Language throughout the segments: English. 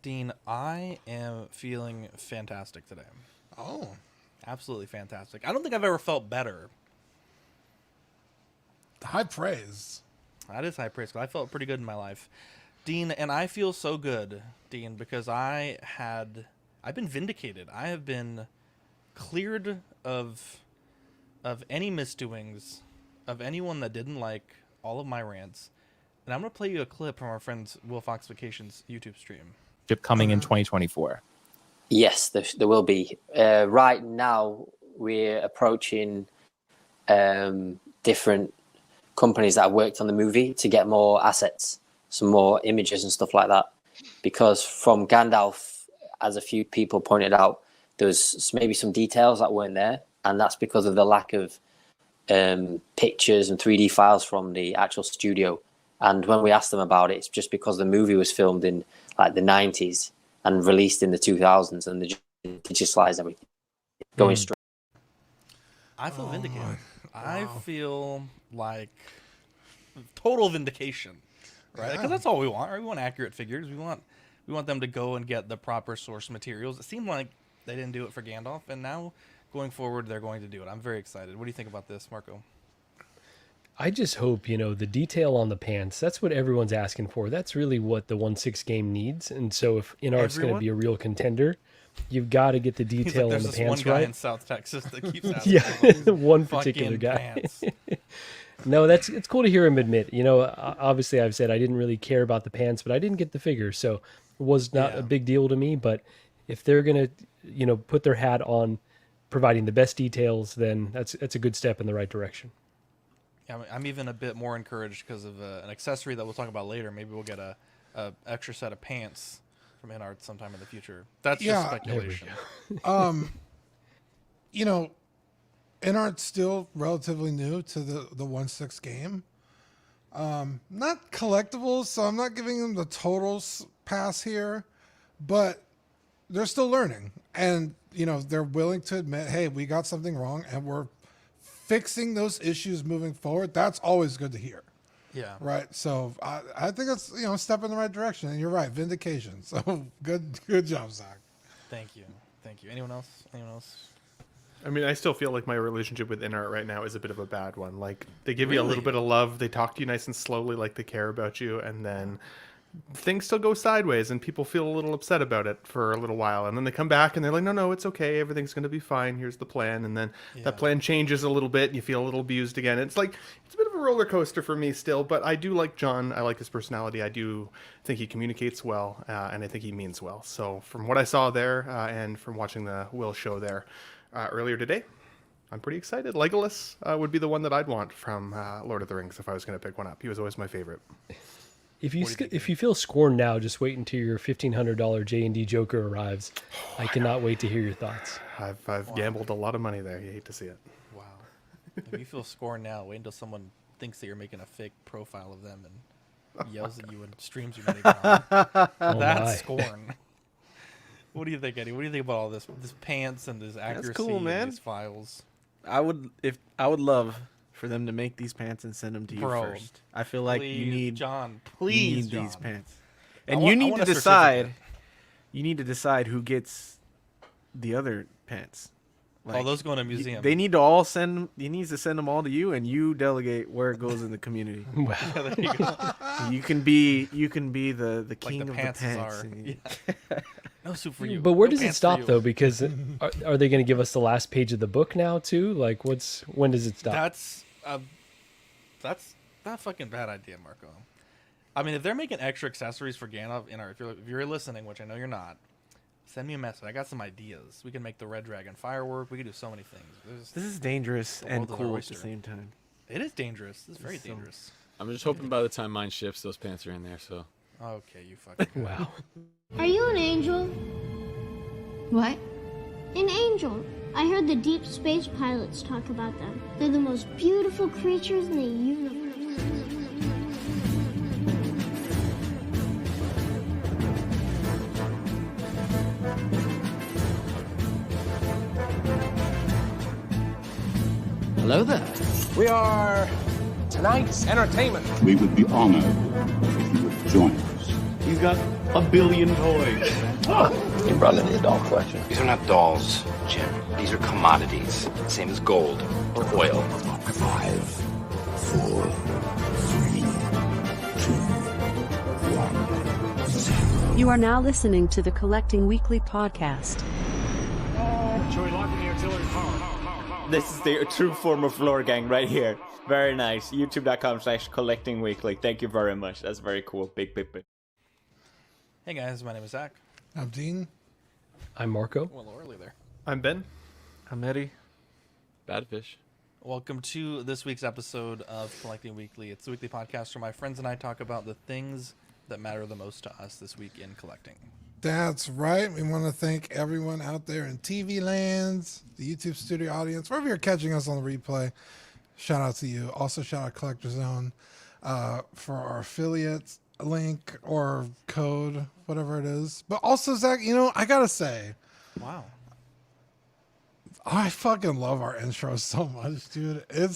Dean, I am feeling fantastic today. Oh. Absolutely fantastic. I don't think I've ever felt better. High praise. That is high praise, because I felt pretty good in my life. Dean, and I feel so good, Dean, because I've been vindicated. I have been cleared of any misdoings, of anyone that didn't like all of my rants. And I'm going to play you a clip from our friend's Will Fox Vacations YouTube stream. Coming in 2024. Yes, there will be. Right now, we're approaching different companies that have worked on the movie to get more assets, some more images and stuff like that. Because from Gandalf, as a few people pointed out, there was maybe some details that weren't there. And that's because of the lack of pictures and 3D files from the actual studio. And when we asked them about it, it's just because the movie was filmed in like the 90s and released in the 2000s, and they just digitalized everything. Going straight. I feel vindicated. Wow. I feel like total vindication, right? Because that's all we want. Right? We want accurate figures. We want them to go and get the proper source materials. It seemed like they didn't do it for Gandalf, and now going forward, they're going to do it. I'm very excited. What do you think about this, Marco? I just hope, the detail on the pants, that's what everyone's asking for. That's really what the 1/6 game needs. And so if Inart's going to be a real contender, you've got to get the detail on the pants right. There's this one guy in South Texas that keeps asking one particular guy. No, it's cool to hear him admit. Obviously I've said I didn't really care about the pants, but I didn't get the figure. So it was not a big deal to me. But if they're going to, put their hat on providing the best details, then that's a good step in the right direction. Yeah, I'm even a bit more encouraged because of an accessory that we'll talk about later. Maybe we'll get a extra set of pants from Inart sometime in the future. That's just speculation. Inart's still relatively new to the 1/6 game. Not collectibles, so I'm not giving them the total pass here, but they're still learning. And, they're willing to admit, hey, we got something wrong, and we're fixing those issues moving forward. That's always good to hear. Yeah. Right. So I think it's a step in the right direction. And you're right, vindication. So good job, Zach. Thank you. Anyone else? I mean, I still feel like my relationship with Inart right now is a bit of a bad one. Like, they give you a little bit of love, they talk to you nice and slowly, like they care about you, and then things still go sideways and people feel a little upset about it for a little while, and then they come back and they're like, no, it's okay, everything's going to be fine, here's the plan, and then that plan changes a little bit and you feel a little abused again. It's a bit of a roller coaster for me still, but I do like John. I like his personality. I do think he communicates well, and I think he means well. So from what I saw there, and from watching the Will show there earlier today, I'm pretty excited. Legolas would be the one that I'd want from Lord of the Rings if I was going to pick one up. He was always my favorite. If you feel scorned now, just wait until your $1,500 J&D Joker arrives. I cannot wait to hear your thoughts. I've gambled a lot of money there. You hate to see it. Wow. If you feel scorned now, wait until someone thinks that you're making a fake profile of them and yells at you in streams you're not even on. That's scorn. What do you think, Eddie? What do you think about all this pants and this accuracy? That's cool, man. And these files? I would love for them to make these pants and send them to you first. I feel like you need John. These pants, and you need to decide. You need to decide who gets the other pants. Those go in a museum. They need to all send. He needs to send them all to you, and you delegate where it goes in the community. Wow. There you go. You can be the king of the pants. No soup for you. But where does it stop though? Because are they going to give us the last page of the book now too? Like, when does it stop? That's not a fucking bad idea, Marco. I mean, if they're making extra accessories for Gandalf, if you're listening, which I know you're not, send me a message. I got some ideas. We can make the Red Dragon firework. We can do so many things. This is dangerous and cool at the same time. It is dangerous. It's very dangerous. I'm just hoping by the time mine ships, those pants are in there. So. Okay, you fucking. Wow. Are you an angel? What? An angel. I heard the deep space pilots talk about them. They're the most beautiful creatures in the universe. Hello there. We are tonight's entertainment. We would be honored if you would join us. You got a billion toys. You brought in the doll collection. These are not dolls, Jim. These are commodities. Same as gold or oil. 5, 4, 3, 2, 1, 0. You are now listening to the Collecting Weekly podcast. Shall we lock in the artillery power? This is the true form of lore gang right here. Very nice. YouTube.com/collectingweekly. Thank you very much. That's very cool. Big. Hey guys, my name is Zach. I'm Dean. I'm Marco. Well, early there. I'm Ben. I'm Eddie. Badfish. Welcome to this week's episode of Collecting Weekly. It's the weekly podcast where my friends and I talk about the things that matter the most to us this week in collecting. That's right. We want to thank everyone out there in TV lands, the YouTube studio audience, wherever you're catching us on the replay. Shout out to you. Also, shout out Collector Zone for our affiliate link or code, whatever it is. But also, Zach, I got to say, wow, I fucking love our intro so much, dude. It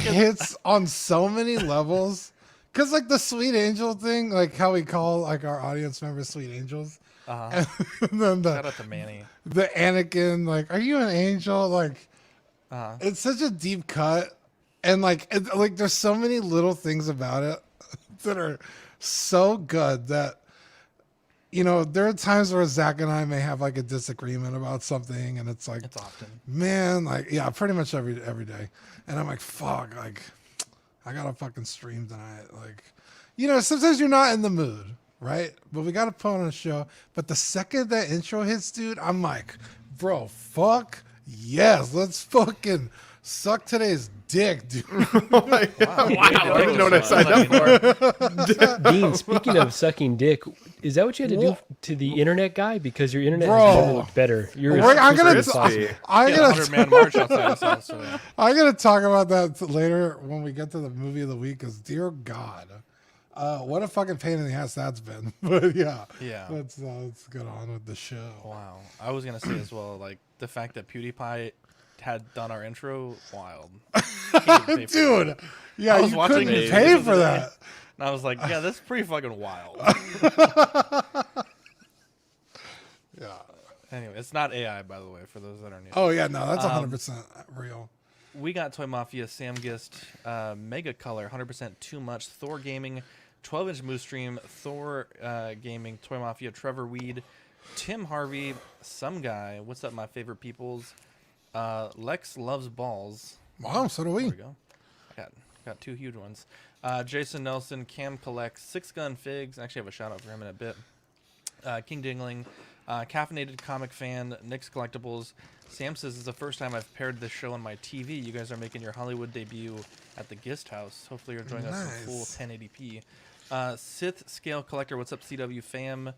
hits on so many levels. Because, like, the Sweet Angel thing, like, how we call, like, our audience members Sweet Angels. Uh-huh. And then shout out to Manny. The Anakin, like, are you an angel? Like, it's such a deep cut. And, like, there's so many little things about it that are so good that, there are times where Zach and I may have, like, a disagreement about something. And it's like, it's often. Man, like, yeah, pretty much every day. And I'm like, fuck, like, I gotta fucking stream tonight. Like, sometimes you're not in the mood, right? But we gotta put on a show. But the second that intro hits, dude, I'm like, bro, fuck yes, let's fucking suck today's dick, dude. Oh my God. Wow. I didn't know what I signed up for. Dean, speaking of sucking dick, is that what you had to do to the internet guy? Because your internet has never looked better. I'm gonna talk about that later when we get to the movie of the week. Because dear God, what a fucking pain in the ass that's been. But yeah, let's get on with the show. Wow, I was gonna say as well, like the fact that PewDiePie had done our intro, wild. Dude, yeah, you couldn't pay for that. And I was like, yeah, that's pretty fucking wild. Yeah. Anyway, it's not AI, by the way, for those that are new. Oh, yeah, no, that's 100% real. We got Toy Mafia, Sam Gist, Mega Color, 100% Too Much, Thor Gaming, 12-inch Moose Stream, Thor Gaming, Toy Mafia, Trevor Weed, Tim Harvey, Some Guy, What's Up My Favorite Peoples, Lex Loves Balls. Wow, so do we. There we go. Got two huge ones. Jason Nelson, Cam Collects, Six Gun Figs. Actually, I have a shout out for him in a bit. King Dingling, Caffeinated Comic Fan, Nick's Collectibles. Sam says it's the first time I've paired this show on my TV. You guys are making your Hollywood debut at the Gist House. Hopefully, you're enjoying us in full 1080p. Sith Scale Collector, what's up, CW fam?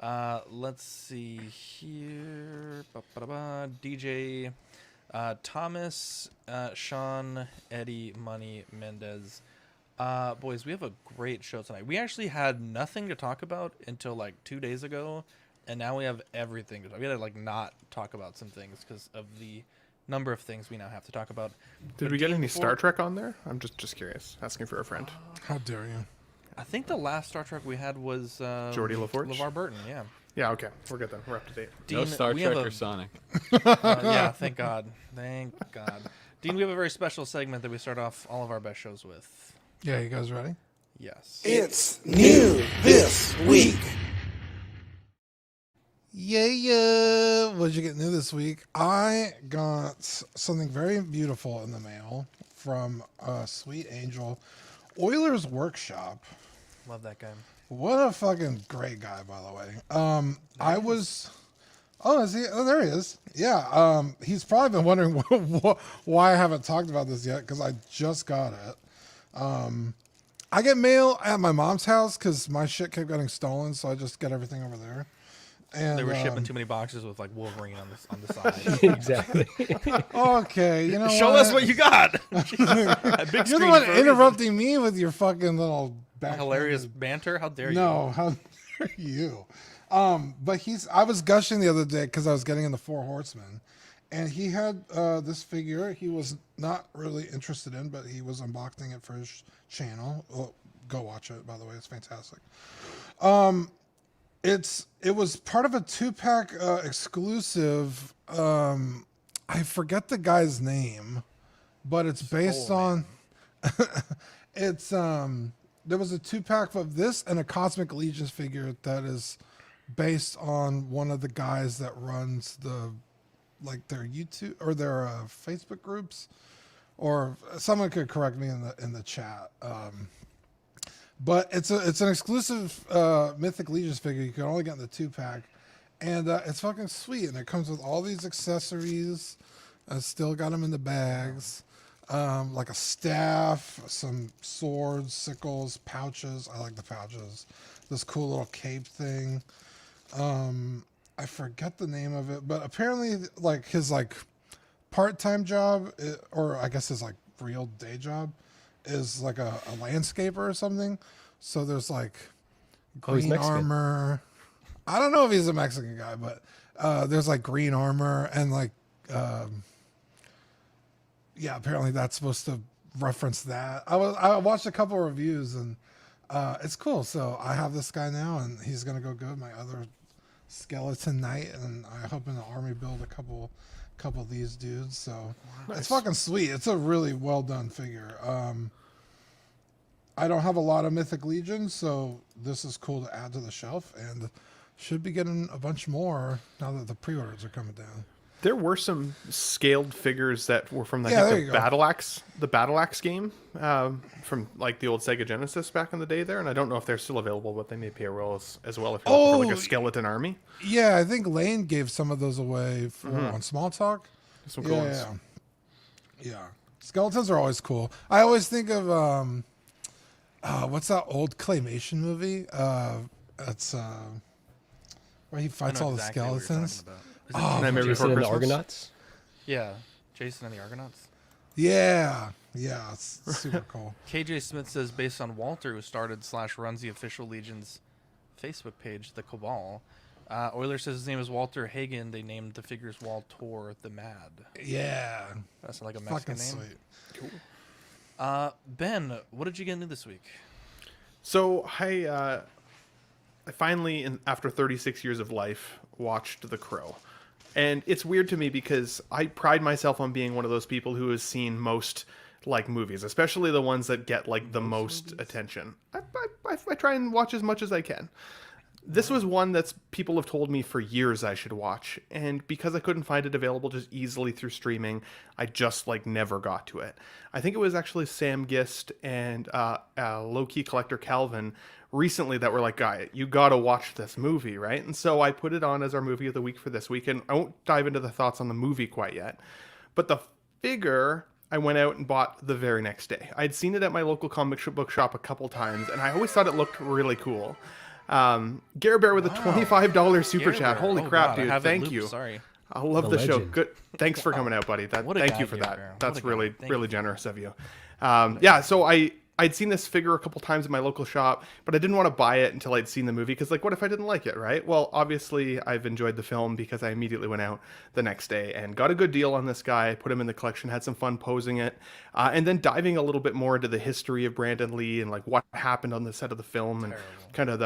Let's see here. DJ. Thomas, Sean, Eddie, Money, Mendez. Boys, we have a great show tonight. We actually had nothing to talk about until like 2 days ago, and now we have everything to talk. We had to like not talk about some things because of the number of things we now have to talk about. Did we get any Star Trek on there? I'm just curious, asking for a friend. How dare you? I think the last Star Trek we had was Geordie LaForge? LeVar Burton, yeah. Yeah, okay. We're good then. We're up to date. Dean, no Star Trek or Sonic. Yeah, thank God. Thank God. Dean, we have a very special segment that we start off all of our best shows with. Yeah, you guys ready? Yes. It's new this week. Yeah. What did you get new this week? I got something very beautiful in the mail from Sweet Angel, Oilers Workshop. Love that guy. What a fucking great guy, by the way. I was... Oh, is he? Oh, there he is. Yeah. He's probably been wondering why I haven't talked about this yet, because I just got it. I get mail at my mom's house because my shit kept getting stolen, so I just get everything over there. And they were shipping too many boxes with like Wolverine on the side. Exactly. Okay, you know Show us what you got. You're the one interrupting me with your fucking little hilarious banter. How dare you? No, how dare you? But I was gushing the other day because I was getting in the Four Horsemen, and he had this figure he was not really interested in, but he was unboxing it for his channel. Well, go watch it. By the way, it's fantastic. It was part of a 2-pack exclusive. I forget the guy's name, but it's based on. It's there was a 2-pack of this and a Cosmic Legions figure that is based on one of the guys that runs their YouTube or their Facebook groups, or someone could correct me in the chat. But it's an exclusive Mythic Legions figure you can only get in the 2-pack, and it's fucking sweet. And it comes with all these accessories. I still got them in the bags, like a staff, some swords, sickles, pouches. I like the pouches. This cool little cape thing. I forget the name of it, but apparently, like his part-time job, or I guess his real day job, is like a landscaper or something. So there's green armor. I don't know if he's a Mexican guy, but there's green armor and apparently that's supposed to reference that. I watched a couple of reviews and it's cool. So I have this guy now, and he's gonna go good. My other skeleton knight, and I hope in the army build a couple of these dudes. So nice. It's fucking sweet. It's a really well done figure. I don't have a lot of Mythic Legions, so this is cool to add to the shelf, and should be getting a bunch more now that the pre-orders are coming down. There were some scaled figures that were from the Battle Axe game from the old Sega Genesis back in the day there, and I don't know if they're still available, but they may pay a roll as well if you're looking for a skeleton army. Yeah, I think Lane gave some of those away on Small Talk. Some cool ones. Yeah. Skeletons are always cool. I always think of what's that old claymation movie? It's where he fights all the skeletons. Jason and the Argonauts? Yeah, Jason and the Argonauts. Yeah, it's super cool. KJ Smith says, based on Walter, who started / runs the official Legion's Facebook page, The Cabal. Euler says his name is Walter Hagen. They named the figures Waltor the Mad. Yeah. That's like a Mexican fucking name. Sweet. Cool. Ben, what did you get into this week? So I finally, after 36 years of life, watched The Crow. And it's weird to me because I pride myself on being one of those people who has seen most movies, especially the ones that get the most attention. I try and watch as much as I can. This was one that people have told me for years I should watch, and because I couldn't find it available just easily through streaming, I just never got to it. I think it was actually Sam Gist and low-key collector Calvin recently that were like, guy, you gotta watch this movie, right? And so I put it on as our movie of the week for this week, and I won't dive into the thoughts on the movie quite yet, but the figure I went out and bought the very next day. I'd seen it at my local comic book shop a couple times, and I always thought it looked really cool. Gare Bear with a $25 super chat. Holy crap, dude! Thank you. Sorry, I love the show. Good. Thanks for coming out, buddy. Thank you for that. That's really generous of you. So I'd seen this figure a couple times at my local shop, but I didn't want to buy it until I'd seen the movie, because what if I didn't like it, right? Well, obviously I've enjoyed the film because I immediately went out the next day and got a good deal on this guy, put him in the collection, had some fun posing it, and then diving a little bit more into the history of Brandon Lee and what happened on the set of the film and kind of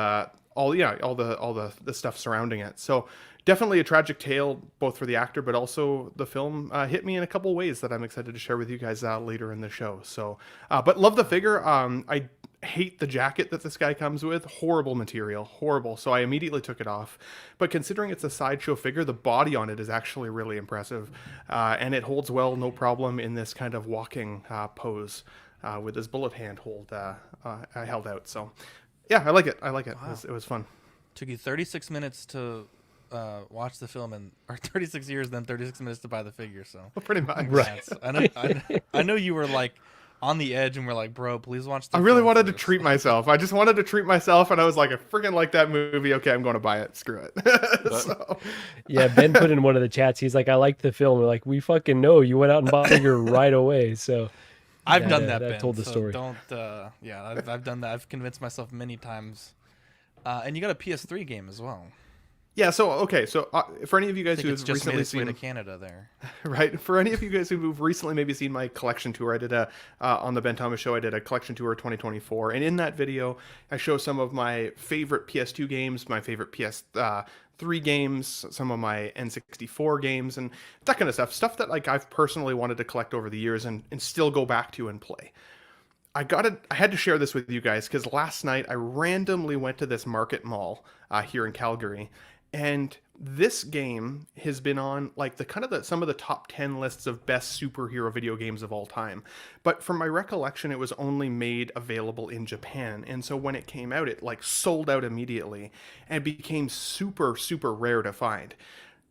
all the stuff surrounding it. So definitely a tragic tale, both for the actor, but also the film hit me in a couple ways that I'm excited to share with you guys later in the show. So, but love the figure. I hate the jacket that this guy comes with. Horrible material, horrible. So I immediately took it off. But considering it's a sideshow figure, the body on it is actually really impressive. And it holds well, no problem, in this kind of walking pose with his bullet hand held out. So yeah, I like it. Wow. It was fun. Took you 36 minutes to watch the film, or 36 years, then 36 minutes to buy the figure. So pretty much, right? I know you were on the edge, and we're like, bro, please watch. I really wanted to treat myself. I just wanted to treat myself, and I was like, I freaking like that movie. Okay, I'm going to buy it. Screw it. So. Yeah, Ben put in one of the chats. He's like, I liked the film. We're like, we fucking know you went out and bought the figure right away. So I've done that. I told the story. Don't. I've done that. I've convinced myself many times. And you got a PS3 game as well. Yeah, so for any of you guys who have just recently made its way seen to Canada there, right? For any of you guys who've recently maybe seen my collection tour, I did on the Ben Thomas Show. I did a collection tour 2024, and in that video, I show some of my favorite PS2 games, my favorite PS3 games, some of my N64 games, and that kind of stuff that like I've personally wanted to collect over the years and still go back to and play. I had to share this with you guys because last night I randomly went to this market mall here in Calgary. And this game has been on like some of the top 10 lists of best superhero video games of all time. But from my recollection, it was only made available in Japan. And so when it came out, it like sold out immediately and became super, super rare to find.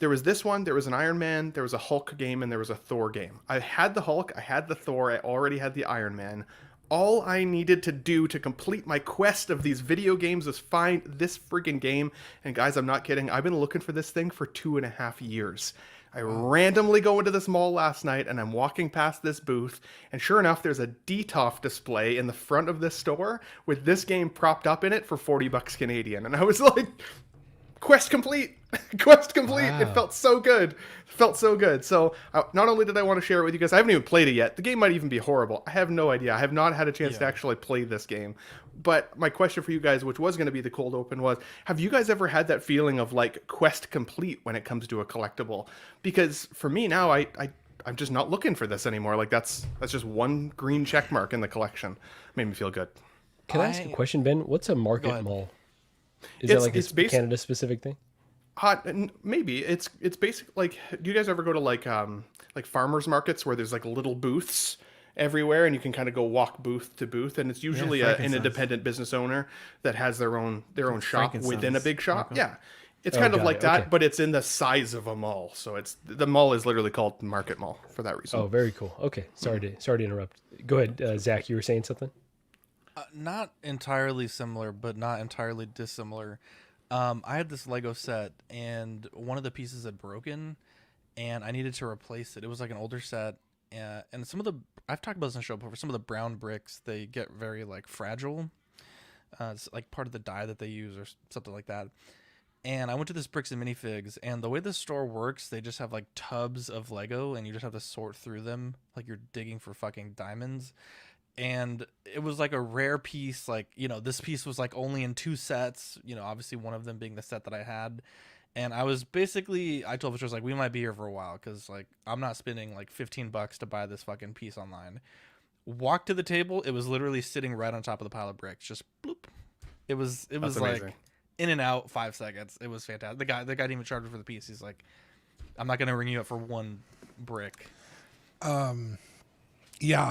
There was this one, there was an Iron Man, there was a Hulk game, and there was a Thor game. I had the Hulk, I had the Thor, I already had the Iron Man. All I needed to do to complete my quest of these video games was find this freaking game. And guys, I'm not kidding. I've been looking for this thing for 2.5 years. I randomly go into this mall last night and I'm walking past this booth. And sure enough, there's a DTOF display in the front of this store with this game propped up in it for $40 Canadian. And I was like, quest complete. Quest complete. Wow. It felt so good. So not only did I want to share it with you guys, I haven't even played it yet. The game might even be horrible. I have no idea. I have not had a chance to actually play this game. But my question for you guys, which was going to be the cold open, was, have you guys ever had that feeling of like quest complete when it comes to a collectible? Because for me now, I'm just not looking for this anymore. Like that's just one green check mark in the collection. Made me feel good. Can I ask a question, Ben? What's a market mall? Is that like a Canada specific thing? Maybe it's basic. Like, do you guys ever go to like farmers markets where there's like little booths everywhere and you can kind of go walk booth to booth, and it's usually an independent business owner that has their own shop within a big shop. Yeah, it's kind of like that, but it's in the size of a mall. So the mall is literally called Market Mall for that reason. Oh, very cool. Okay, sorry to interrupt. Go ahead, Zach. You were saying something. Not entirely similar, but not entirely dissimilar. I had this Lego set, and one of the pieces had broken, and I needed to replace it. It was like an older set, and some of the I've talked about this in the show before. Some of the brown bricks, they get very like fragile. It's like part of the dye that they use or something like that. And I went to this Bricks and Minifigs, and the way this store works, they just have like tubs of Lego, and you just have to sort through them like you're digging for fucking diamonds. And it was like a rare piece, like, this piece was like only in 2 sets, obviously one of them being the set that I had. And I was I told Patricia, like, we might be here for a while because, like, I'm not spending like $15 to buy this fucking piece online. Walked to the table, it was literally sitting right on top of the pile of bricks, just bloop. It was like in and out 5 seconds. It was fantastic. The guy didn't even charge me for the piece. He's like, I'm not gonna ring you up for 1 brick. Yeah,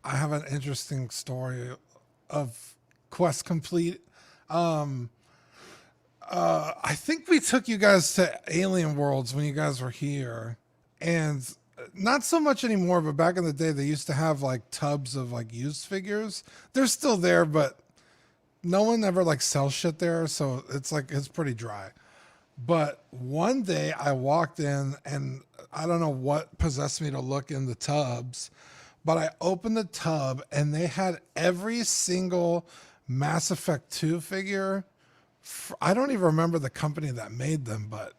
I have an interesting story of quest complete. I think we took you guys to Alien Worlds when you guys were here, and not so much anymore, but back in the day they used to have like tubs of like used figures. They're still there, but no one ever like sells shit there, so it's pretty dry. But one day I walked in, and I don't know what possessed me to look in the tubs, but I opened the tub and they had every single Mass Effect 2 figure. I don't even remember the company that made them, but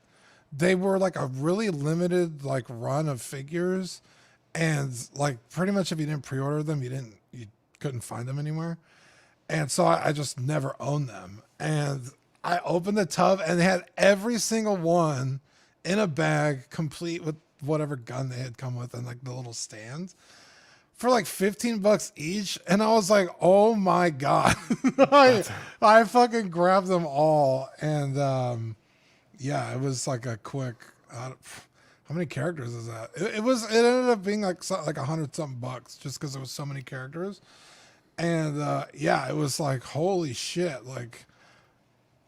they were like a really limited like run of figures. And like pretty much if you didn't pre-order them, you couldn't find them anywhere. And so I just never owned them. And I opened the tub and they had every single one in a bag, complete with whatever gun they had come with and like the little stand, for like $15 each. And I was like, oh my God. I fucking grabbed them all. And yeah, it was like a quick, how many characters is that? It ended up being like 100 something bucks just because there was so many characters. And yeah, it was like, holy shit. Like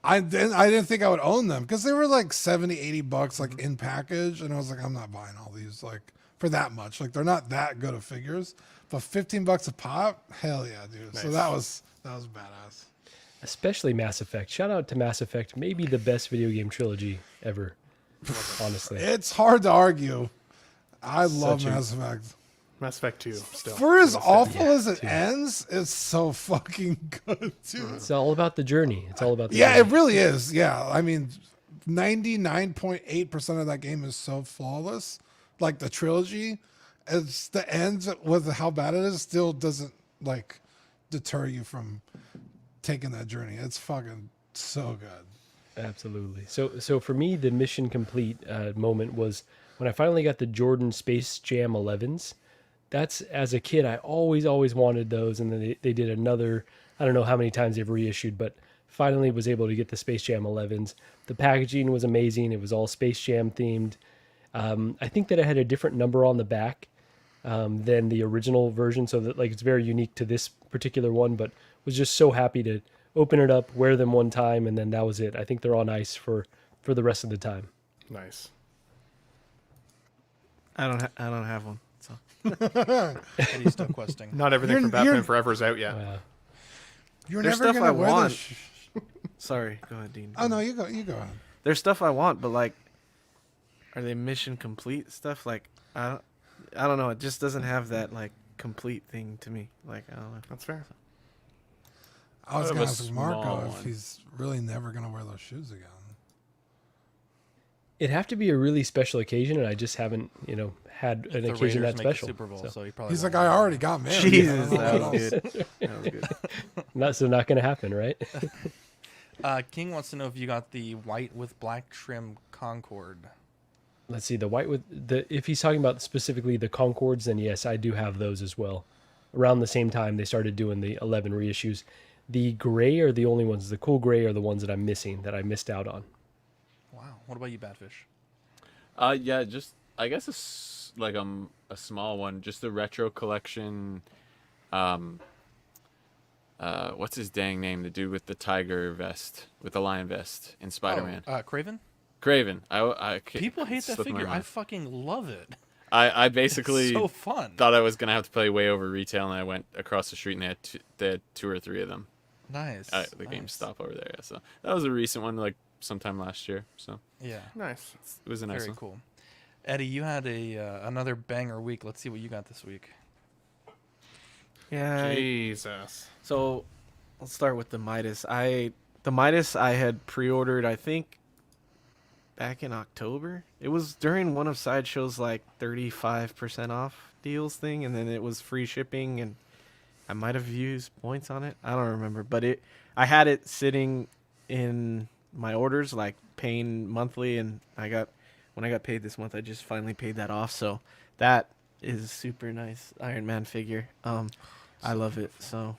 I didn't think I would own them because they were like $70-$80 like in package. And I was like, I'm not buying all these like for that much. Like they're not that good of figures, but $15 a pop, hell yeah, dude. Nice. So that was badass. Especially Mass Effect. Shout out to Mass Effect, maybe the best video game trilogy ever. Honestly, it's hard to argue. I love Mass Effect. Mass Effect 2 still. For as awful as it ends, it's so fucking good, dude. It's all about the journey. It's all about the Yeah, journey. it really is. Yeah, I mean, 99.8% of that game is so flawless. Like the trilogy, it's the end with how bad it is still doesn't like deter you from taking that journey. It's fucking so good. Absolutely. So for me, the mission complete moment was when I finally got the Jordan Space Jam 11s. That's, as a kid, I always wanted those, and then they did another. I don't know how many times they've reissued, but finally was able to get the Space Jam 11s. The packaging was amazing. It was all Space Jam themed. I think that it had a different number on the back than the original version, so that like it's very unique to this particular one, but was just so happy to open it up, wear them one time, and then that was it. I think they're on ice for the rest of the time. Nice. I don't have one. So Eddie's still questing. Not everything from Batman Forever is out yet. You're There's never stuff gonna I wear want. this. Sorry, go ahead, Dean. Oh no, you go on. There's stuff I want, but like, are they mission complete stuff? Like, I don't know. It just doesn't have that like complete thing to me. Like, I don't know. That's fair. I was I gonna have a ask Marco small if one. he's really never gonna wear those shoes again. It'd have to be a really special occasion, and I just haven't, had an The occasion Raiders that make the special. Super Bowl, so he probably He's won't. like, I already got married. Jesus, I don't know that what was else." good. That was good. Not going to happen, right? King wants to know if you got the white with black trim Concorde. Let's see, the white with if he's talking about specifically the Concords, then yes, I do have those as well. Around the same time they started doing the 11 reissues. The gray are the only ones. The cool gray are the ones that I'm missing, that I missed out on. Wow. What about you, Badfish? Yeah, just I guess a small one, just the retro collection. What's his dang name? The dude with the tiger vest, with the lion vest in Spider-Man. Craven? Craven. I People hate that slipped my figure. I mind. fucking love it. I basically It's so fun. thought I was gonna have to play way over retail, and I went across the street and they had two or three of them. Nice. The GameStop over there. Yeah, so that was a recent one, like sometime last year. So Yeah. Nice. it was a nice Very one. cool. Eddie, you had another banger week. Let's see what you got this week. Yeah. Jesus. So, let's start with the Midas. The Midas I had pre-ordered, I think, back in October. It was during one of Sideshow's like 35% off deals thing, and then it was free shipping, and I might have used points on it. I don't remember, but I had it sitting in my orders, like paying monthly, and when I got paid this month, I just finally paid that off. So that is a super nice Iron Man figure. I love it. So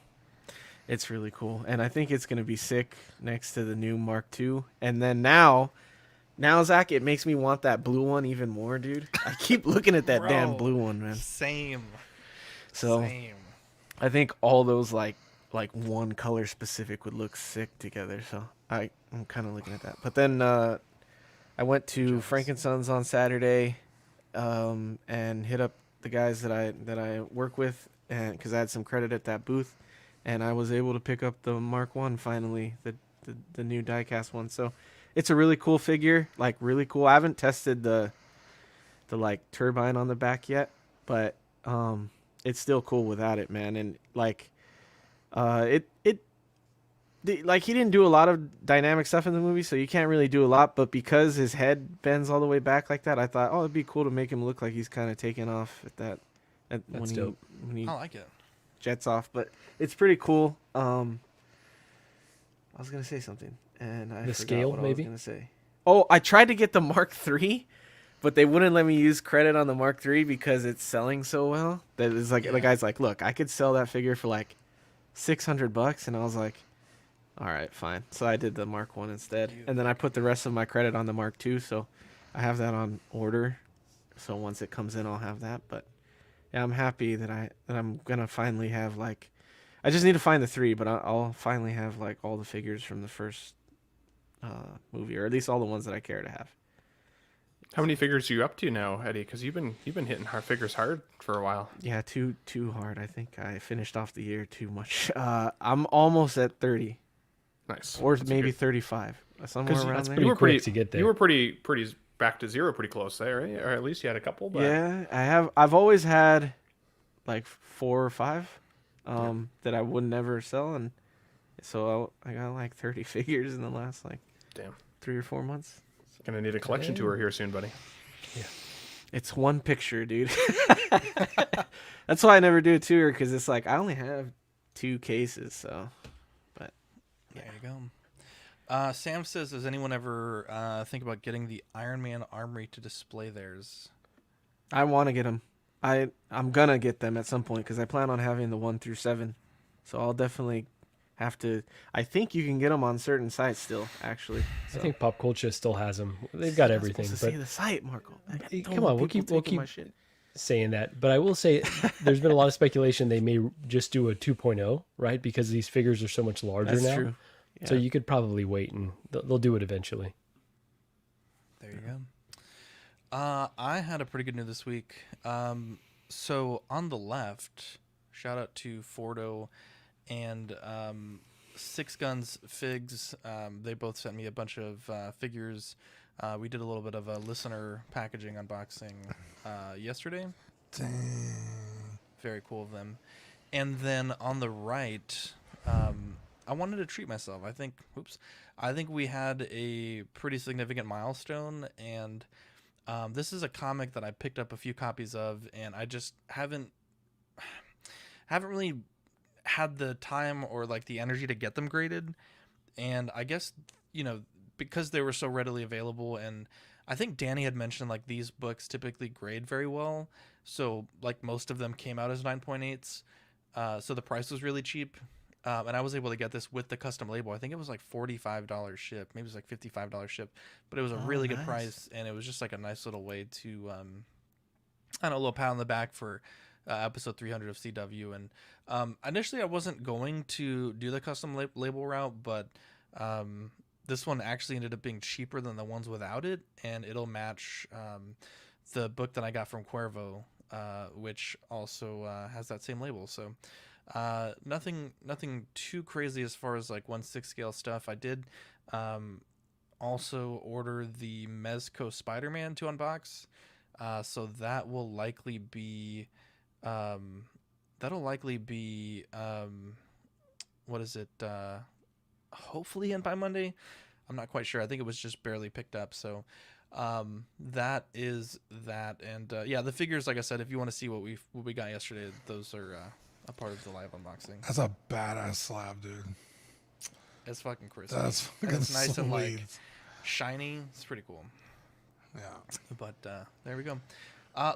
it's really cool, and I think it's gonna be sick next to the new Mark II. And then now, Zach, it makes me want that blue one even more, dude. I keep looking at that damn blue one, man. Same. So Same. I think all those like one color specific would look sick together. So I'm kind of looking at that. But then I went to Frankensons on Saturday and hit up the guys that I work with, and because I had some credit at that booth, and I was able to pick up the Mark I finally, the new diecast one. So it's a really cool figure, like really cool. I haven't tested the like turbine on the back yet, but it's still cool without it, man. And like like he didn't do a lot of dynamic stuff in the movie, so you can't really do a lot. But because his head bends all the way back like that, I thought, it'd be cool to make him look like he's kind of taking off at that. That's dope. When he I like it. jets off. But it's pretty cool. I was gonna say something, and I The forgot scale, what maybe? I was gonna say. Oh, I tried to get the Mark III, but they wouldn't let me use credit on the Mark III because it's selling so well. That is like the guy's like, look, I could sell that figure for like $600, and I was like, all right, fine. So I did the Mark I instead, and then I put the rest of my credit on the Mark II. So I have that on order. So once it comes in, I'll have that. But yeah, I'm happy that I'm gonna finally have like, I just need to find the 3, but I'll finally have like all the figures from the first movie, or at least all the ones that I care to have. How many figures are you up to now, Eddie? Because you've been hitting figures hard for a while. Yeah, too hard. I think I finished off the year too much. I'm almost at 30. Nice. Or That's maybe good. 35. Somewhere around that's there. pretty quick to get there. You were pretty back to zero pretty close there, right? Or at least you had a couple. But... Yeah, I've always had like 4 or 5 that I would never sell, and so I got like 30 figures in the last like 3 or 4 months. Gonna need a collection tour here soon, buddy. Yeah, it's one picture, dude. That's why I never do a tour, because it's like I only have 2 cases. So, but there you go. Sam says, does anyone ever think about getting the Iron Man armory to display theirs? I want to get them. I'm gonna get them at some point, because I plan on having the 1 through 7. So I'll definitely have to. I think you can get them on certain sites still, actually. So. I think Pop Culture still has them. They've got everything. To but see the site, Marco. Come on, we'll keep saying that. But I will say, there's been a lot of speculation they may just do a 2.0, right? Because these figures are so much larger now. That's true. Yeah. So you could probably wait, and they'll do it eventually. There you go. I had a pretty good news this week. So on the left, shout out to Fordo and Six Guns Figs. They both sent me a bunch of figures. We did a little bit of a listener packaging unboxing yesterday. Dang. Very cool of them. And then on the right, I wanted to treat myself. I think we had a pretty significant milestone, and this is a comic that I picked up a few copies of, and I just haven't really had the time or like the energy to get them graded. And I guess, because they were so readily available, and I think Danny had mentioned like these books typically grade very well, so like most of them came out as 9.8s, so the price was really cheap. And I was able to get this with the custom label. I think it was like $45 ship. Maybe it was like $55 ship. But it was a really good price. And it was just like a nice little way to, a little pat on the back for episode 300 of CW. And initially I wasn't going to do the custom label route. But this one actually ended up being cheaper than the ones without it. And it'll match the book that I got from Cuervo, which also has that same label. So... nothing too crazy as far as like 1/6 scale stuff. I did also order the Mezco Spider-Man to unbox, so that will likely be what is it, hopefully in by Monday. I'm not quite sure. I think it was just barely picked up, so that is that. And yeah, the figures, like I said, if you want to see what we got yesterday, those are a part of the live unboxing. That's a badass slab, dude. It's fucking crisp. That's fucking it's nice sweet. And like shiny. It's pretty cool. Yeah. But there we go.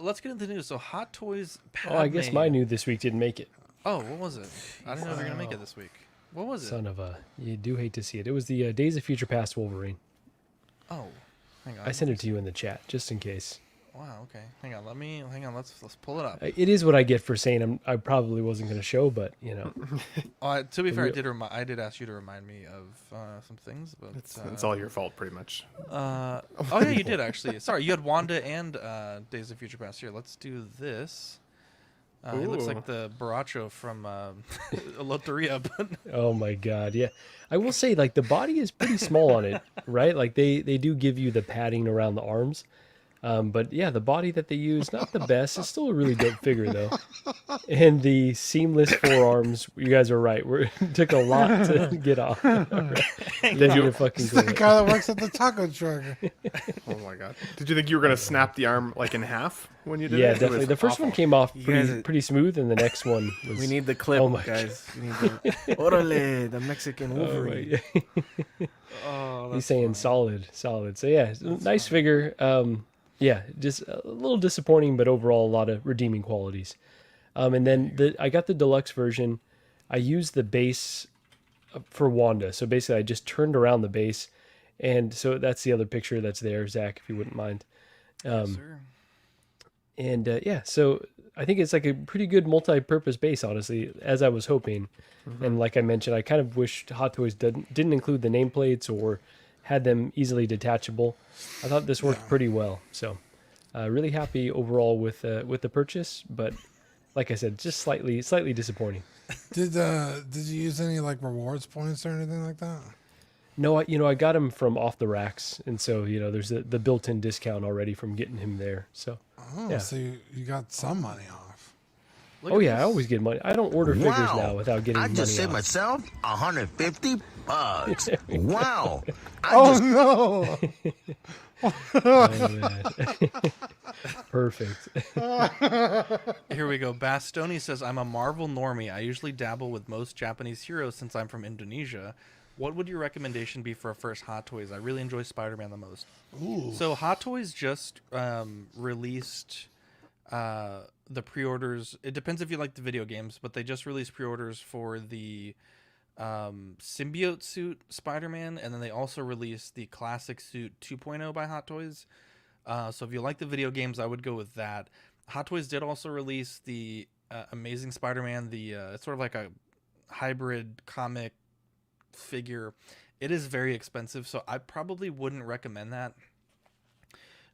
Let's get into the news. So Hot Toys Padme. Oh, I guess my new this week didn't make it. Oh, what was it? I didn't know they were gonna make it this week. What was it? Son of a, you do hate to see it. It was the Days of Future Past Wolverine. Oh, hang on. I sent it to you in the chat just in case. Wow. Okay. Hang on. Let's pull it up. It is what I get for saying I probably wasn't going to show, but To be fair, I did ask you to remind me of some things, but it's all your fault, pretty much. Oh yeah, you did actually. Sorry, you had Wanda and Days of Future Past. Here, let's do this. It looks like the Baracho from Loteria, but oh my god, yeah. I will say, like, the body is pretty small on it, right? Like they do give you the padding around the arms. But yeah, the body that they use, not the best. It's still a really dope figure, though. And the seamless forearms, you guys are right. It took a lot to get off. It's the guy that works at the taco truck. Oh my god! Did you think you were gonna snap the arm like in half when you did it? Yeah, definitely. The first one came off pretty smooth, and the next one was. We need the clip, guys. We need the Orale, the Mexican Wolverine. He's saying solid. So yeah, nice figure. Yeah, just a little disappointing, but overall a lot of redeeming qualities. And then I got the deluxe version. I used the base for Wanda. So basically I just turned around the base. And so that's the other picture that's there, Zach, if you wouldn't mind. Yes, sir. And yeah, so I think it's like a pretty good multi-purpose base, honestly, as I was hoping. Mm-hmm. And like I mentioned, I kind of wished Hot Toys didn't include the nameplates or had them easily detachable. I thought this worked pretty well. So really happy overall with the purchase, but like I said, just slightly disappointing. Did you use any like rewards points or anything like that? No, I got him from off the racks, and so there's the built-in discount already from getting him there. So so you got some money off. Oh yeah, I always get money. I don't order figures now without getting money. I just saved off. myself $150. Wow. No. Oh, man. Perfect. Here we go. Bastoni says, I'm a Marvel normie. I usually dabble with most Japanese heroes since I'm from Indonesia. What would your recommendation be for a first Hot Toys? I really enjoy Spider-Man the most. Ooh. So Hot Toys just released the pre-orders. It depends if you like the video games, but they just released pre-orders for the symbiote suit Spider-Man, and then they also released the classic suit 2.0 by Hot Toys. So if you like the video games, I would go with that. Hot Toys did also release the Amazing Spider-Man. It's sort of like a hybrid comic figure. It is very expensive, so I probably wouldn't recommend that.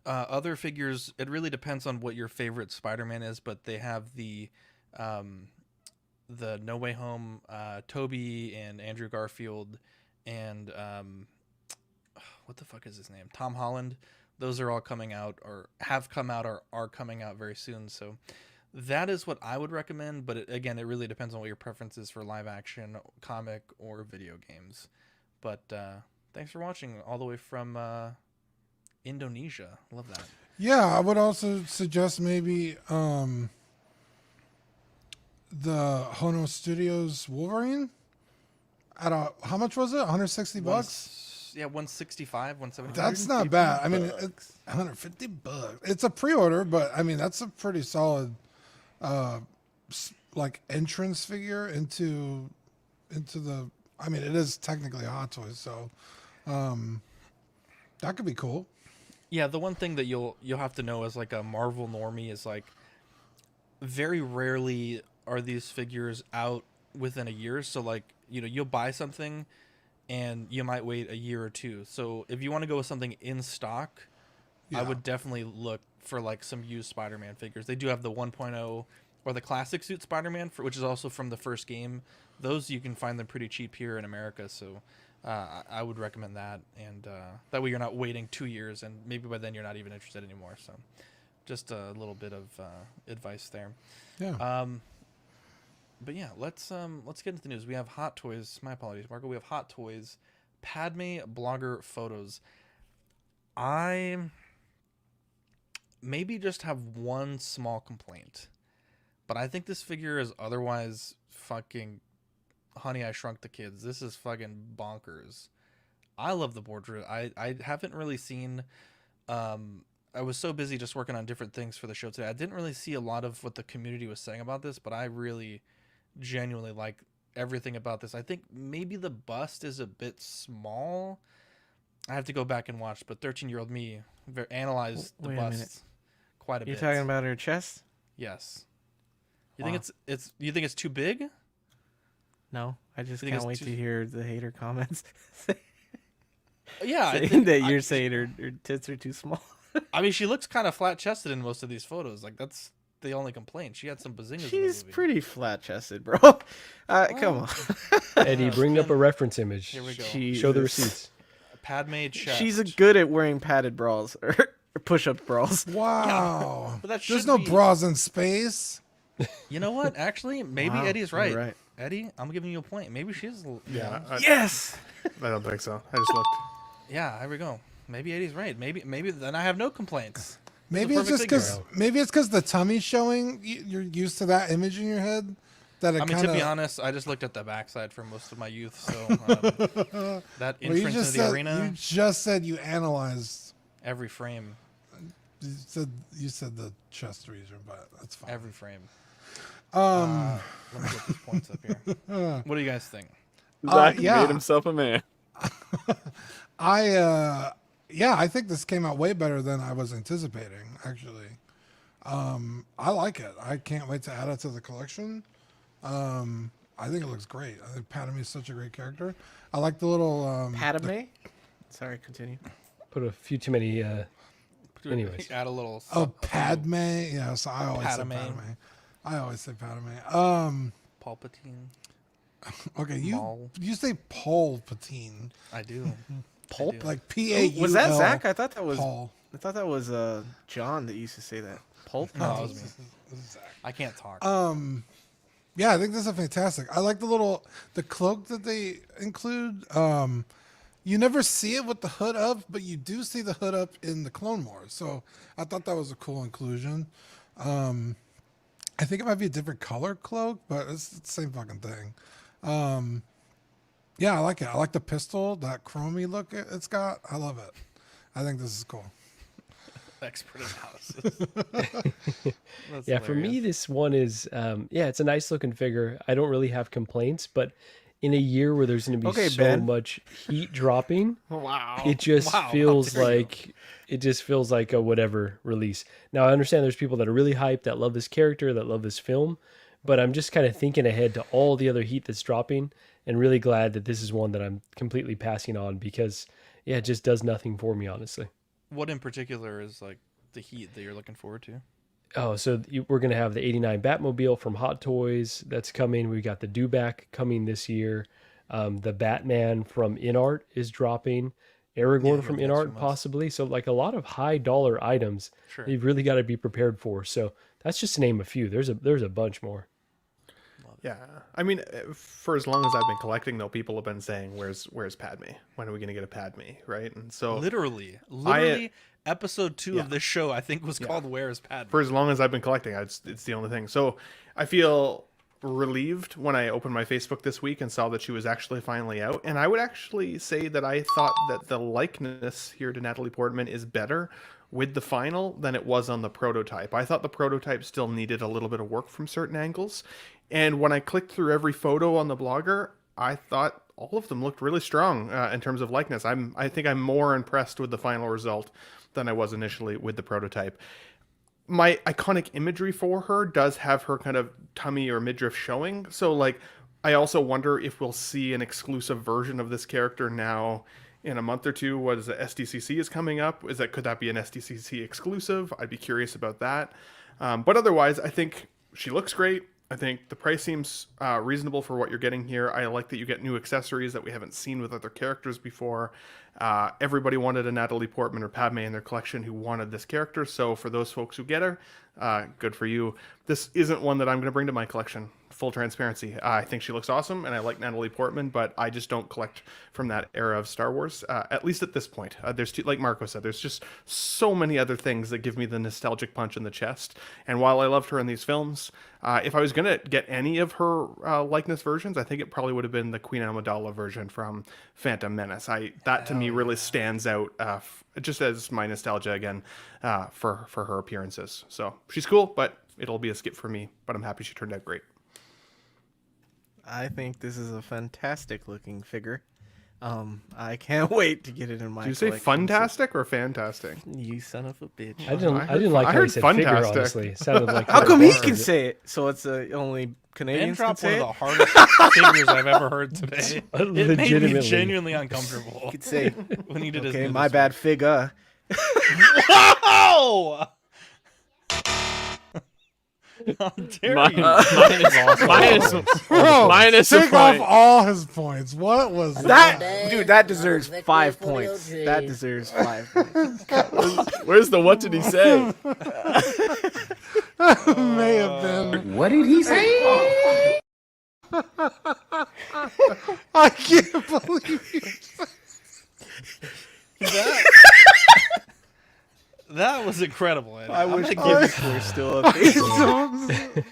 Other figures, it really depends on what your favorite Spider-Man is, but they have the No Way Home, Tobey and Andrew Garfield, and what the fuck is his name? Tom Holland. Those are all coming out, or have come out, or are coming out very soon. So that is what I would recommend. But again, it really depends on what your preference is for live action, comic, or video games. But thanks for watching all the way from Indonesia. Love that. Yeah, I would also suggest maybe the Hono Studios Wolverine. How much was it? $160? Yeah, 165, 170. That's not bad. I mean, it's $150. It's a pre-order, but I mean that's a pretty solid, like entrance figure into the. I mean, it is technically a Hot Toys, so that could be cool. Yeah, the one thing that you'll have to know as like a Marvel normie is like very rarely are these figures out within a year. So like, you'll buy something and you might wait a year or two. So if you want to go with something in stock, I would definitely look for like some used Spider-Man figures. They do have the 1.0 or the classic suit Spider-Man, which is also from the first game. Those you can find them pretty cheap here in America. So I would recommend that. And that way you're not waiting 2 years and maybe by then you're not even interested anymore. So just a little bit of advice there. Yeah. But yeah, let's get into the news. We have Hot Toys. My apologies, Marco. We have Hot Toys, Padme blogger photos. I maybe just have one small complaint, but I think this figure is otherwise fucking Honey, I Shrunk the Kids. This is fucking bonkers. I love the portrait. I haven't really seen. I was so busy just working on different things for the show today. I didn't really see a lot of what the community was saying about this, but I really genuinely like everything about this. I think maybe the bust is a bit small. I have to go back and watch, but 13-year-old me analyzed the bust quite a bit. You're talking about her chest? Yes. You think you think it's too big? No, I just can't wait to hear the hater comments. Yeah, saying that you're saying her tits are too small. I mean, she looks kind of flat-chested in most of these photos. Like, that's the only complaint. She had some bazingas. She's in the movie. pretty flat-chested, bro. Come on. Eddie, bring up a reference image. Here we go. Show the receipts. Padme chest. She's good at wearing padded bras or push-up bras. Wow. Yeah, but that there's no bras in space. You know what? Actually, maybe Eddie's right. Right. Eddie, I'm giving you a point. Maybe she is. Yeah. Yes. I don't think so. I just looked. Yeah, here we go. Maybe Eddie's right. Maybe then I have no complaints. Maybe it's just because the tummy's showing. You're used to that image in your head. That it to be honest, I just looked at the backside for most of my youth. So that entrance into the arena. You just said you analyzed every frame. You said the chest region, but that's fine. Every frame. Let me get these points up here. What do you guys think? Zach made himself a man. I think this came out way better than I was anticipating, actually. I like it. I can't wait to add it to the collection. I think it looks great. I think Padme is such a great character. I like the little Padme? Sorry, continue. Put a few too many anyways. Add a little Padme. Yes, I always say Padme. I always say Padme. Palpatine. Okay, you say Paul Patine. I do. Pulp? Like Paul. Was that Zach? I thought that was Paul. I thought that was John that used to say that. Pulp? No, it was me. I can't talk. Yeah, I think this is fantastic. I like the cloak that they include. You never see it with the hood up, but you do see the hood up in the Clone Wars. So I thought that was a cool inclusion. I think it might be a different color cloak, but it's the same fucking thing. Yeah, I like it. I like the pistol, that chromey look it's got. I love it. I think this is cool. Expert analysis. Yeah, for me, this one is, it's a nice looking figure. I don't really have complaints, but in a year where there's going to be so much heat dropping, it just feels like a whatever release. Now, I understand there's people that are really hyped, that love this character, that love this film, but I'm just kind of thinking ahead to all the other heat that's dropping, and really glad that this is one that I'm completely passing on because, it just does nothing for me, honestly. What in particular is like the heat that you're looking forward to? Oh, so we're going to have the 89 Batmobile from Hot Toys that's coming. We got the Dewback coming this year. The Batman from Inart is dropping. Aragorn from Inart possibly. So like a lot of high dollar items you've really got to be prepared for. So that's just to name a few. There's a bunch more. Yeah, I mean, for as long as I've been collecting, though, people have been saying, "Where's Padme? When are we going to get a Padme?" Right? And so literally, episode 2 of this show, I think, was called "Where's Padme?" For as long as I've been collecting, it's the only thing. So I feel relieved when I opened my Facebook this week and saw that she was actually finally out. And I would actually say that I thought that the likeness here to Natalie Portman is better with the final than it was on the prototype. I thought the prototype still needed a little bit of work from certain angles. And when I clicked through every photo on the blogger, I thought all of them looked really strong in terms of likeness. I think I'm more impressed with the final result than I was initially with the prototype. My iconic imagery for her does have her kind of tummy or midriff showing. So like, I also wonder if we'll see an exclusive version of this character now in a month or two. What is it? SDCC is coming up. Could that be an SDCC exclusive? I'd be curious about that. But otherwise, I think she looks great. I think the price seems reasonable for what you're getting here. I like that you get new accessories that we haven't seen with other characters before. Everybody wanted a Natalie Portman or Padme in their collection who wanted this character. So for those folks who get her, good for you. This isn't one that I'm going to bring to my collection. Full transparency. I think she looks awesome, and I like Natalie Portman, but I just don't collect from that era of Star Wars, at least at this point. There's like Marco said, there's just so many other things that give me the nostalgic punch in the chest. And while I loved her in these films, if I was going to get any of her likeness versions, I think it probably would have been the Queen Amidala version from Phantom Menace. That to me really stands out, just as my nostalgia again for her appearances. So she's cool, but it'll be a skip for me. But I'm happy she turned out great. I think this is a fantastic looking figure. I can't wait to get it in my collection. Did you say fantastic or fantastic? You son of a bitch. I didn't like how you said figure, honestly. It sounded like how come he can say it? So it's only Canadians can say it? One of the hardest figures I've ever heard today. It made me genuinely uncomfortable. You could say when he did his okay, my bad figure. Whoa! How dare you? Minus take off all his points. What was that? Dude, that deserves 5 points. That deserves 5 points. Where's the what did he say? May have been. What did he say? I can't believe you. That was incredible. I wish Gibbs were still up there.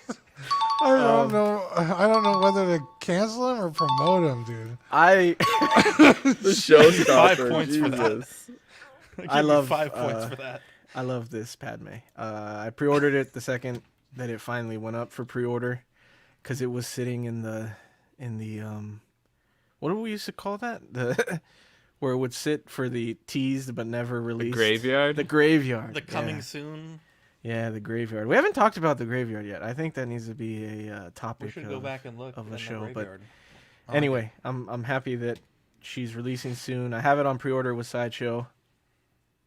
I don't know. I don't know whether to cancel him or promote him, dude. The showstopper. 5 points for that. I love 5 points for that. I love this Padme. I pre-ordered it the second that it finally went up for pre-order, because it was sitting in the what do we used to call that? The where it would sit for the teased but never released. The graveyard? The graveyard. The coming soon. Yeah, the graveyard. We haven't talked about the graveyard yet. I think that needs to be a topic. We should go back and look of the show. But anyway, I'm happy that she's releasing soon. I have it on pre-order with Sideshow.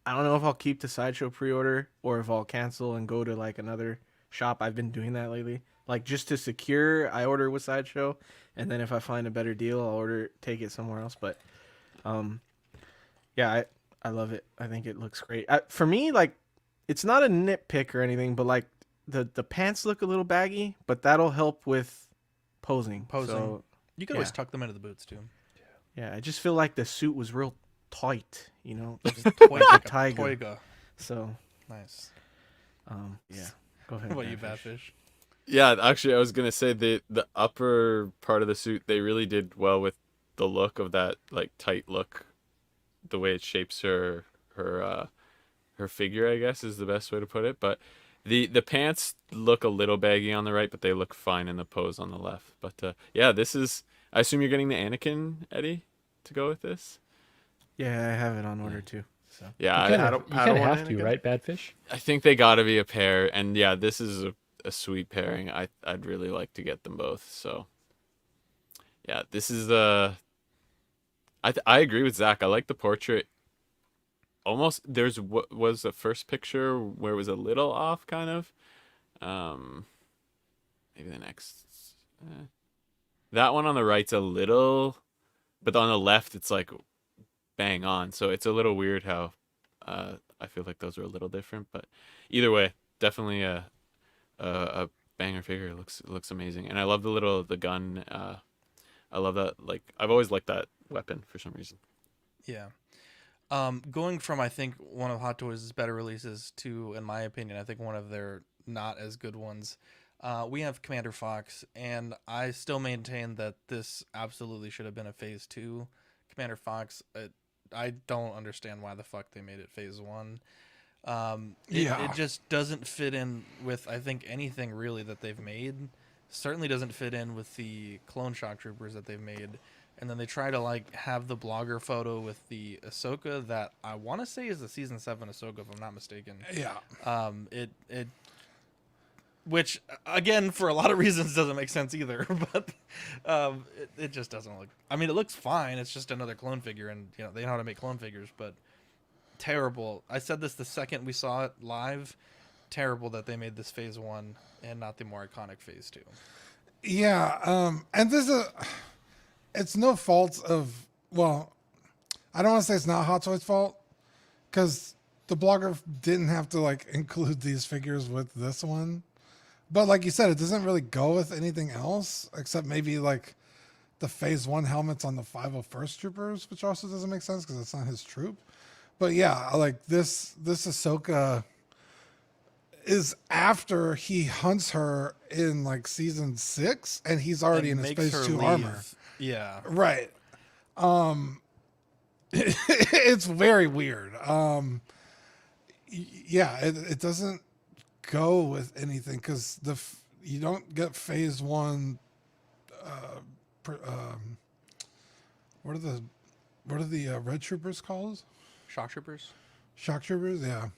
I don't know if I'll keep the Sideshow pre-order or if I'll cancel and go to like another shop. I've been doing that lately. Like just to secure, I order with Sideshow, and then if I find a better deal, I'll take it somewhere else. But yeah, I love it. I think it looks great. For me, like, it's not a nitpick or anything, but like the pants look a little baggy, but that'll help with posing. So, you can always tuck them into the boots too. Yeah, I just feel like the suit was real tight, you know, Just like a tiger. toiga. So nice. Yeah. Go ahead. What about you, Badfish? Badfish? Yeah, actually, I was gonna say the upper part of the suit, they really did well with the look of that, like, tight look. The way it shapes her figure, I guess, is the best way to put it. But the pants look a little baggy on the right, but they look fine in the pose on the left. But yeah, this is. I assume you're getting the Anakin, Eddie, to go with this. Yeah, I have it on order too. So Yeah, You kind of have to, right, Badfish? I think they got to be a pair, and yeah, this is a sweet pairing. I'd really like to get them both. So yeah, this is the. I agree with Zach. I like the portrait. Almost there's what was the first picture where it was a little off, kind of. Maybe the next. That one on the right's a little, but on the left it's like bang on. So it's a little weird how I feel like those are a little different. But either way, definitely a banger figure. It looks amazing, and I love the gun. I love that. Like, I've always liked that weapon for some reason. Yeah. Going from, I think, one of Hot Toys' better releases to, in my opinion, I think one of their not as good ones, we have Commander Fox, and I still maintain that this absolutely should have been a Phase 2 Commander Fox. I don't understand why the fuck they made it Phase 1. It just doesn't fit in with, I think, anything really that they've made. Certainly doesn't fit in with the clone shock troopers that they've made. And then they try to, like, have the blogger photo with the Ahsoka that I want to say is the Season 7 Ahsoka, if I'm not mistaken. Yeah. Which, again, for a lot of reasons doesn't make sense either. But it just doesn't look... I mean, it looks fine. It's just another clone figure, and, you know, they know how to make clone figures, but terrible. I said this the second we saw it live. Terrible that they made this Phase 1 and not the more iconic Phase 2. Yeah, and this is it's no fault of, well, I don't want to say it's not Hot Toys' fault, because the blogger didn't have to, like, include these figures with this one. But like you said, it doesn't really go with anything else, except maybe, like, the Phase 1 helmets on the 501st Troopers, which also doesn't make sense because it's not his troop. But yeah, like, this Ahsoka is after he hunts her in, like, Season 6, and he's already in his Phase 2 armor. Yeah. Right. It's very weird. Yeah, it doesn't go with anything because you don't get Phase 1. What are the Red Troopers called? Shock troopers. Shock troopers, yeah.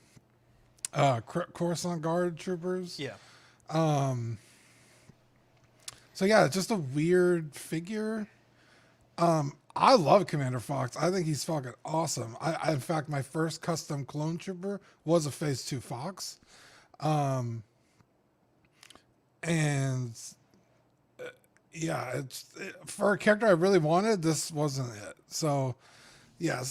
Coruscant Guard troopers. Yeah. So yeah, it's just a weird figure. I love Commander Fox. I think he's fucking awesome. I in fact, my first custom clone trooper was a Phase 2 Fox. Yeah, for a character I really wanted, this wasn't it. So yeah,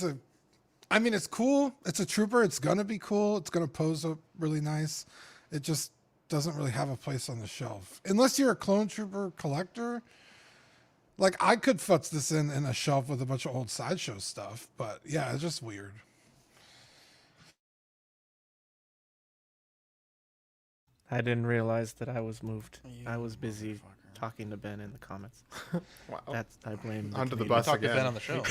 I mean, it's cool. It's a trooper. It's gonna be cool. It's gonna pose up really nice. It just doesn't really have a place on the shelf. Unless you're a clone trooper collector. Like, I could futz this in a shelf with a bunch of old Sideshow stuff, but yeah, it's just weird. I didn't realize that I was moved. I was busy talking to Ben in the comments. Wow. I blame Onto the bus Talk again. to Ben on the show.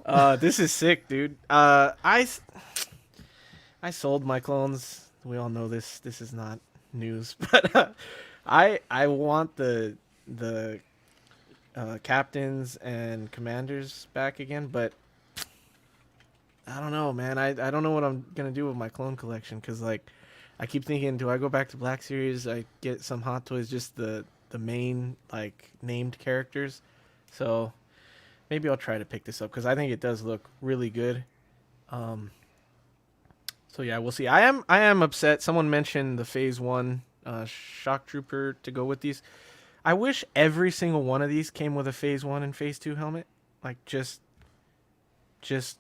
Wow. This is sick, dude. I sold my clones. We all know this. This is not news, but I want the captains and commanders back again, but I don't know, man. I don't know what I'm gonna do with my clone collection because, like, I keep thinking, do I go back to Black Series? I get some Hot Toys, just the main, like, named characters. So maybe I'll try to pick this up because I think it does look really good. So yeah, we'll see. I am upset. Someone mentioned the Phase 1 shock trooper to go with these. I wish every single one of these came with a Phase 1 and Phase 2 helmet. Like, just just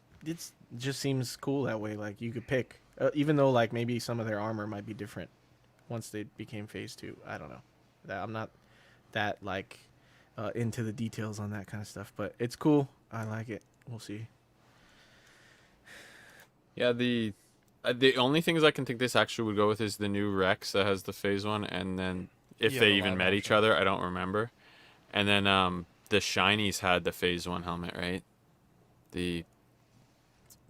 seems cool that way. Like you could pick, even though like maybe some of their armor might be different once they became phase 2. I don't know. I'm not that like into the details on that kind of stuff, but it's cool. I like it. We'll see. Yeah, the only things I can think this actually would go with is the new Rex that has the phase 1, and then if they even met each other, I don't remember. And then the shinies had the phase 1 helmet, right? The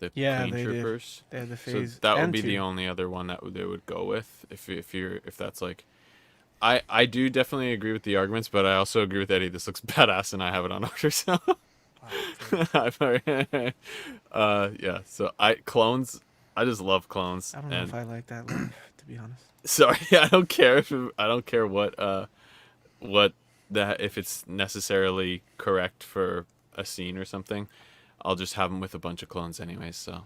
Clean Troopers. They had the phase. So that would and be 2. the only other one that they would go with if that's like. I do definitely agree with the arguments, but I also agree with Eddie. This looks badass, and I have it on order. So. Yeah. So clones. I just love clones. I don't know if I like that look, to be honest. Sorry, I don't care if it's necessarily correct for a scene or something. I'll just have them with a bunch of clones anyways. So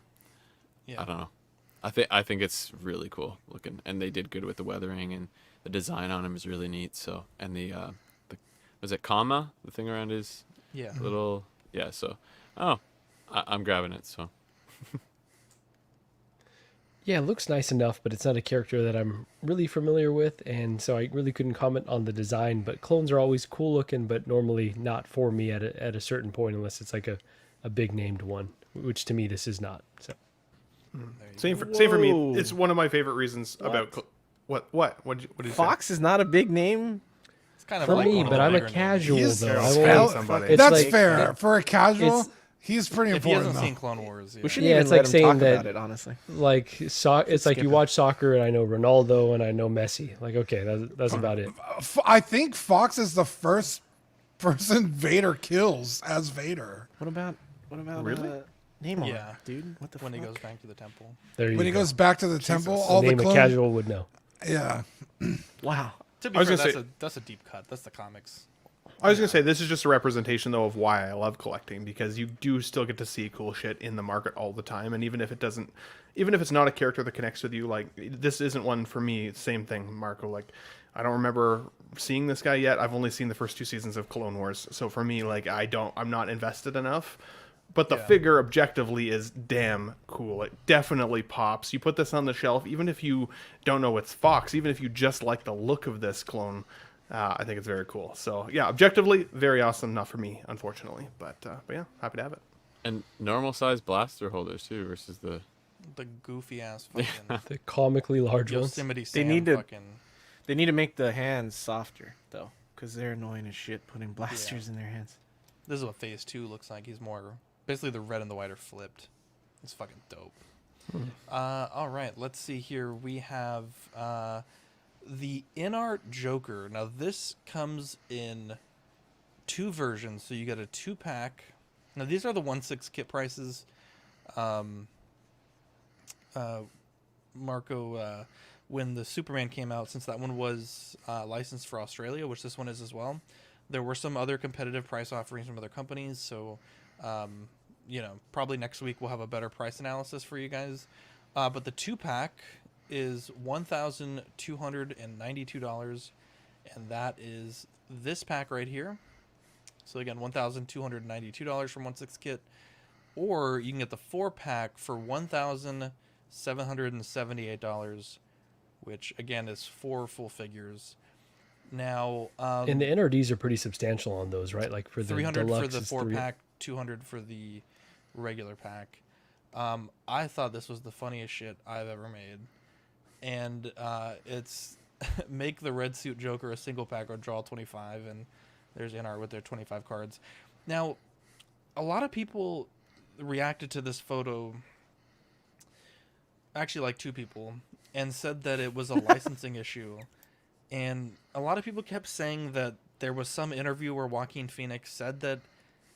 yeah. I don't know. I think it's really cool looking, and they did good with the weathering, and the design on him is really neat. So and the was it comma, the thing around his little So I'm grabbing it. So. Yeah, it looks nice enough, but it's not a character that I'm really familiar with, and so I really couldn't comment on the design. But clones are always cool looking, but normally not for me at a certain point, unless it's like a big named one, which to me this is not. So same for me. It's one of my favorite reasons about what did you Fox say? is not a big name. It's kind of for like me, but I'm a casual though. That's like, fair for a casual. He's pretty if important. He hasn't though. seen Clone Wars. Yeah. We shouldn't even let him talk about it, honestly. Like it's like you watch soccer and I know Ronaldo and I know Messi. Like okay, that's about it. I think Fox is the first person Vader kills as Vader. What about really? Namor? Yeah, dude. What the when fuck? he goes back to the temple. When he goes back to the temple, all name the a clones. casual would know. Yeah. Wow. To be fair, that's a deep cut. That's the comics. I was gonna say this is just a representation though of why I love collecting, because you do still get to see cool shit in the market all the time, and even if it's not a character that connects with you, like this isn't one for me. Same thing, Marco. Like I don't remember seeing this guy yet. I've only seen the first 2 seasons of Clone Wars, so for me, like I'm not invested enough. But the figure objectively is damn cool. It definitely pops. You put this on the shelf, even if you don't know it's Fox, even if you just like the look of this clone. I think it's very cool. So yeah, objectively, very awesome. Not for me, unfortunately, but yeah, happy to have it. And normal size blaster holders too, versus the goofy ass fucking the comically large ones. Yosemite They Sam need to fucking... They need to make the hands softer though, because they're annoying as shit putting blasters in their hands. This is what Phase 2 looks like. He's more basically the red and the white are flipped. It's fucking dope. All right, let's see here. We have the Inart Joker. Now this comes in 2 versions, so you get a 2-pack. Now these are the 1/6 kit prices. Marco, when the Superman came out, since that one was licensed for Australia, which this one is as well, there were some other competitive price offerings from other companies. So, probably next week we'll have a better price analysis for you guys. But the 2-pack is $1,292, and that is this pack right here. So again, $1,292 from 1/6 kit, or you can get the 4-pack for $1,778, which again is 4 full figures. Now, and the NRDs are pretty substantial on those, right? Like for the 300 deluxe for the is 4-pack, 200 for the regular pack. I thought this was the funniest shit I've ever made. And it's make the red suit Joker a single pack or draw 25, and there's Inart with their 25 cards. Now, a lot of people reacted to this photo, actually like 2 people, and said that it was a licensing issue. And a lot of people kept saying that there was some interview where Joaquin Phoenix said that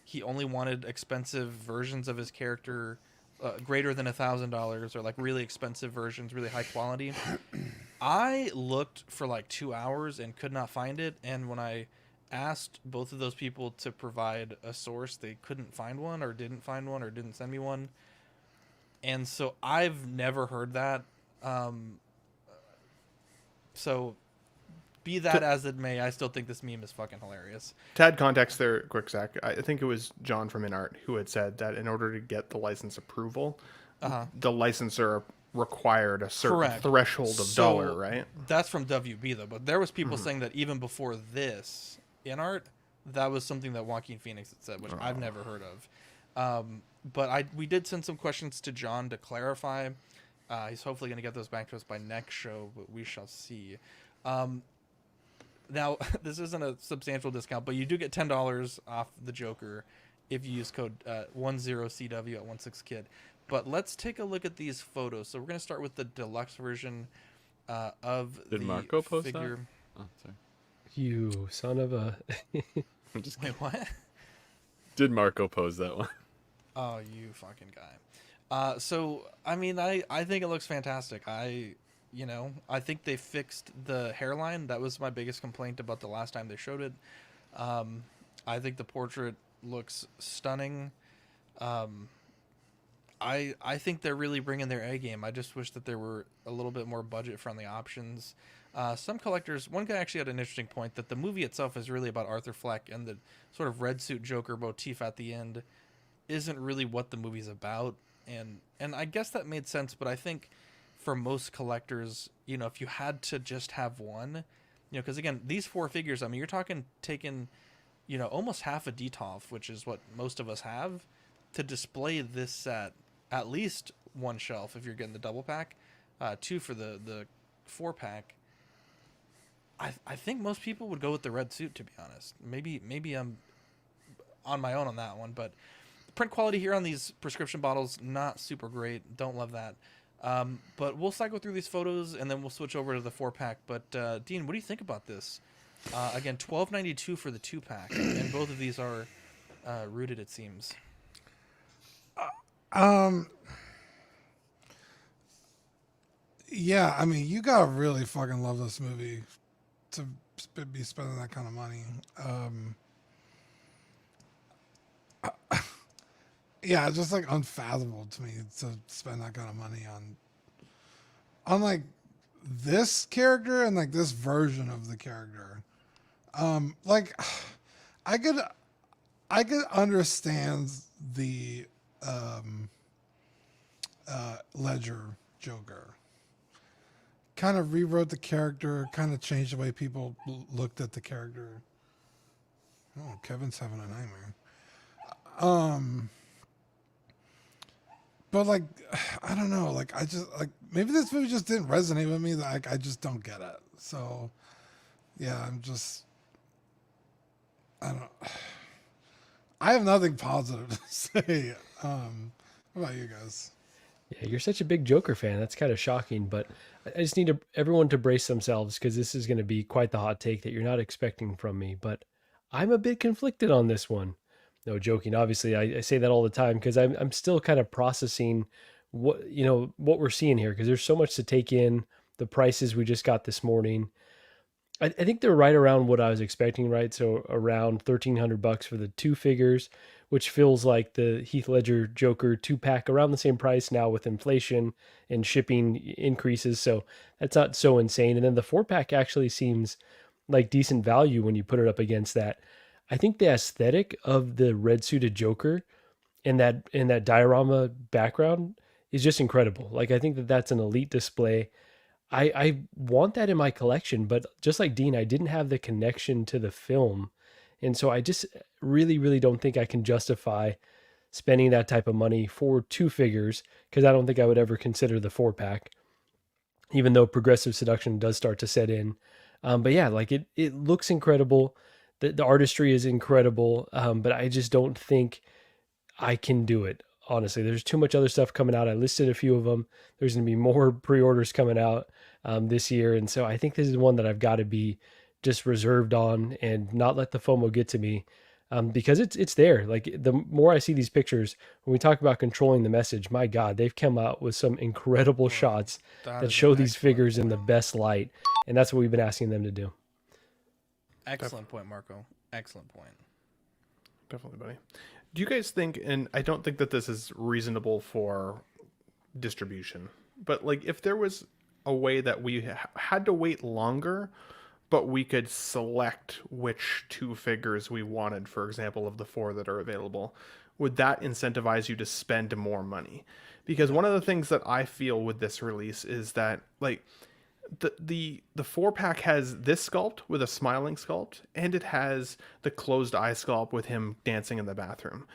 he only wanted expensive versions of his character, greater than $1,000, or like really expensive versions, really high quality. I looked for like 2 hours and could not find it. And when I asked both of those people to provide a source, they couldn't find one, or didn't find one, or didn't send me one. And so I've never heard that. So be that as it may, I still think this meme is fucking hilarious. To add context there, quick Zach, I think it was John from Inart who had said that in order to get the license approval, the licensor required a certain threshold of dollar, right? That's from WB though, but there was people saying that even before this Inart, that was something that Joaquin Phoenix had said, which I've never heard of. But we did send some questions to John to clarify. He's hopefully going to get those back to us by next show, but we shall see. Now, this isn't a substantial discount, but you do get $10 off the Joker if you use code 10CW at 16kid. But let's take a look at these photos. So we're going to start with the deluxe version of the Marco post figure. that? Oh, sorry. You son of a... I'm just Wait, what? Did Marco pose that one? Oh, you fucking guy. So, I mean, I think it looks fantastic. I think they fixed the hairline. That was my biggest complaint about the last time they showed it. I think the portrait looks stunning. I think they're really bringing their A game. I just wish that there were a little bit more budget-friendly options. Some collectors, one guy actually had an interesting point that the movie itself is really about Arthur Fleck, and the sort of red suit Joker motif at the end isn't really what the movie's about. And I guess that made sense, but I think for most collectors, if you had to just have one, because again, these 4 figures, I mean, you're talking taking, almost half a Detolf, which is what most of us have, to display this set, at least one shelf if you're getting the double pack, 2 for the 4-pack. I think most people would go with the red suit, to be honest. Maybe I'm on my own on that one, but the print quality here on these prescription bottles, not super great. Don't love that. But we'll cycle through these photos and then we'll switch over to the 4-pack. But Dean, what do you think about this? Again, $12.92 for the 2-pack, and both of these are rooted, it seems. Yeah, I mean, you gotta really fucking love this movie to be spending that kind of money. Yeah, it's just like unfathomable to me to spend that kind of money on like this character and like this version of the character. Like I could understand the Ledger Joker. Kind of rewrote the character, kind of changed the way people looked at the character. Oh, Kevin's having a nightmare. But like, I don't know. Like, I just like maybe this movie just didn't resonate with me. Like, I just don't get it. So, yeah, I have nothing positive to say. What about you guys? Yeah, you're such a big Joker fan. That's kind of shocking, but I just need everyone to brace themselves because this is going to be quite the hot take that you're not expecting from me. But I'm a bit conflicted on this one. No, joking. Obviously, I say that all the time because I'm still kind of processing what we're seeing here because there's so much to take in. The prices we just got this morning, I think they're right around what I was expecting. Right, so around $1,300 for the 2 figures, which feels like the Heath Ledger Joker 2-pack around the same price now with inflation and shipping increases. So that's not so insane. And then the 4-pack actually seems like decent value when you put it up against that. I think the aesthetic of the red suited Joker and that diorama background is just incredible. Like, I think that's an elite display. I want that in my collection, but just like Dean, I didn't have the connection to the film. And so I just really, really don't think I can justify spending that type of money for 2 figures because I don't think I would ever consider the 4-pack, even though progressive seduction does start to set in. But yeah, like it looks incredible. The artistry is incredible, but I just don't think I can do it. Honestly, there's too much other stuff coming out. I listed a few of them. There's going to be more pre-orders coming out this year. And so I think this is one that I've got to be just reserved on and not let the FOMO get to me because it's there. Like, the more I see these pictures, when we talk about controlling the message, my God, they've come out with some incredible shots that show these figures in the best light. And that's what we've been asking them to do. Excellent point, Marco. Excellent point. Definitely, buddy. Do you guys think, and I don't think that this is reasonable for distribution, but like if there was a way that we had to wait longer but we could select which 2 figures we wanted, for example, of the 4 that are available. Would that incentivize you to spend more money? Because one of the things that I feel with this release is that, like, the 4-pack has this sculpt with a smiling sculpt, and it has the closed eye sculpt with him dancing in the bathroom.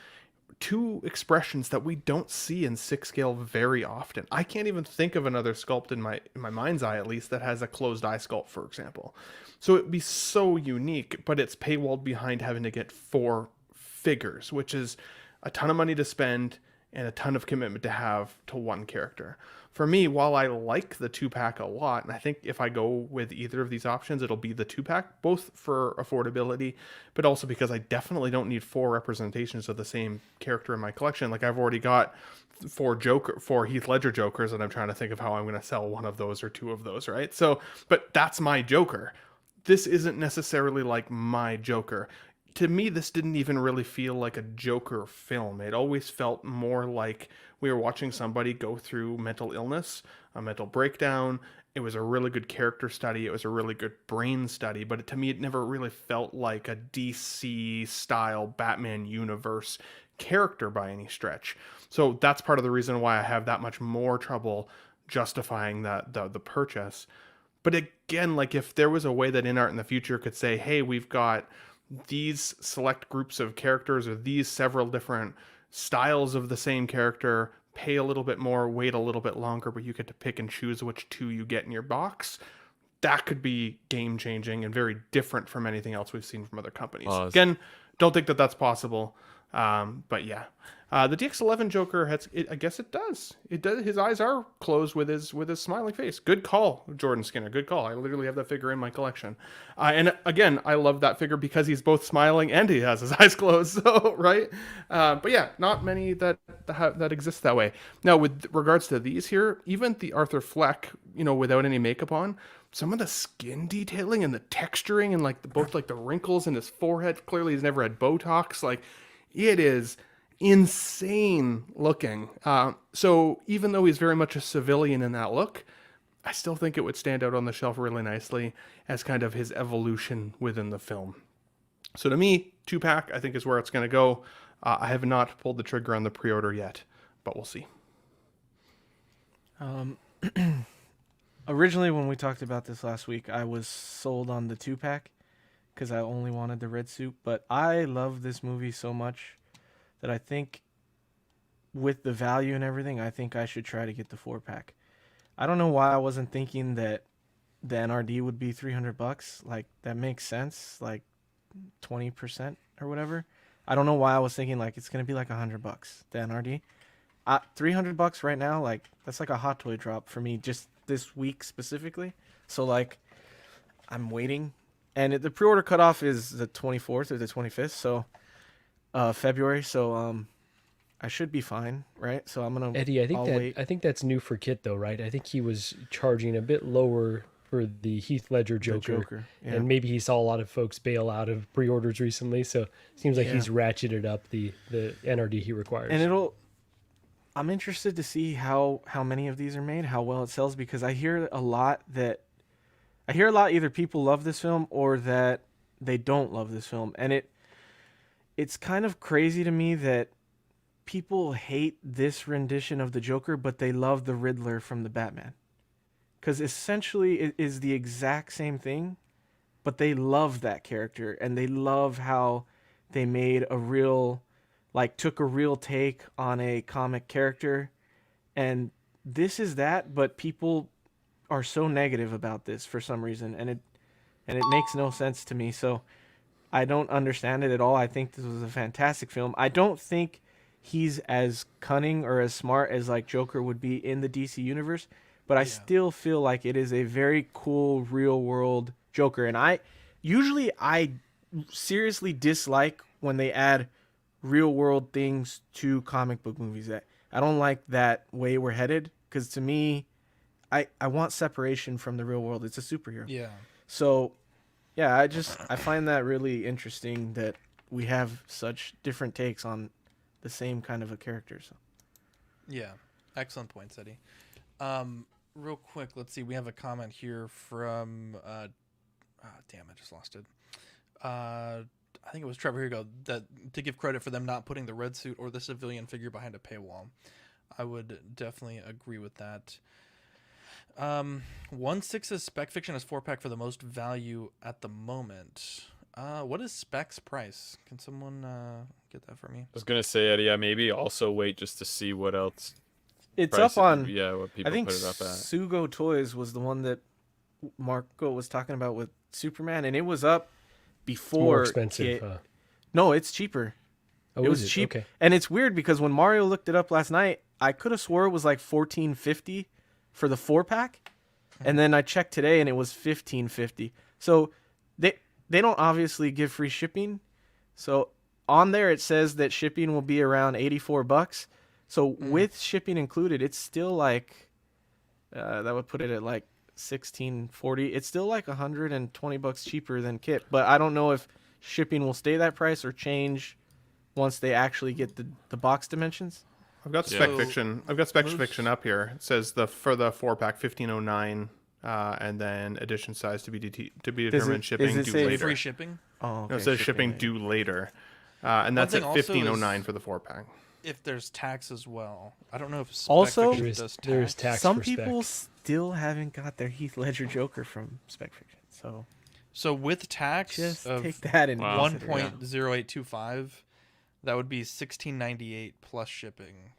2 expressions that we don't see in 6 scale very often. I can't even think of another sculpt in my mind's eye, at least, that has a closed eye sculpt, for example. So it'd be so unique, but it's paywalled behind having to get 4 figures, which is a ton of money to spend and a ton of commitment to have to one character. For me, while I like the 2-pack a lot, and I think if I go with either of these options, it'll be the 2-pack, both for affordability, but also because I definitely don't need 4 representations of the same character in my collection. Like, I've already got 4 Heath Ledger Jokers, and I'm trying to think of how I'm going to sell one of those or 2 of those, right? So, but that's my Joker. This isn't necessarily like my Joker. To me, this didn't even really feel like a Joker film. It always felt more like we were watching somebody go through mental illness, a mental breakdown. It was a really good character study. It was a really good brain study. But to me, it never really felt like a DC-style Batman universe character by any stretch. So that's part of the reason why I have that much more trouble justifying the purchase. But again, like, if there was a way that Inart in the future could say, hey, we've got these select groups of characters or these several different styles of the same character, pay a little bit more, wait a little bit longer, but you get to pick and choose which 2 you get in your box, that could be game changing and very different from anything else we've seen from other companies. Again, don't think that that's possible. But yeah, the DX11 Joker I guess it does. It does. His eyes are closed with his smiling face. Good call, Jordan Skinner. Good call. I literally have that figure in my collection. And again, I love that figure because he's both smiling and he has his eyes closed. So right. But yeah, not many that exist that way. Now, with regards to these here, even the Arthur Fleck, without any makeup on, some of the skin detailing and the texturing and both the wrinkles in his forehead. Clearly, he's never had Botox. Like, it is insane looking. So even though he's very much a civilian in that look, I still think it would stand out on the shelf really nicely as kind of his evolution within the film. So to me, 2-pack, I think, is where it's going to go. I have not pulled the trigger on the pre-order yet, but we'll see. Originally, when we talked about this last week, I was sold on the 2-pack because I only wanted the red suit. But I love this movie so much that I think with the value and everything, I think I should try to get the 4-pack. I don't know why I wasn't thinking that the NRD would be $300. Like, that makes sense, like 20% or whatever. I don't know why I was thinking like it's gonna be like $100, the NRD. $300 right now, like that's like a Hot Toy drop for me just this week specifically. So like, I'm waiting, and the pre-order cutoff is the 24th or the 25th, so February. So I should be fine, right? So I'm gonna Eddie, I think that's new for Kit though, right? I think he was charging a bit lower for the Heath Ledger Joker, yeah. And maybe he saw a lot of folks bail out of pre-orders recently, so it seems like he's ratcheted up the NRD he requires. And I'm interested to see how many of these are made, how well it sells, because I hear a lot either people love this film or that they don't love this film, and it's kind of crazy to me that people hate this rendition of the Joker, but they love the Riddler from the Batman. Because essentially it is the exact same thing, but they love that character, and they love how they made took a real take on a comic character. And this is that, but people are so negative about this for some reason, and it makes no sense to me. So I don't understand it at all. I think this was a fantastic film. I don't think he's as cunning or as smart as like Joker would be in the DC universe, but I still feel like it is a very cool real world Joker. And I seriously dislike when they add real world things to comic book movies. I don't like that way we're headed, because to me, I want separation from the real world. It's a superhero. Yeah. So yeah, I find that really interesting that we have such different takes on the same kind of a character. So yeah, excellent points, Eddie. Real quick, let's see. We have a comment here from damn, I just lost it. I think it was Trevor Hugo that to give credit for them not putting the red suit or the civilian figure behind a paywall. I would definitely agree with that. 1/6's Spec Fiction is 4-pack for the most value at the moment. What is Spec's price? Can someone get that for me? I was gonna say, Eddie, yeah, maybe also wait just to see what else. It's up on. What people I think put it up at. Sugo Toys was the one that Marco was talking about with Superman, and it was up before. More expensive. No, it's cheaper. Oh, it was cheap, okay. And it's weird because when Mario looked it up last night, I could have swore it was like $14.50 for the 4-pack, and then I checked today and it was $15.50. So they don't obviously give free shipping. So on there it says that shipping will be around $84. So with shipping included, it's still like that would put it at like $16.40. It's still like $120 cheaper than kit, but I don't know if shipping will stay that price or change once they actually get the box dimensions. I've got Spec Fiction. I've got Spec Fiction up here. It says for the 4-pack $15.09, and then edition size to be determined. Shipping due later. Free shipping? Oh, okay. No, it says shipping due later, and that's at $15.09 for the 4-pack. If there's tax as well, I don't know if Spec also Fiction does tax. There's tax. Some for people Spec. still haven't got their Heath Ledger Joker from Spec Fiction. So with tax just of take that in 1.0825, that would be $16.98 plus shipping.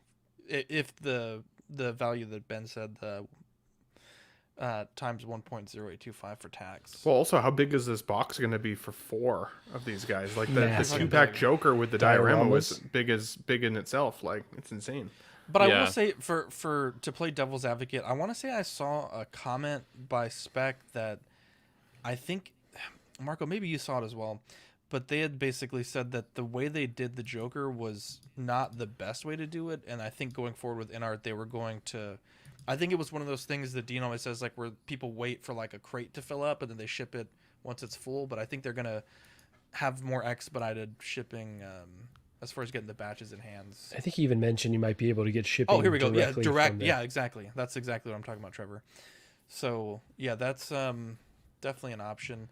If the value that Ben said, the times 1.0825 for tax. Well, also, how big is this box going to be for 4 of these guys? Like the 2-pack Joker with the diorama was big in itself. Like, it's insane. But I will say, for to play devil's advocate, I want to say I saw a comment by Spec that I think, Marco, maybe you saw it as well, but they had basically said that the way they did the Joker was not the best way to do it, and I think going forward with Inart, they were going to... I think it was one of those things that Dean always says, like, where people wait for, like, a crate to fill up, and then they ship it once it's full, but I think they're going to have more expedited shipping as far as getting the batches in hands. I think he even mentioned you might be able to get shipping. Oh, here we go. Yeah, direct. From the... Yeah, exactly. That's exactly what I'm talking about, Trevor. So, yeah, that's definitely an option.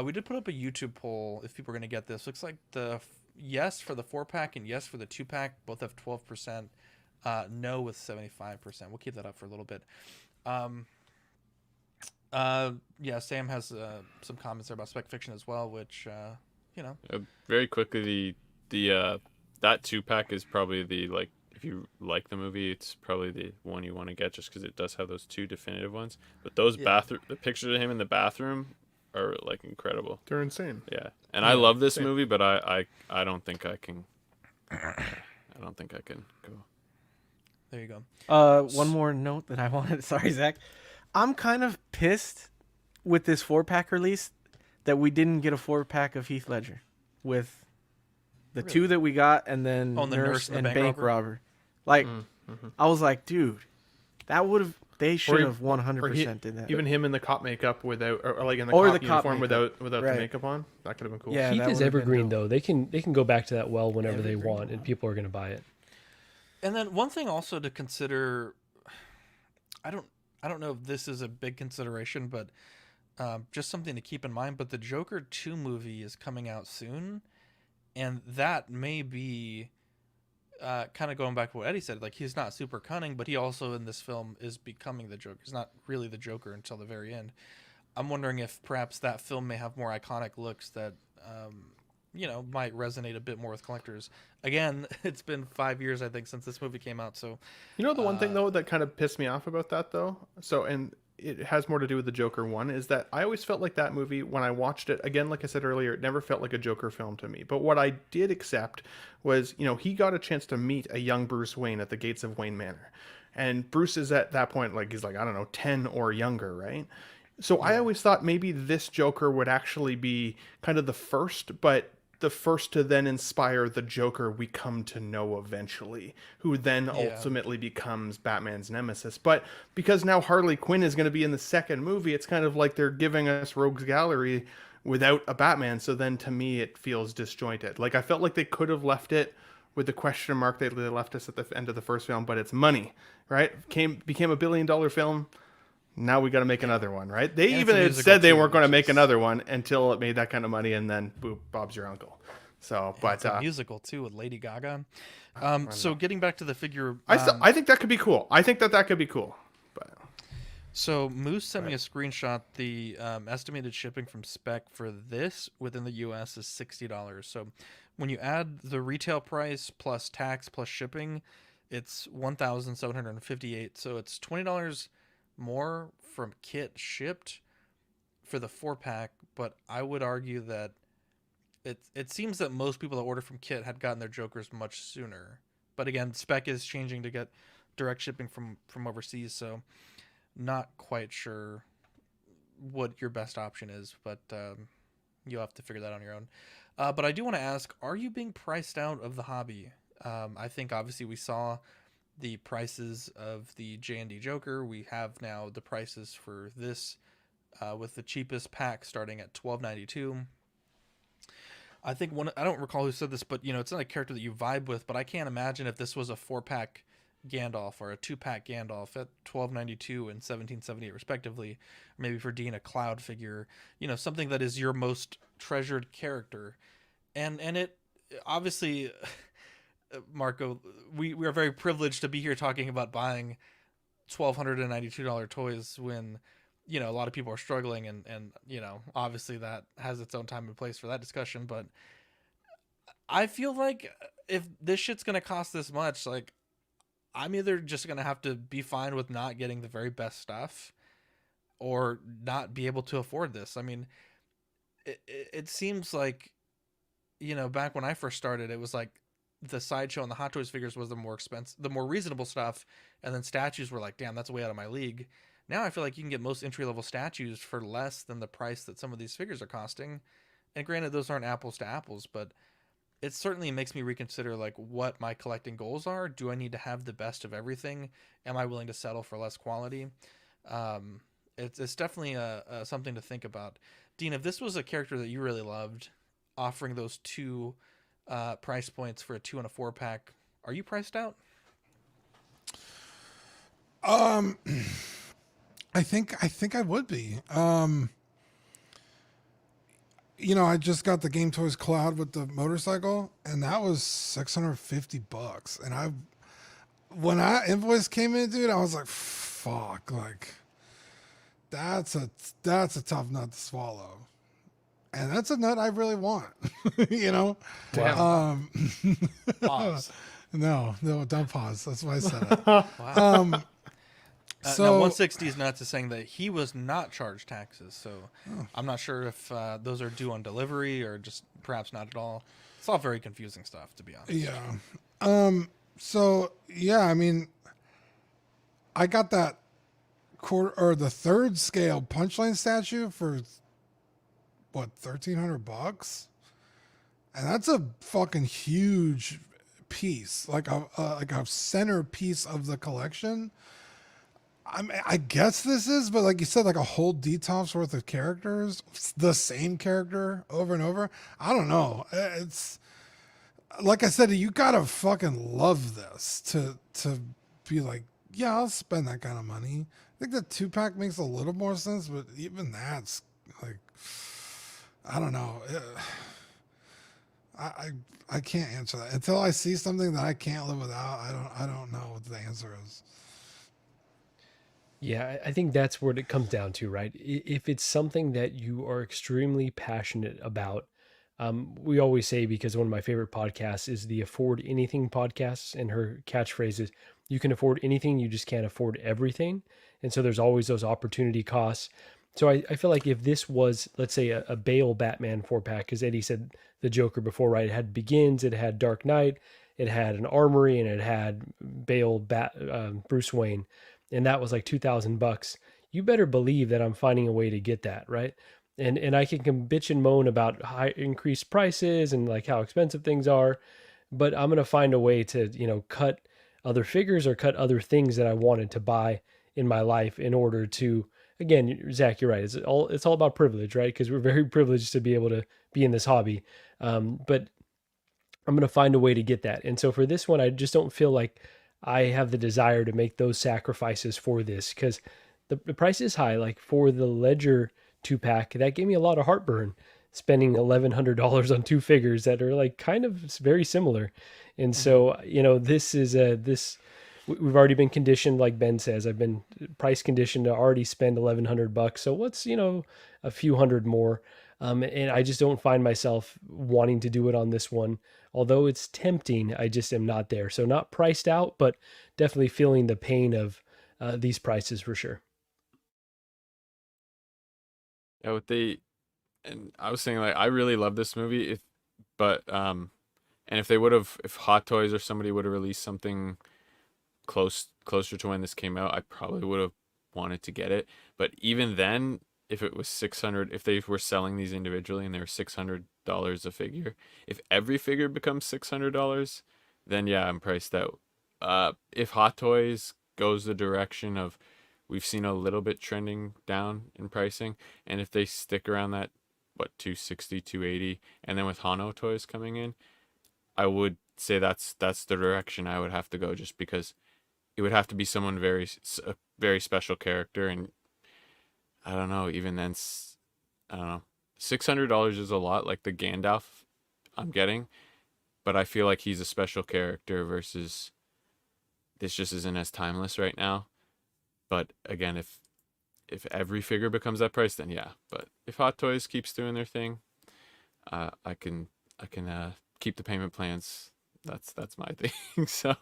We did put up a YouTube poll if people are going to get this. Looks like the yes for the 4-pack and yes for the 2-pack both have 12%. No with 75%. We'll keep that up for a little bit. Yeah, Sam has some comments there about Spec Fiction as well, which very quickly, the that 2-pack is probably the, like, if you like the movie, it's probably the one you want to get just because it does have those 2 definitive ones. But those the pictures of him in the bathroom are, like, incredible. They're insane. Yeah, and I love this movie, but I don't think I can. I don't think I can go. There you go. One more note that I wanted. Sorry, Zach. I'm kind of pissed with this 4-pack release that we didn't get a 4-pack of Heath Ledger with the 2 that we got, and then the nurse and bank robber. Like, I was like, dude, that would have. They should have 100% did that. Even him in the cop makeup without, or like in the cop uniform without the makeup on. That could have been cool. Yeah, Heath is evergreen though. They can go back to that well whenever they want, and people are going to buy it. And then one thing also to consider, I don't know if this is a big consideration, but just something to keep in mind. But the Joker 2 movie is coming out soon, and that may be kind of going back to what Eddie said. Like, he's not super cunning, but he also in this film is becoming the Joker. He's not really the Joker until the very end. I'm wondering if perhaps that film may have more iconic looks that might resonate a bit more with collectors. Again, it's been 5 years, I think, since this movie came out. So, the one thing though that kind of pissed me off about that though. So, and it has more to do with the Joker 1, is that I always felt like that movie, when I watched it, again, like I said earlier, it never felt like a Joker film to me. But what I did accept was, he got a chance to meet a young Bruce Wayne at the gates of Wayne Manor. And Bruce is at that point, like, he's like, I don't know, 10 or younger, right? So I always thought maybe this Joker would actually be kind of the first, but the first to then inspire the Joker we come to know eventually, who then ultimately becomes Batman's nemesis. But because now Harley Quinn is going to be in the second movie, it's kind of like they're giving us Rogues Gallery without a Batman. So then to me, it feels disjointed. Like, I felt like they could have left it with the question mark they left us at the end of the first film, but it's money, right? Became $1 billion film. Now we got to make another one, right? They And even it's a had musical said they too, weren't going to which make is- another one until it made that kind of money, and then boop, Bob's your uncle. So, but It's a musical too with Lady Gaga. I So know. getting back to the figure, I think that could be cool. I think that could be cool. But so Moose sent me a screenshot. The estimated shipping from spec for this within the U.S. is $60. So when you add the retail price plus tax plus shipping, it's $1,758. So it's $20 more from kit shipped for the 4-pack. But I would argue that it seems that most people that order from kit had gotten their Jokers much sooner. But again, spec is changing to get direct shipping from overseas, so not quite sure what your best option is, but you'll have to figure that on your own. But I do want to ask, are you being priced out of the hobby? I think obviously we saw the prices of the J&D Joker. We have now the prices for this with the cheapest pack starting at $12.92. I think I don't recall who said this, but it's not a character that you vibe with, but I can't imagine if this was a 4-pack Gandalf or a 2-pack Gandalf at $12.92 and $17.78 respectively, or maybe for Dean a Cloud figure, something that is your most treasured character. And it obviously, Marco, we are very privileged to be here talking about buying $1,292 toys when a lot of people are struggling, and obviously that has its own time and place for that discussion. But I feel like if this shit's gonna cost this much, like, I'm either just gonna have to be fine with not getting the very best stuff or not be able to afford this. I mean, it seems like, back when I first started, it was like the Sideshow and the Hot Toys figures was the more expensive, the more reasonable stuff, and then statues were like, damn, that's way out of my league. Now I feel like you can get most entry-level statues for less than the price that some of these figures are costing. And granted, those aren't apples to apples, but it certainly makes me reconsider like what my collecting goals are. Do I need to have the best of everything? Am I willing to settle for less quality? It's definitely something to think about. Dean, if this was a character that you really loved, offering those two price points for a 2 and a 4-pack, are you priced out? I think I would be. I just got the Game Toys Cloud with the motorcycle, and that was $650. And when that invoice came in, dude, I was like, fuck, like that's a tough nut to swallow. And that's a nut I really want. Damn. Pause. No, don't pause. That's why I said it. Wow. So now 160 is not to saying that he was not charged taxes, so I'm not sure if those are due on delivery or just perhaps not at all. It's all very confusing stuff, to be honest. Yeah. So yeah, I mean, I got that the 3rd scale Punchline statue for what, $1,300, and that's a fucking huge piece, like a centerpiece of the collection. I guess this is, but like you said, like a whole Detolf's worth of characters, the same character over and over. I don't know. It's like I said, you gotta fucking love this to be like, yeah, I'll spend that kind of money. I think the 2-pack makes a little more sense, but even that's like, I don't know. I can't answer that until I see something that I can't live without. I don't know what the answer is. Yeah, I think that's what it comes down to, right? If it's something that you are extremely passionate about, we always say, because one of my favorite podcasts is the Afford Anything podcast, and her catchphrase is, you can afford anything, you just can't afford everything. And so there's always those opportunity costs. So I feel like if this was, let's say, a Bale Batman 4-pack, because Eddie said the Joker before, right? It had Begins, it had Dark Knight, it had an Armory, and it had Bale Bruce Wayne. And that was like $2,000. You better believe that I'm finding a way to get that, right? And I can bitch and moan about high increased prices and like how expensive things are, but I'm gonna find a way to cut other figures or cut other things that I wanted to buy in my life in order to. Again, Zach, you're right. It's all about privilege, right? Because we're very privileged to be able to be in this hobby, but I'm gonna find a way to get that. And so for this one, I just don't feel like I have the desire to make those sacrifices for this, because the price is high. Like for the Ledger 2-pack, that gave me a lot of heartburn spending $1,100 on two figures that are like kind of very similar. And so, this is we've already been conditioned, like Ben says, I've been price conditioned to already spend $1,100. So what's, a few hundred more. And I just don't find myself wanting to do it on this one. Although it's tempting, I just am not there. So not priced out, but definitely feeling the pain of these prices for sure. Yeah, and I was saying, like, I really love this movie, and if Hot Toys or somebody would have released something closer to when this came out, I probably would have wanted to get it. But even then, if it was $600, if they were selling these individually and they were $600 a figure, if every figure becomes $600, then yeah, I'm priced out. If Hot Toys goes the direction of, we've seen a little bit trending down in pricing, and if they stick around that, 260, 280, and then with Hano Toys coming in, I would say that's the direction I would have to go, just because it would have to be someone a very special character, and I don't know, even then, I don't know, $600 is a lot, like the Gandalf I'm getting, but I feel like he's a special character versus this just isn't as timeless right now. But again, if every figure becomes that price, then yeah. But if Hot Toys keeps doing their thing, I can keep the payment plans. That's my thing. So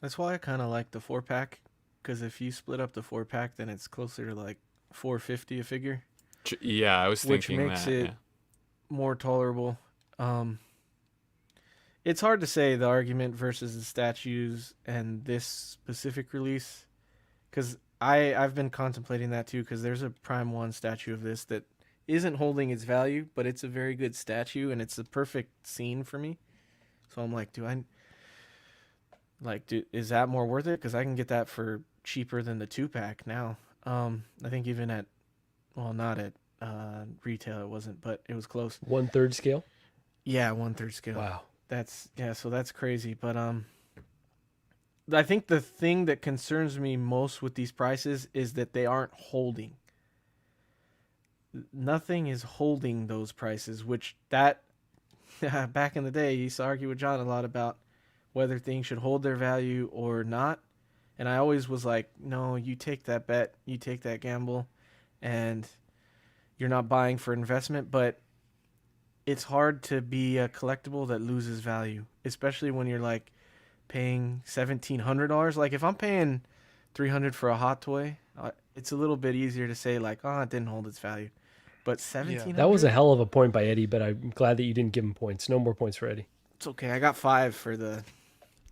that's why I kind of like the 4-pack, because if you split up the 4-pack, then it's closer to like $450 a figure. Yeah, I was thinking which makes that, it more tolerable. It's hard to say the argument versus the statues and this specific release, because I've been contemplating that too, because there's a Prime 1 statue of this that isn't holding its value, but it's a very good statue and it's the perfect scene for me. So I'm like, is that more worth it? Because I can get that for cheaper than the 2-pack now. I think even not at retail it wasn't, but it was close. 1/3 scale? Yeah, 1/3 scale. Wow. So that's crazy. But I think the thing that concerns me most with these prices is that they aren't holding. Nothing is holding those prices, which back in the day, you used to argue with John a lot about whether things should hold their value or not. And I always was like, no, you take that bet, you take that gamble, and you're not buying for investment. But it's hard to be a collectible that loses value, especially when you're like paying $1,700. Like if I'm paying $300 for a Hot Toy, it's a little bit easier to say like, oh, it didn't hold its value. But $1,700. That was a hell of a point by Eddie, but I'm glad that you didn't give him points. No more points for Eddie. It's okay. I got 5 for the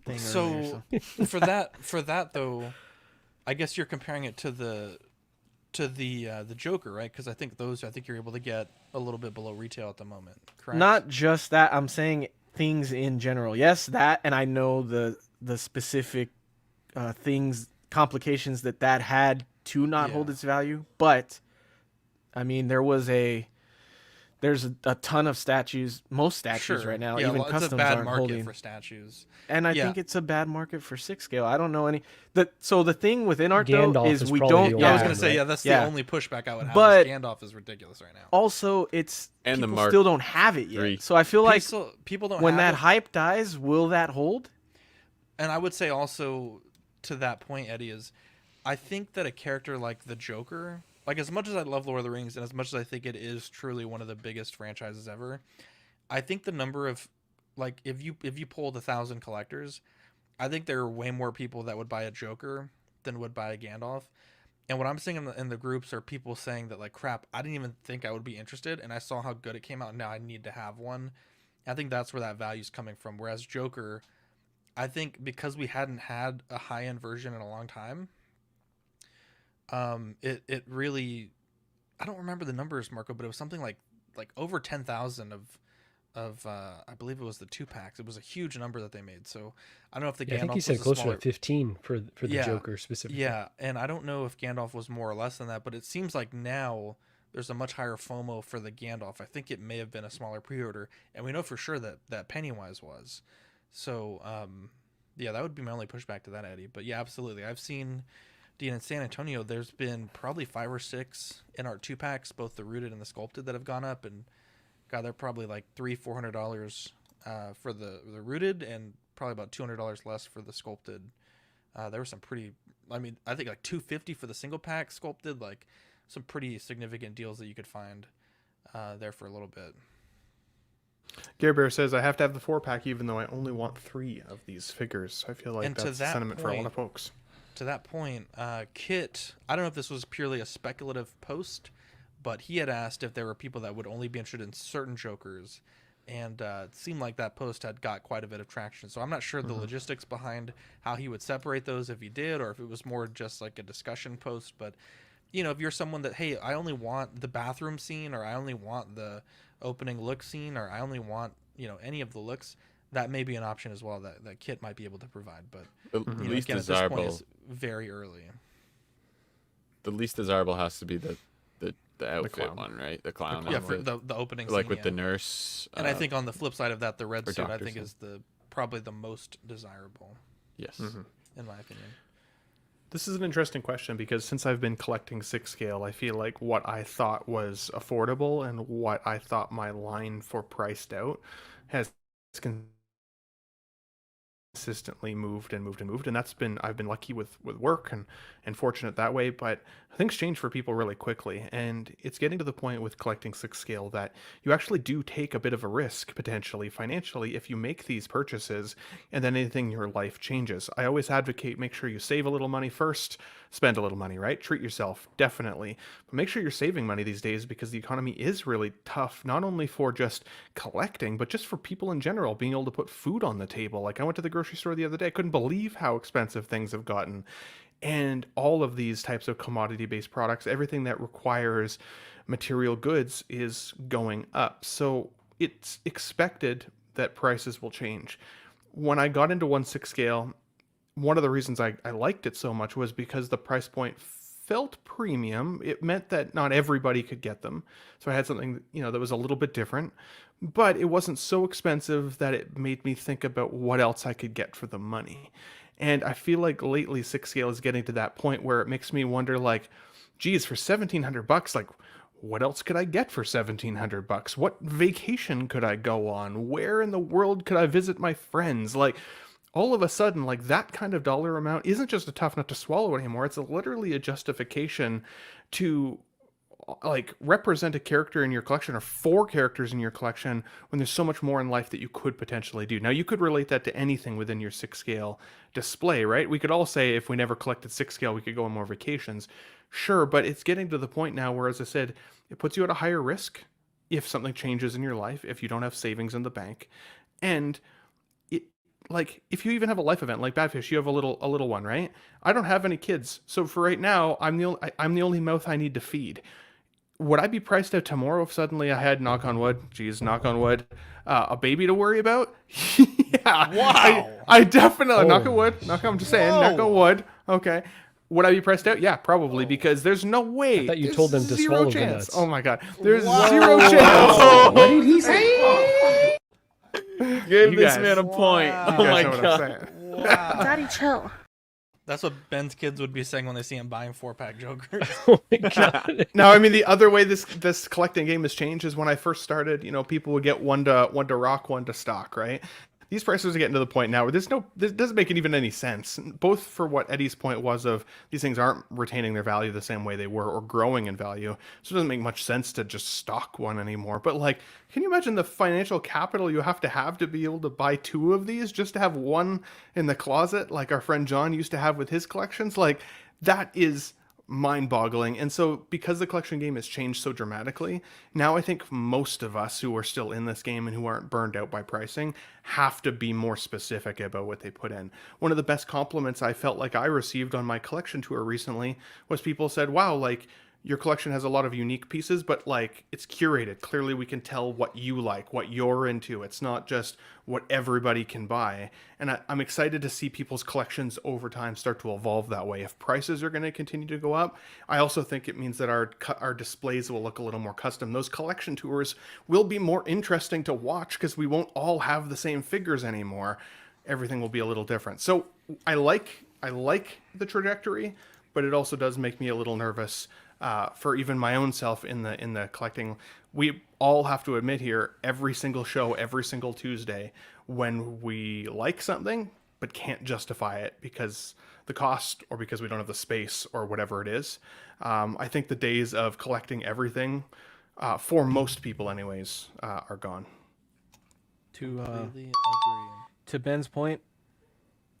thing. So earlier, for that though, I guess you're comparing it to the Joker, right? Because I think you're able to get a little bit below retail at the moment. Correct? Not just that. I'm saying things in general. Yes, that, and I know the specific complications that had to not hold its value. But I mean, there's a ton of statues, most statues right now, even customs, it's a bad aren't market holding for statues. And I think it's a bad market for 6 scale. I don't know any. So the thing with Inart though is we don't. I was gonna say that's the only pushback I would have. But Gandalf is ridiculous right now. Also, people still don't have it yet. So I feel like people don't. When that hype dies, will that hold? And I would say also to that point, Eddie, is I think that a character like the Joker, like as much as I love Lord of the Rings and as much as I think it is truly one of the biggest franchises ever, I think the number of, like, if you polled 1,000 collectors, I think there are way more people that would buy a Joker than would buy a Gandalf. And what I'm seeing in the groups are people saying that, like, crap, I didn't even think I would be interested, and I saw how good it came out, and now I need to have one. I think that's where that value's coming from. Whereas Joker, I think because we hadn't had a high-end version in a long time, it really, I don't remember the numbers, Marco, but it was something like over 10,000 of I believe it was the 2-packs. It was a huge number that they made. So I don't know if the Gandalf, I think he said closer to 15 for the Joker specifically. Yeah, and I don't know if Gandalf was more or less than that, but it seems like now there's a much higher FOMO for the Gandalf. I think it may have been a smaller pre-order, and we know for sure that Pennywise was. So that would be my only pushback to that, Eddie. But yeah, absolutely. I've seen Dean, in San Antonio, there's been probably 5 or 6 Inart 2-packs, both the rooted and the sculpted, that have gone up, and God, they're probably like $300-400 for the rooted, and probably about $200 less for the sculpted. There were some pretty, I think like $250 for the single pack sculpted, like some pretty significant deals that you could find there for a little bit. Gary Bear says, I have to have the 4-pack even though I only want 3 of these figures. I feel like that's the sentiment for a lot of folks. To that point, Kit, I don't know if this was purely a speculative post, but he had asked if there were people that would only be interested in certain Jokers, and it seemed like that post had got quite a bit of traction. So I'm not sure the logistics behind how he would separate those, if he did, or if it was more just like a discussion post. But, if you're someone that, hey, I only want the bathroom scene, or I only want the opening look scene, or I only want, any of the looks, that may be an option as well that Kit might be able to provide. But the least again, desirable, at this point, it's very early. The least desirable has to be the outfit one, right? The clown. Yeah, for the opening like scene, with the nurse. And I think on the flip side of that, the red suit, I think, scene. is probably the most desirable. Yes. In my opinion. This is an interesting question because since I've been collecting 6 scale, I feel like what I thought was affordable and what I thought my line for priced out has consistently moved, and that's been, I've been lucky with work and fortunate that way, but things change for people really quickly, and it's getting to the point with collecting 6 scale that you actually do take a bit of a risk potentially financially if you make these purchases and then anything in your life changes. I always advocate make sure you save a little money first, spend a little money, right? Treat yourself, definitely, but make sure you're saving money these days because the economy is really tough, not only for just collecting but just for people in general being able to put food on the table. Like, I went to the grocery store the other day, I couldn't believe how expensive things have gotten. And all of these types of commodity-based products, everything that requires material goods is going up. So it's expected that prices will change. When I got into 1/6 scale, one of the reasons I liked it so much was because the price point felt premium. It meant that not everybody could get them. So I had something, that was a little bit different, but it wasn't so expensive that it made me think about what else I could get for the money. And I feel like lately 6 scale is getting to that point where it makes me wonder, like, geez, for $1,700, like, what else could I get for $1,700? What vacation could I go on? Where in the world could I visit my friends? Like, all of a sudden, like, that kind of dollar amount isn't just a tough nut to swallow anymore. It's literally a justification to, like, represent a character in your collection or 4 characters in your collection when there's so much more in life that you could potentially do. Now, you could relate that to anything within your 6 scale display, right? We could all say if we never collected 6 scale, we could go on more vacations. Sure, but it's getting to the point now where, as I said, it puts you at a higher risk if something changes in your life, if you don't have savings in the bank. And like, if you even have a life event like Badfish, you have a little one, right? I don't have any kids, so for right now, I'm the only mouth I need to feed. Would I be priced out tomorrow if suddenly I had, knock on wood, a baby to worry about? Yeah. Wow. I definitely, knock on wood, I'm just saying, knock on wood. Okay. Would I be priced out? Yeah, probably, because there's no way. I thought you told them to swallow the nuts. Oh my God. There's 0 chance. What did he say? Give this man a point. Wow. Oh my God. Wow. Daddy, chill. That's what Ben's kids would be saying when they see him buying 4-pack Jokers. Oh my God. No, I mean, the other way this collecting game has changed is when I first started, people would get one to rock, one to stock, right? These prices are getting to the point now where this doesn't make even any sense, both for what Eddie's point was of these things aren't retaining their value the same way they were or growing in value. So it doesn't make much sense to just stock one anymore. But, like, can you imagine the financial capital you have to be able to buy 2 of these just to have one in the closet, like our friend John used to have with his collections? Like, that is mind-boggling. And so because the collection game has changed so dramatically, now I think most of us who are still in this game and who aren't burned out by pricing have to be more specific about what they put in. One of the best compliments I felt like I received on my collection tour recently was people said, wow, like, your collection has a lot of unique pieces, but, like, it's curated. Clearly we can tell what you like, what you're into. It's not just what everybody can buy. And I'm excited to see people's collections over time start to evolve that way. If prices are going to continue to go up, I also think it means that our displays will look a little more custom. Those collection tours will be more interesting to watch because we won't all have the same figures anymore. Everything will be a little different. So I like the trajectory, but it also does make me a little nervous for even my own self in the collecting. We all have to admit here, every single show, every single Tuesday, when we like something but can't justify it because the cost or because we don't have the space or whatever it is, I think the days of collecting everything, for most people anyways, are gone. To Ben's point,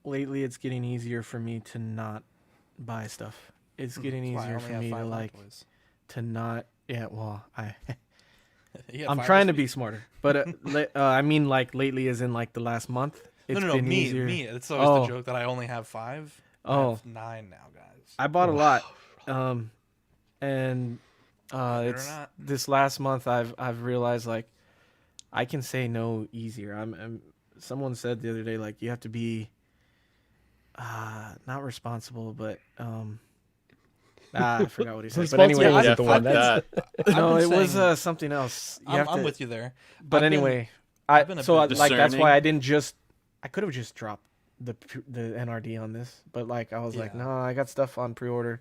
lately it's getting easier for me to not buy stuff. It's getting easier for me to not. Yeah, well, I'm trying to be smarter, but I mean, like lately, as in like the last month. It's been easier. Me. It's always the joke that I only have 5. I have 9 now, guys. I bought a lot, and it's this last month I've realized like I can say no easier. Someone said the other day like you have to be not responsible, but I forgot what he said. But anyway, wasn't the one. No, it was something else. I'm with you there. But anyway, that's why I didn't just. I could have just dropped the NRD on this, but like I was like, no, I got stuff on pre-order.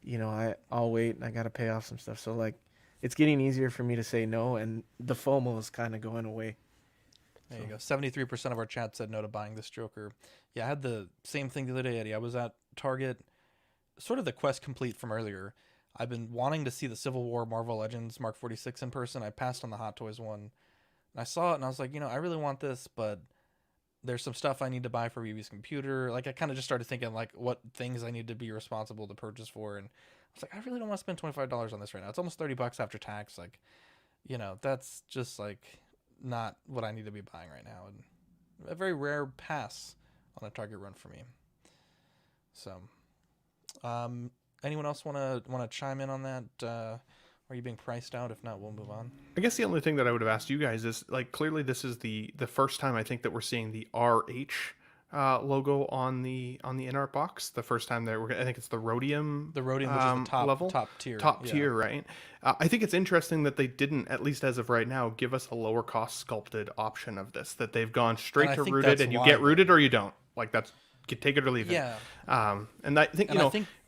You know, I'll wait. I got to pay off some stuff. So like, it's getting easier for me to say no, and the FOMO is kind of going away. There you go. 73% of our chat said no to buying this Joker. Yeah, I had the same thing the other day, Eddie. I was at Target, sort of the quest complete from earlier. I've been wanting to see the Civil War Marvel Legends Mark 46 in person. I passed on the Hot Toys one. And I saw it, and I was like, I really want this, but there's some stuff I need to buy for BB's computer. Like, I kind of just started thinking, like, what things I need to be responsible to purchase for. And I was like, I really don't want to spend $25 on this right now. It's almost $30 after tax. Like, that's just, like, not what I need to be buying right now. And a very rare pass on a Target run for me. So, anyone else want to chime in on that? Are you being priced out? If not, we'll move on. I guess the only thing that I would have asked you guys is, like, clearly this is the first time I think that we're seeing the RH logo on the Inart box. The first time that I think it's the rhodium. The rhodium, which is the top level, top tier. Tier, right? I think it's interesting that they didn't, at least as of right now, give us a lower cost sculpted option of this. That they've gone straight to rooted, and you get rooted or you don't. Like, that's take it or leave it. Yeah. And I think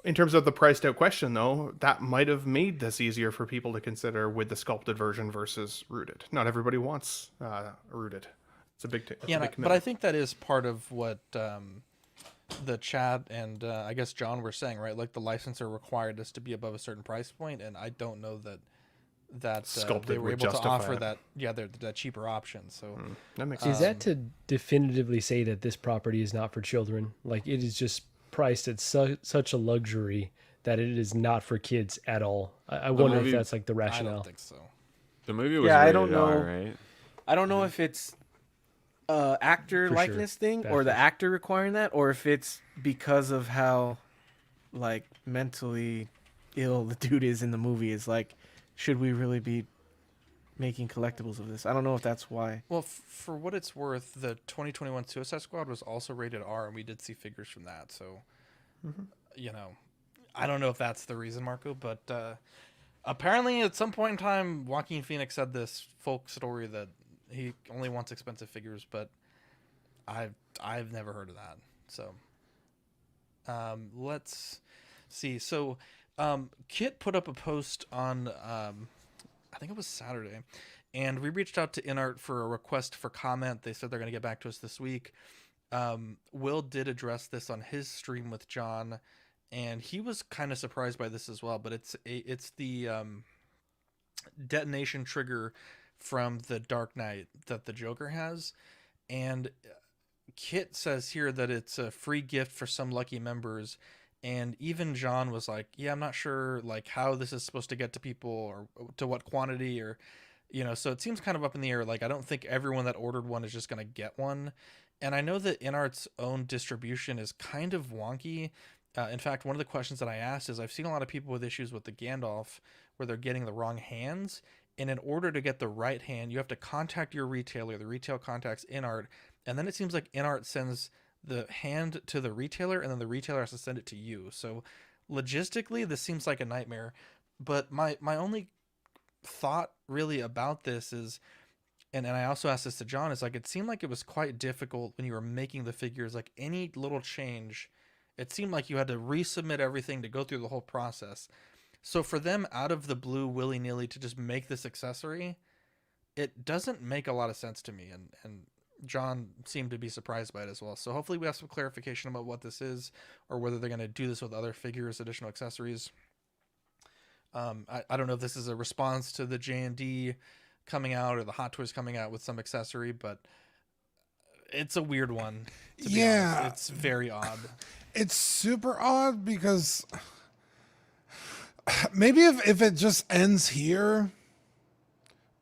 in terms of the priced out question, though, that might have made this easier for people to consider with the sculpted version versus rooted. Not everybody wants rooted. It's a big but I think that is part of what the chat and I guess John were saying, right? Like, the licensor required us to be above a certain price point, and I don't know that they were able to offer that that cheaper option. So that makes sense. Is that to definitively say that this property is not for children? Like, it is just priced at such a luxury that it is not for kids at all. I wonder if that's like the rationale. I don't think so. The movie was rated R, right? I don't know if it's actor likeness thing or the actor requiring that, or if it's because of how like mentally ill the dude is in the movie. Is like, should we really be making collectibles of this? I don't know if that's why. Well, for what it's worth, the 2021 Suicide Squad was also rated R, and we did see figures from that. So, I don't know if that's the reason, Marco, but apparently at some point in time, Joaquin Phoenix said this folk story that he only wants expensive figures, but I've never heard of that. So, let's see. So, Kit put up a post on, I think it was Saturday, and we reached out to Inart for a request for comment. They said they're going to get back to us this week. Will did address this on his stream with John, and he was kind of surprised by this as well. But it's the detonation trigger from the Dark Knight that the Joker has, and Kit says here that it's a free gift for some lucky members. And even John was like, yeah, I'm not sure like how this is supposed to get to people or to what quantity or, so it seems kind of up in the air. Like, I don't think everyone that ordered one is just going to get one. And I know that Inart's own distribution is kind of wonky. In fact, one of the questions that I asked is I've seen a lot of people with issues with the Gandalf where they're getting the wrong hands. And in order to get the right hand, you have to contact your retailer. The retail contacts Inart. And then it seems like Inart sends the hand to the retailer, and then the retailer has to send it to you. So logistically, this seems like a nightmare. But my only thought really about this is, and I also asked this to John, is like, it seemed like it was quite difficult when you were making the figures. Like, any little change It seemed like you had to resubmit everything to go through the whole process. So for them out of the blue willy-nilly to just make this accessory, it doesn't make a lot of sense to me. And John seemed to be surprised by it as well. So hopefully we have some clarification about what this is, or whether they're going to do this with other figures, additional accessories. I don't know if this is a response to the J&D coming out or the Hot Toys coming out with some accessory, but it's a weird one. To be honest. It's very odd. It's super odd because maybe if it just ends here,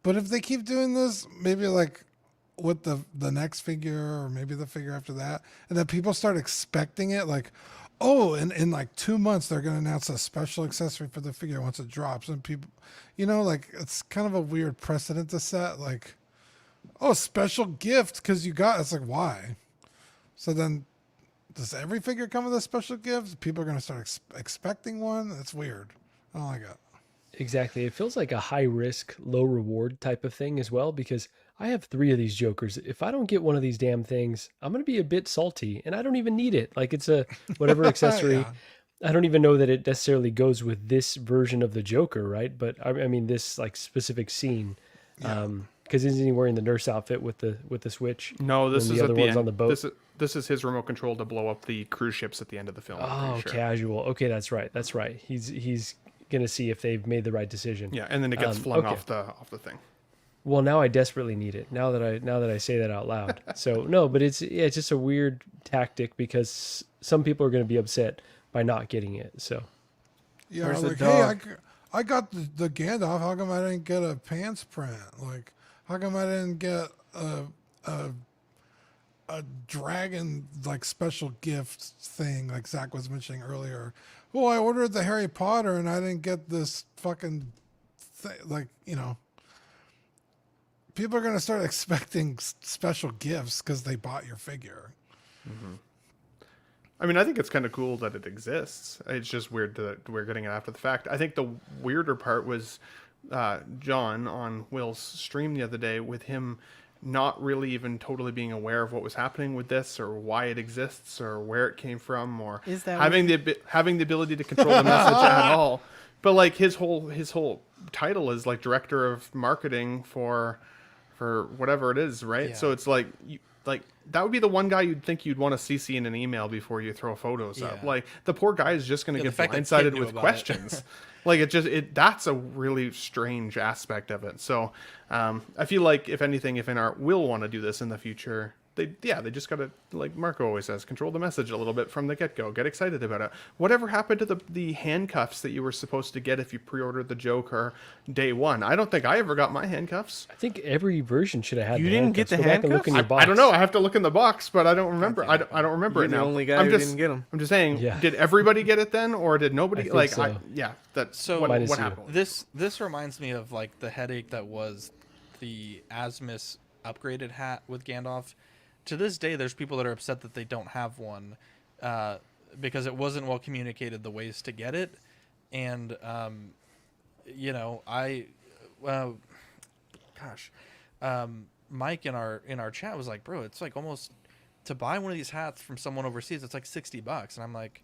but if they keep doing this, maybe like with the next figure or maybe the figure after that, and then people start expecting it, like, oh, in like 2 months they're going to announce a special accessory for the figure once it drops, and people, like, it's kind of a weird precedent to set, like, oh, special gift because you got, it's like, why? So then does every figure come with a special gift? People are going to start expecting one. That's weird. I don't like it. Exactly. It feels like a high risk, low reward type of thing as well, because I have 3 of these Jokers. If I don't get one of these damn things, I'm going to be a bit salty, and I don't even need it. Like, it's a whatever accessory. Yeah. I don't even know that it necessarily goes with this version of the Joker, right? But I mean, this like specific scene. Yeah. Because isn't he wearing the nurse outfit with the switch? No, this and is the other at the one's end. on the boat. This is his remote control to blow up the cruise ships at the end of the film. I'm Oh, pretty sure. casual. Okay, that's right. That's right. He's gonna see if they've made the right decision. Yeah, and then it gets flung okay. off the thing. Well, now I desperately need it. Now that I say that out loud. So no, but it's just a weird tactic because some people are going to be upset by not getting it. So Yeah, Where's the like, dog? hey, I got the Gandalf. How come I didn't get a pants print? Like, how come I didn't get a dragon like special gift thing like Zach was mentioning earlier? Well, I ordered the Harry Potter and I didn't get this fucking thing. Like, people are gonna start expecting special gifts because they bought your figure. Mm-hmm. I mean, I think it's kind of cool that it exists. It's just weird that we're getting it after the fact. I think the weirder part was John on Will's stream the other day with him not really even totally being aware of what was happening with this or why it exists or where it came from or Is that having the ability to control the message at all. But like his whole title is like director of marketing for whatever it is, right? Yeah. So it's like that would be the one guy you'd think you'd want to CC in an email before you throw photos up. Yeah. Like the poor guy is just going to Yeah, get the fact that blindsided Kid knew with about questions. Like that's a really strange aspect of it. So I feel like if anything, if Inart will want to do this in the future, they just gotta, like Marco always says, control the message a little bit from the get-go. Get excited about it. Whatever happened to the handcuffs that you were supposed to get if you pre-ordered the Joker day one? I don't think I ever got my handcuffs. I think every version should have had. You the didn't get handcuffs. the Go back and look handcuffs? in your box. I don't know. I have to look in the box, but I don't remember. I don't remember You're it the now. only guy who didn't get 'em. I'm just saying. Yeah. Did everybody get it then, or did nobody? I think Like, so. That's So what Minus you. happened. This reminds me of like the headache that was the Asmus upgraded hat with Gandalf. To this day, there's people that are upset that they don't have one because it wasn't well communicated the ways to get it, and Mike in our chat was like, bro, it's like almost to buy one of these hats from someone overseas, it's like $60, and I'm like,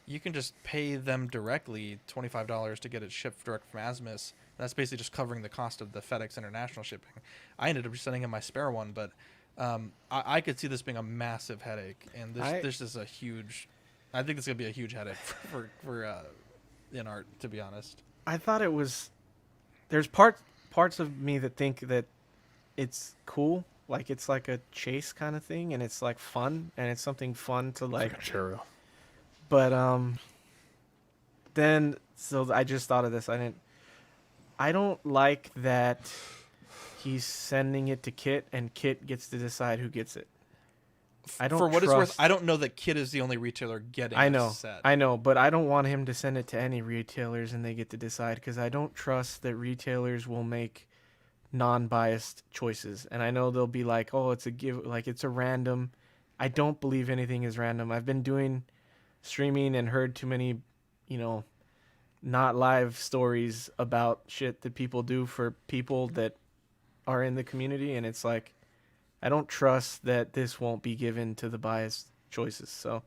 you can just pay them directly $25 to get it shipped direct from Asmus. That's basically just covering the cost of the FedEx international shipping. I ended up just sending him my spare one, but I could see this being a massive headache, and this is a huge. I think this is gonna be a huge headache for Inart, to be honest. I thought it was. There's parts of me that think that it's cool, like it's like a chase kind of thing, and it's like fun, and it's something fun to like. Like a churro. But then I just thought of this. I don't like that he's sending it to Kit, and Kit gets to decide who gets it. I don't. For what it's trust- worth, I don't know that Kit is the only retailer getting. I know, this set. I know, but I don't want him to send it to any retailers and they get to decide, because I don't trust that retailers will make non-biased choices. And I know they'll be like, "Oh, it's a give, like it's a random." I don't believe anything is random. I've been doing streaming and heard too many, not live stories about shit that people do for people that are in the community, and it's like, I don't trust that this won't be given to the biased choices. So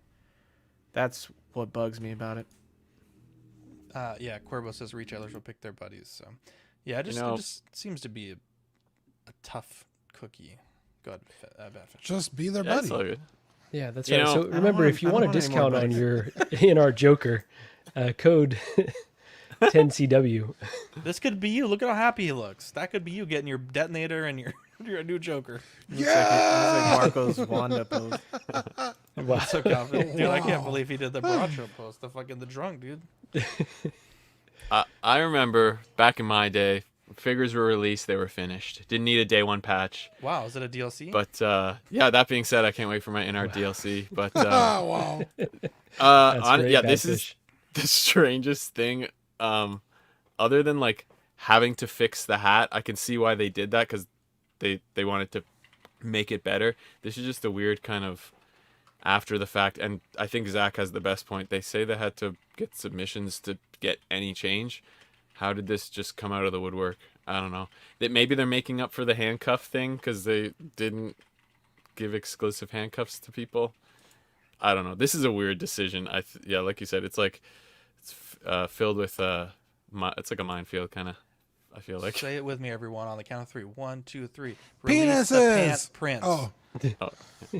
That's what bugs me about it. Yeah, Cuervo says retailers will pick their buddies. So, yeah, it just seems to be a tough cookie. Go ahead, Batfish. Just be their Yeah, buddy. it's all good. Yeah, that's You right. know, So remember, if you want a discount on your Inart Joker, code 10CW. This could be you. Look at how happy he looks. That could be you getting your Detonator and your new Joker. Yeah! Looks like Marco's Wanda pose. Wow. So confident. Dude, I can't believe he did the Baracho post. The drunk, dude. I remember back in my day, figures were released, they were finished. Didn't need a day one patch. Wow, is it a DLC? But yeah, that being said, I can't wait for my Inart DLC. But wow. This is the strangest thing. Other than like having to fix the hat, I can see why they did that because they wanted to make it better. This is just a weird kind of after the fact, and I think Zach has the best point. They say they had to get submissions to get any change. How did this just come out of the woodwork? I don't know. That maybe they're making up for the handcuff thing because they didn't give exclusive handcuffs to people. I don't know. This is a weird decision. Yeah, like you said, it's like it's filled with it's like a minefield kind of. I feel like. Say it with me, everyone, on the count of 3. 1, 2, 3. Penises. The pant prints. Oh.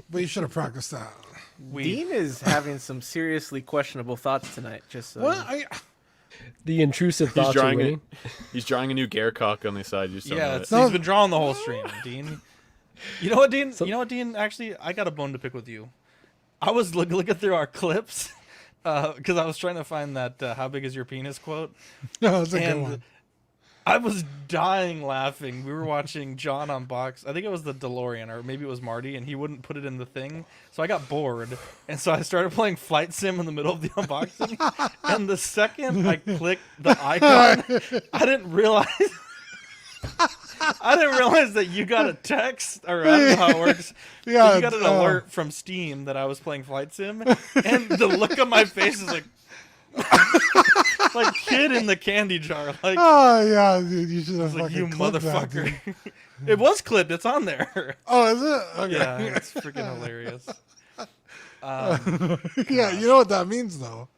But you should have practiced that. Dean is having some seriously questionable thoughts tonight. Just so the intrusive thoughts are winning. He's drawing a new Garecock on the side. He's been drawing the whole stream, Dean. You know what, Dean? Actually, I got a bone to pick with you. I was looking through our clips because I was trying to find that "How big is your penis?" quote. No, it's a good one. I was dying laughing. We were watching John unbox. I think it was the DeLorean, or maybe it was Marty, and he wouldn't put it in the thing. So I got bored, and so I started playing Flight Sim in the middle of the unboxing. And the second I clicked the icon, I didn't realize. I didn't realize that you got a text, or I don't know how it works. Yeah, you got an alert from Steam that I was playing Flight Sim, and the look on my face is like. Like kid in the candy jar. Like, oh yeah, dude, you should have like, fucking you clipped motherfucker. That, it was clipped. It's on there. Oh, is it? Okay. Yeah, it's freaking hilarious. Yeah, you know what that means though.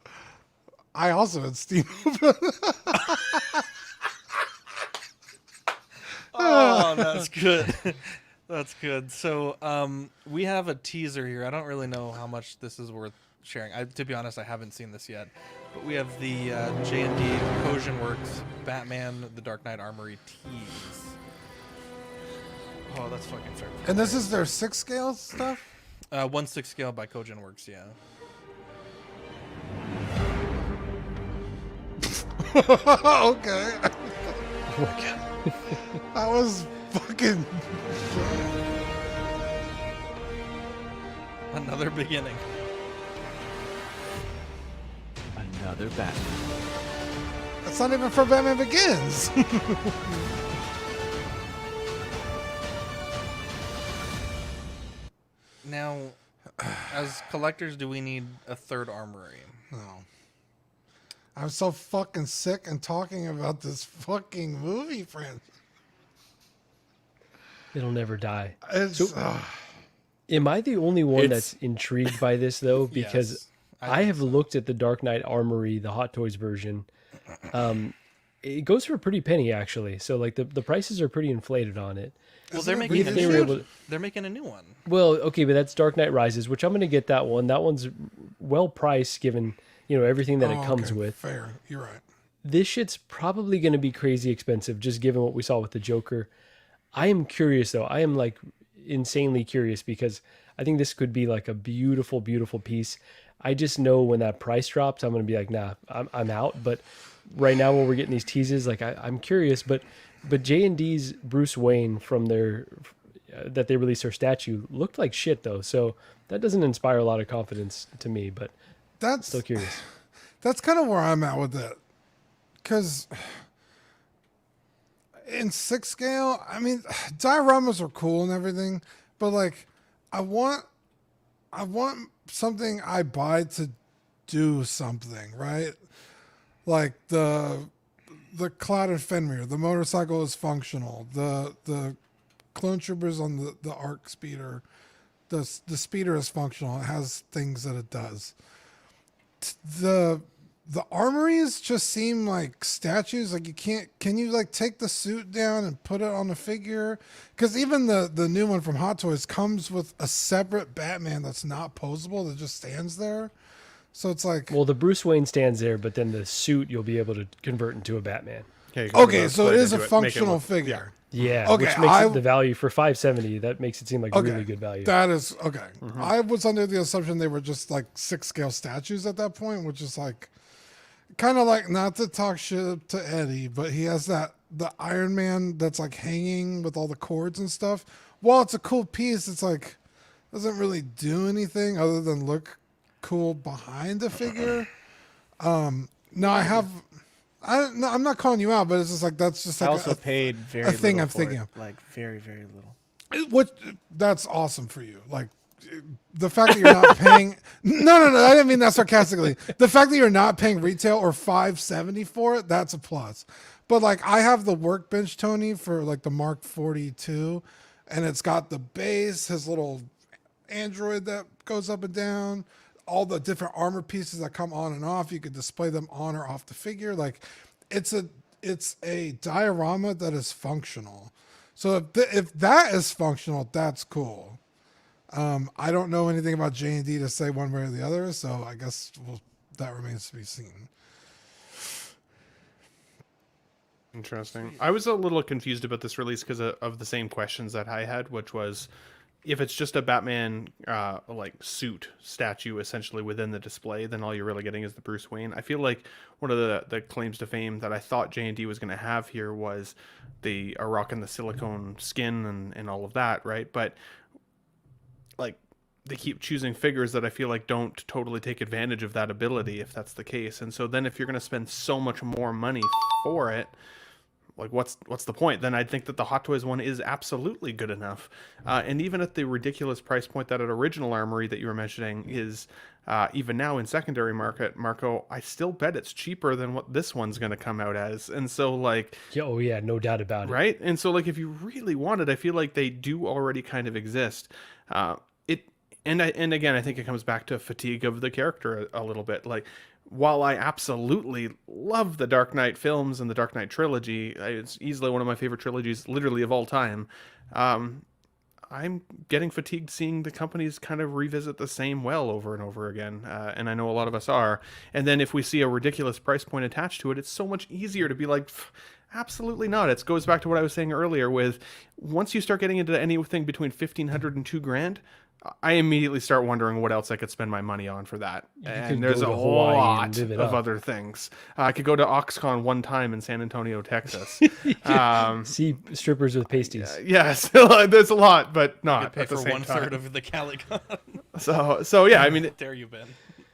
I also had Steam open. Oh, that's good. That's good. So, we have a teaser here. I don't really know how much this is worth sharing. To be honest, I haven't seen this yet. But we have the J&D Kojin Works Batman The Dark Knight Armory tease. Oh, that's fucking fair. And this is their 6 scale stuff? 1/6 scale by Kojin Works, yeah. Okay. Oh my god. That was fucking. Another beginning. Another Batman. That's not even for Batman Begins. Now, as collectors, do we need a third armory? No. I'm so fucking sick and talking about this fucking movie, friend. It'll never die. It's, am I the only one that's intrigued by this though? Because Yes, I have looked at the Dark Knight Armory, the Hot Toys version. It goes for a pretty penny actually. So like the prices are pretty inflated on it. Well, they're making a new one. Well, okay, but that's Dark Knight Rises, which I'm going to get that one. That one's well priced given, everything that it comes with. Fair. You're right. This shit's probably going to be crazy expensive just given what we saw with the Joker. I am curious though. I am like insanely curious because I think this could be like a beautiful, beautiful piece. I just know when that price drops, I'm going to be like, nah, I'm out. But right now when we're getting these teases, like I'm curious, but J&D's Bruce Wayne from their that they released their statue looked like shit though, so that doesn't inspire a lot of confidence to me. But that's still curious. That's kind of where I'm at with it, because in 6 scale, I mean, dioramas are cool and everything, but like, I want something I buy to do something, right? Like the clouded Fenrir, the motorcycle is functional. The clone troopers on the arc speeder, the speeder is functional. It has things that it does. the armories just seem like statues. Like can you like take the suit down and put it on the figure? Because even the new one from Hot Toys comes with a separate Batman that's not posable, that just stands there. So it's like, well, the Bruce Wayne stands there, but then the suit you'll be able to convert into a Batman. Okay, so it is a functional figure. Yeah, okay, which makes it the value for $570. That makes it seem like really good value. That is okay. I was under the assumption they were just like 6-scale statues at that point, which is like kind of like, not to talk shit to Eddie, but he has the Iron Man that's like hanging with all the cords and stuff. While it's a cool piece, it's like doesn't really do anything other than look cool behind the figure. No, I'm not calling you out, but it's just like that's just like I also paid very a thing little I'm for thinking it, of. like very little. What that's awesome for you. Like the fact that you're not paying no, I didn't mean that sarcastically. The fact that you're not paying retail or $570 for it, that's a plus. But like I have the workbench Tony for like the Mark 42, and it's got the base, his little android that goes up and down, all the different armor pieces that come on and off. You could display them on or off the figure. Like it's a diorama that is functional. So if that is functional, that's cool. I don't know anything about J&D to say one way or the other, so I guess that remains to be seen. Interesting. I was a little confused about this release because of the same questions that I had, which was if it's just a Batman like suit statue essentially within the display, then all you're really getting is the Bruce Wayne. I feel like one of the claims to fame that I thought J&D was going to have here was the rocking the silicone skin and all of that, right? But like they keep choosing figures that I feel like don't totally take advantage of that ability, if that's the case. And so then if you're going to spend so much more money for it, like what's the point? Then I'd think that the Hot Toys one is absolutely good enough. And even at the ridiculous price point that an original Armory that you were mentioning is, even now in secondary market, Marco, I still bet it's cheaper than what this one's going to come out as. And so like, oh yeah, no doubt about it. Right. And so like, if you really want it, I feel like they do already kind of exist. And again, I think it comes back to fatigue of the character a little bit. Like, while I absolutely love the Dark Knight films and the Dark Knight trilogy, it's easily one of my favorite trilogies, literally of all time. I'm getting fatigued seeing the companies kind of revisit the same well over and over again, and I know a lot of us are. And then if we see a ridiculous price point attached to it, it's so much easier to be like, absolutely not. It goes back to what I was saying earlier with once you start getting into anything between $1,500 and $2,000, I immediately start wondering what else I could spend my money on for that. And there's a lot of other things. I could go to OxCon one time in San Antonio, Texas. See strippers with pasties. Yes, there's a lot, but not pay at the for same time. 1/3 of the Calicon. So yeah, I mean, there you been.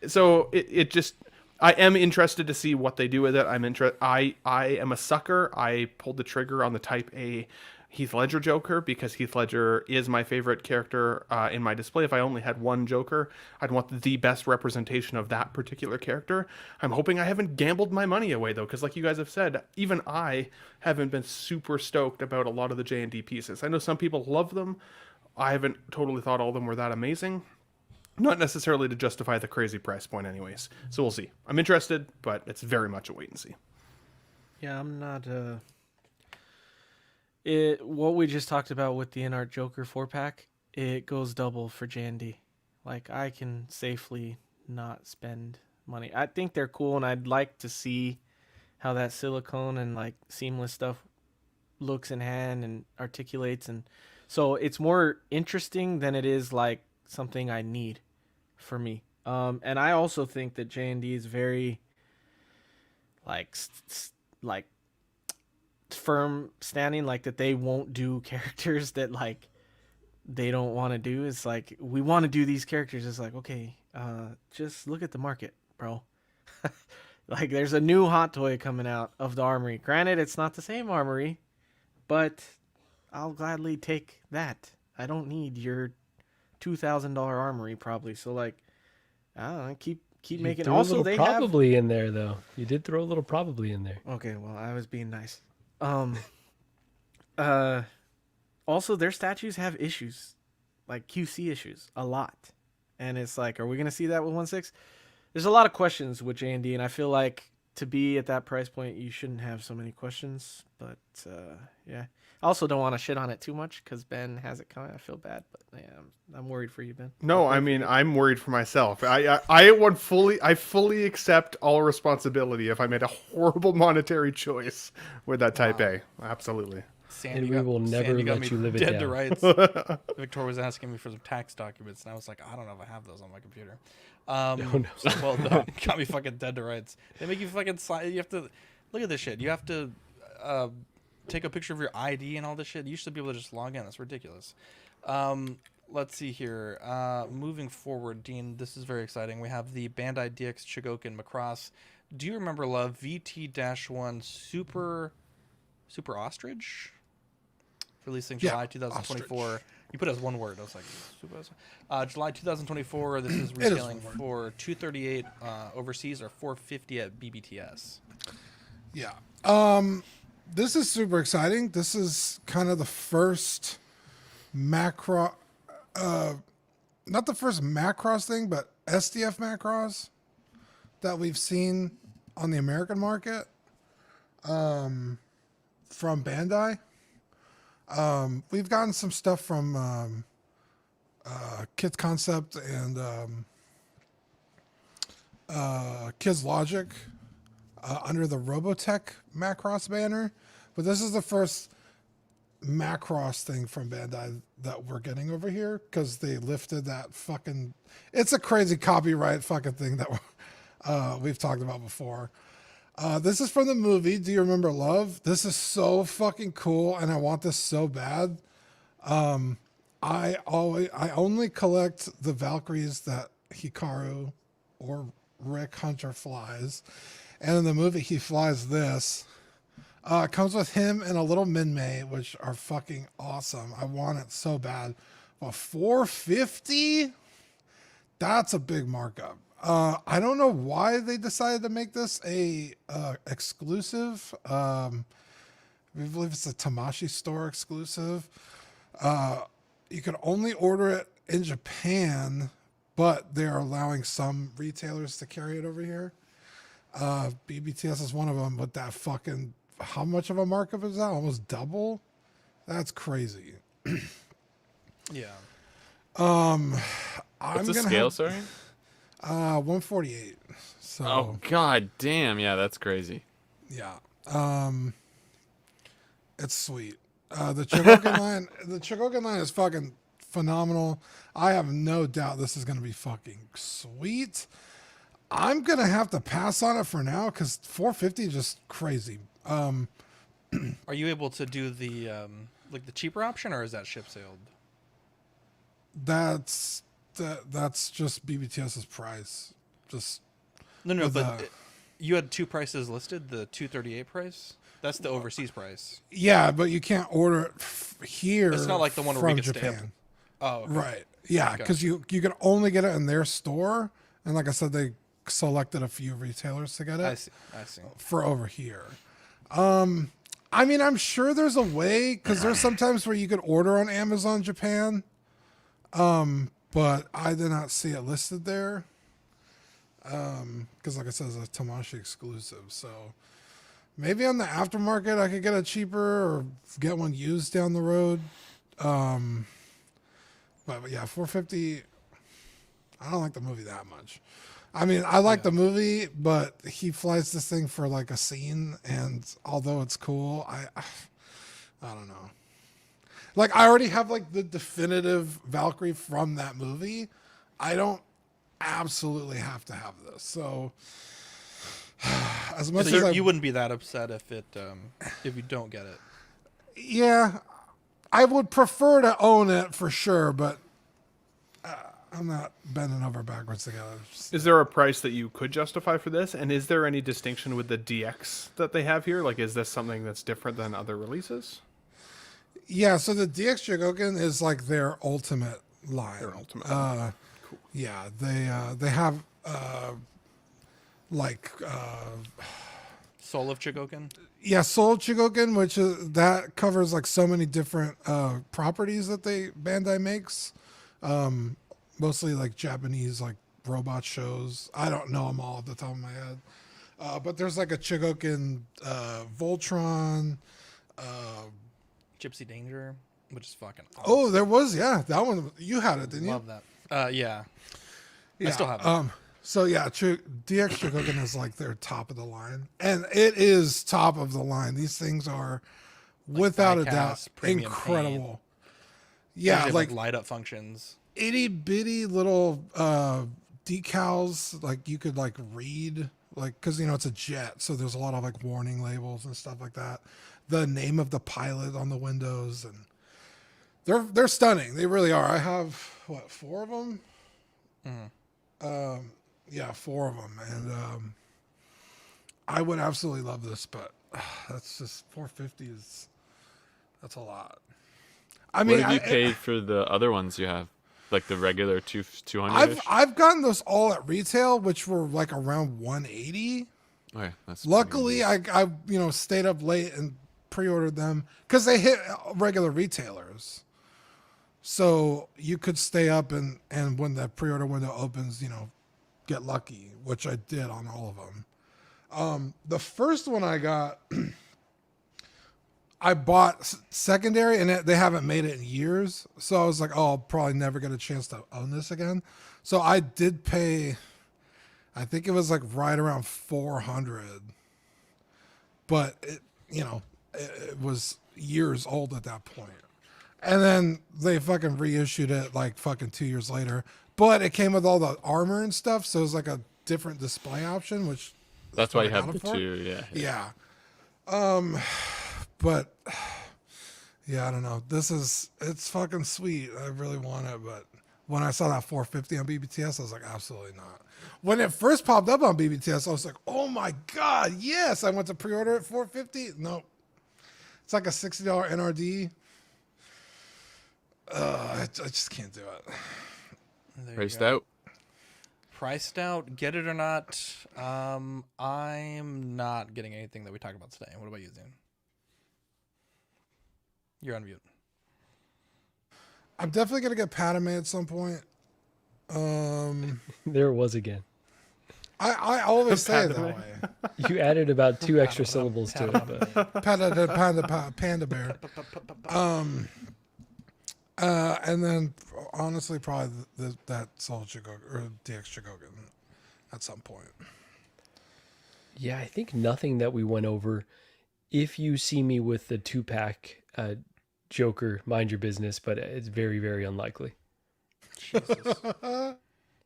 So it just, I am interested to see what they do with it. I am a sucker. I pulled the trigger on the Type A Heath Ledger Joker because Heath Ledger is my favorite character in my display. If I only had one Joker, I'd want the best representation of that particular character. I'm hoping I haven't gambled my money away though, because like you guys have said, even I haven't been super stoked about a lot of the J&D pieces. I know some people love them. I haven't totally thought all of them were that amazing. Not necessarily to justify the crazy price point anyways. So we'll see. I'm interested, but it's very much a wait and see. Yeah, I'm not... what we just talked about with the Inart Joker 4-pack, it goes double for J&D. Like, I can safely not spend money. I think they're cool, and I'd like to see how that silicone and, like, seamless stuff looks in hand and articulates. And so it's more interesting than it is, like, something I need for me. And I also think that J&D is very, like firm standing, like that they won't do characters that like they don't want to do. It's like, we want to do these characters. It's like, okay, just look at the market, bro. Like, there's a new hot toy coming out of the Armory. Granted, it's not the same Armory, but I'll gladly take that. I don't need your $2,000 Armory probably. So like, I don't know, keep making. Also, they probably in there though. You did throw a little probably in there. Okay, well, I was being nice. Also, their statues have issues, like QC issues, a lot. And it's like, are we going to see that with 1/6? there's a lot of questions with J&D, and I feel like to be at that price point, you shouldn't have so many questions. But yeah, I also don't want to shit on it too much because Ben has it coming. I feel bad, but yeah, I'm worried for you, Ben. No, I mean I'm worried for myself. I fully accept all responsibility if I made a horrible monetary choice with that Type A. Absolutely. And we will never let you live it dead down. to rights. Victor was asking me for some tax documents, and I was like, I don't know if I have those on my computer. No. Well, no, got me fucking dead to rights. They make you fucking sign. You have to look at this shit. You have to take a picture of your ID and all this shit. You should be able to just log in. That's ridiculous. Let's see here. Moving forward, Dean, this is very exciting. We have the Bandai DX Chogokin Macross. Do you remember, Love, VT-1 Super Ostrich? Releasing July 2024. Ostrich. You put it as one word. I was like, Super July 2024. This is retailing for $238 overseas or $450 at BBTS. Yeah. This is super exciting. This is kind of the first macro, not the first Macross thing, but SDF Macross that we've seen on the American market from Bandai. We've gotten some stuff from Kids Concept and Kids Logic under the Robotech Macross banner, but this is the first Macross thing from Bandai that we're getting over here because they lifted that fucking. It's a crazy copyright fucking thing that we've talked about before. This is from the movie. Do you remember Love? This is so fucking cool, and I want this so bad. I only collect the Valkyries that Hikaru or Rick Hunter flies, and in the movie he flies this. It comes with him and a little Minmay, which are fucking awesome. I want it so bad. Well, $450? That's a big markup. I don't know why they decided to make this a exclusive. I believe it's a Tamashii store exclusive. You can only order it in Japan, but they're allowing some retailers to carry it over here. BBTS is one of them, but that fucking, how much of a markup is that? Almost double? That's crazy. Yeah. What's the scale, sorry? 148. So. Oh god damn! Yeah, that's crazy. Yeah. It's sweet. The Chogokin line is fucking phenomenal. I have no doubt this is gonna be fucking sweet. I'm gonna have to pass on it for now because 450 is just crazy. Are you able to do the like the cheaper option, or is that ship sailed? That's just BBTS's price. Just no, but you had two prices listed. The 238 price. That's the overseas price. Yeah, but you can't order it here. It's not like the one where we get Japan. stamped. Oh, okay. Right. Yeah, because you can only get it in their store, and like I said, they selected a few retailers to get it. I see. For over here. I mean, I'm sure there's a way because there's sometimes where you could order on Amazon Japan, but I did not see it listed there. Because like I said, it's a Tamashii exclusive, so maybe on the aftermarket I could get it cheaper or get one used down the road. But yeah, 450. I don't like the movie that much. I mean, I like the movie, but he flies this thing for like a scene, and although it's cool, I don't know. Like, I already have like the definitive Valkyrie from that movie. I don't absolutely have to have this. So as much as you wouldn't be that upset if you don't get it. Yeah, I would prefer to own it for sure, but I'm not bending over backwards together. Is there a price that you could justify for this? And is there any distinction with the DX that they have here? Like, is this something that's different than other releases? Yeah, so the DX Chogokin is like their ultimate line. Their ultimate line. Cool. Yeah, they have Soul of Chogokin? Yeah, Soul of Chogokin, which that covers like so many different properties that Bandai makes. Mostly like Japanese like robot shows. I don't know them all off the top of my head. But there's like a Chogokin Voltron. Gypsy Danger, which is fucking awesome. Oh, there was, that one. You had it, didn't you? Love that. Yeah. I still have it. So yeah, DX Chogokin is like their top of the line, and it is top of the line. These things are, without a doubt, incredible. Yeah, like light up functions. Itty bitty little decals, like you could like read, like because it's a jet, so there's a lot of like warning labels and stuff like that. The name of the pilot on the windows, and they're stunning. They really are. I have 4 of them. Yeah, 4 of them, and I would absolutely love this, but that's just $450 that's a lot. I mean, what have you paid for the other ones you have, like the regular 200? I've gotten those all at retail, which were like around $180. Okay, that's luckily I stayed up late and pre-ordered them because they hit regular retailers. So you could stay up and when the pre-order window opens, get lucky, which I did on all of them. The first one I got, I bought secondary, and they haven't made it in years. So I was like, oh, I'll probably never get a chance to own this again. So I did pay, I think it was like right around $400. But, it was years old at that point. And then they fucking reissued it like fucking 2 years later. But it came with all the armor and stuff, so it was like a different display option, which that's why you have the 2, yeah. But yeah, I don't know. It's fucking sweet. I really want it, but when I saw that $450 on BBTS, I was like, absolutely not. When it first popped up on BBTS, I was like, oh my god, yes! I went to pre-order at $450. Nope. It's like a $60 NRD. I just can't do it. Priced out. Get it or not? I'm not getting anything that we talk about today. What about you, Zane? You're on mute. I'm definitely gonna get Padme at some point. There it was again. I always say it that way. You added about 2 extra syllables to it. But. Panda bear. And then honestly, probably that Soul Chogokin or DX Chogokin at some point. Yeah, I think nothing that we went over. If you see me with the 2-pack Joker, mind your business, but it's very, very unlikely. Jesus.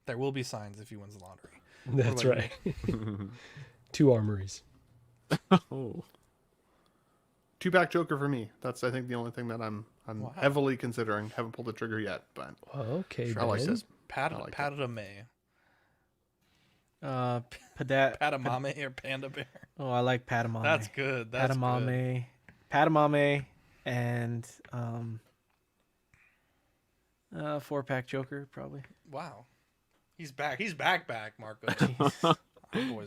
There will be signs if he wins the lottery. That's right. 2 armories. Oh. 2-pack Joker for me. That's I think the only thing that I'm heavily considering. Haven't pulled the trigger yet, but okay. I like this. Padme. Padamame or Panda Bear. Oh, I like Padamame. That's good. That's Padamame. Padamame and 4-pack Joker probably. Wow. He's back. He's back, Marco.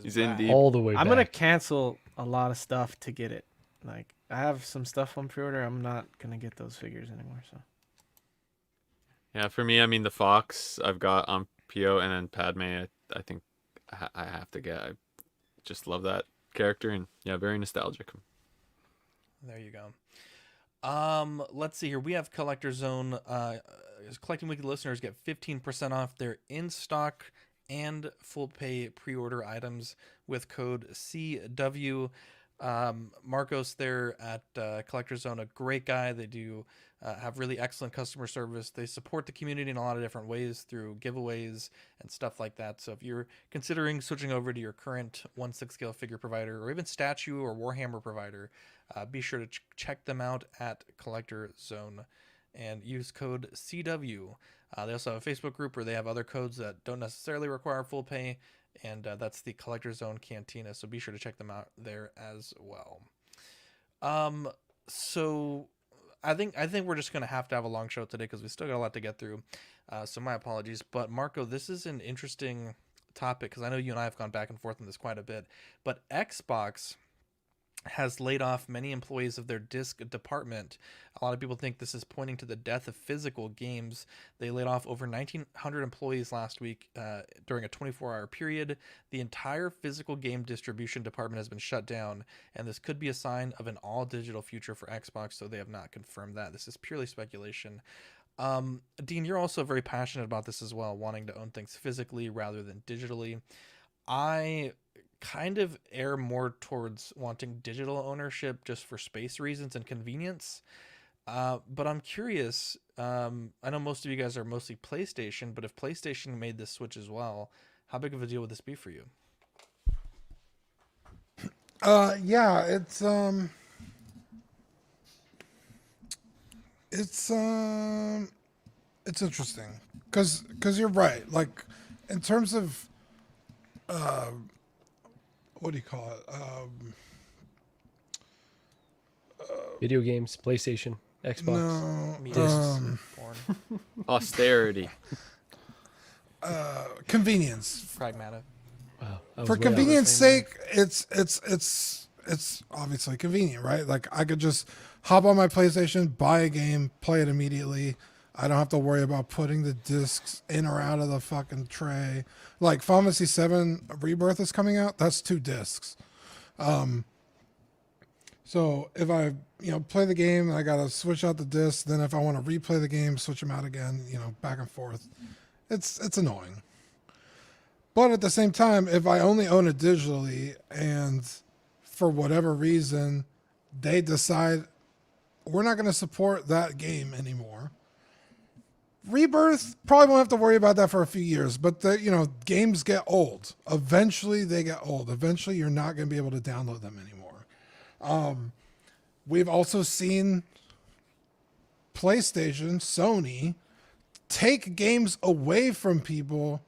He's in deep. All the way back. I'm gonna cancel a lot of stuff to get it. Like I have some stuff on pre-order. I'm not gonna get those figures anymore. So. Yeah, for me, I mean the Fox I've got on PO, and then Padme. I think I have to get. I just love that character, and yeah, very nostalgic. There you go. Let's see here. We have Collector Zone. Collecting Weekly listeners get 15% off their in-stock and full pay pre-order items with code CW. Marcos there at Collector Zone, a great guy. They do have really excellent customer service. They support the community in a lot of different ways through giveaways and stuff like that. So if you're considering switching over to your current 1/6 scale figure provider or even statue or Warhammer provider, be sure to check them out at Collector Zone and use code CW. They also have a Facebook group where they have other codes that don't necessarily require full pay, and that's the Collector Zone Cantina, so be sure to check them out there as well. So I think we're just going to have a long show today because we still got a lot to get through, so my apologies. But Marco, this is an interesting topic because I know you and I have gone back and forth on this quite a bit, but Xbox has laid off many employees of their disc department. A lot of people think this is pointing to the death of physical games. They laid off over 1,900 employees last week during a 24-hour period. The entire physical game distribution department has been shut down, and this could be a sign of an all-digital future for Xbox, so they have not confirmed that. This is purely speculation. Dean, you're also very passionate about this as well, wanting to own things physically rather than digitally. I kind of err more towards wanting digital ownership just for space reasons and convenience. But I'm curious, I know most of you guys are mostly PlayStation, but if PlayStation made this switch as well, how big of a deal would this be for you? Yeah, it's interesting because you're right. Like, in terms of what do you call it? Video games, PlayStation, Xbox, No, Austerity, convenience. Pragmatic. Wow, For convenience sake, it's obviously convenient, right? Like, I could just hop on my PlayStation, buy a game, play it immediately. I don't have to worry about putting the discs in or out of the fucking tray. Like, Final Fantasy 7 Rebirth is coming out. That's 2 discs. So if I, play the game, I got to switch out the discs. Then if I want to replay the game, switch them out again, back and forth. It's annoying. But at the same time, if I only own it digitally and for whatever reason, they decide we're not going to support that game anymore, Rebirth, probably won't have to worry about that for a few years, but games get old. Eventually they get old. Eventually you're not going to be able to download them anymore. We've also seen PlayStation, Sony, take games away from people.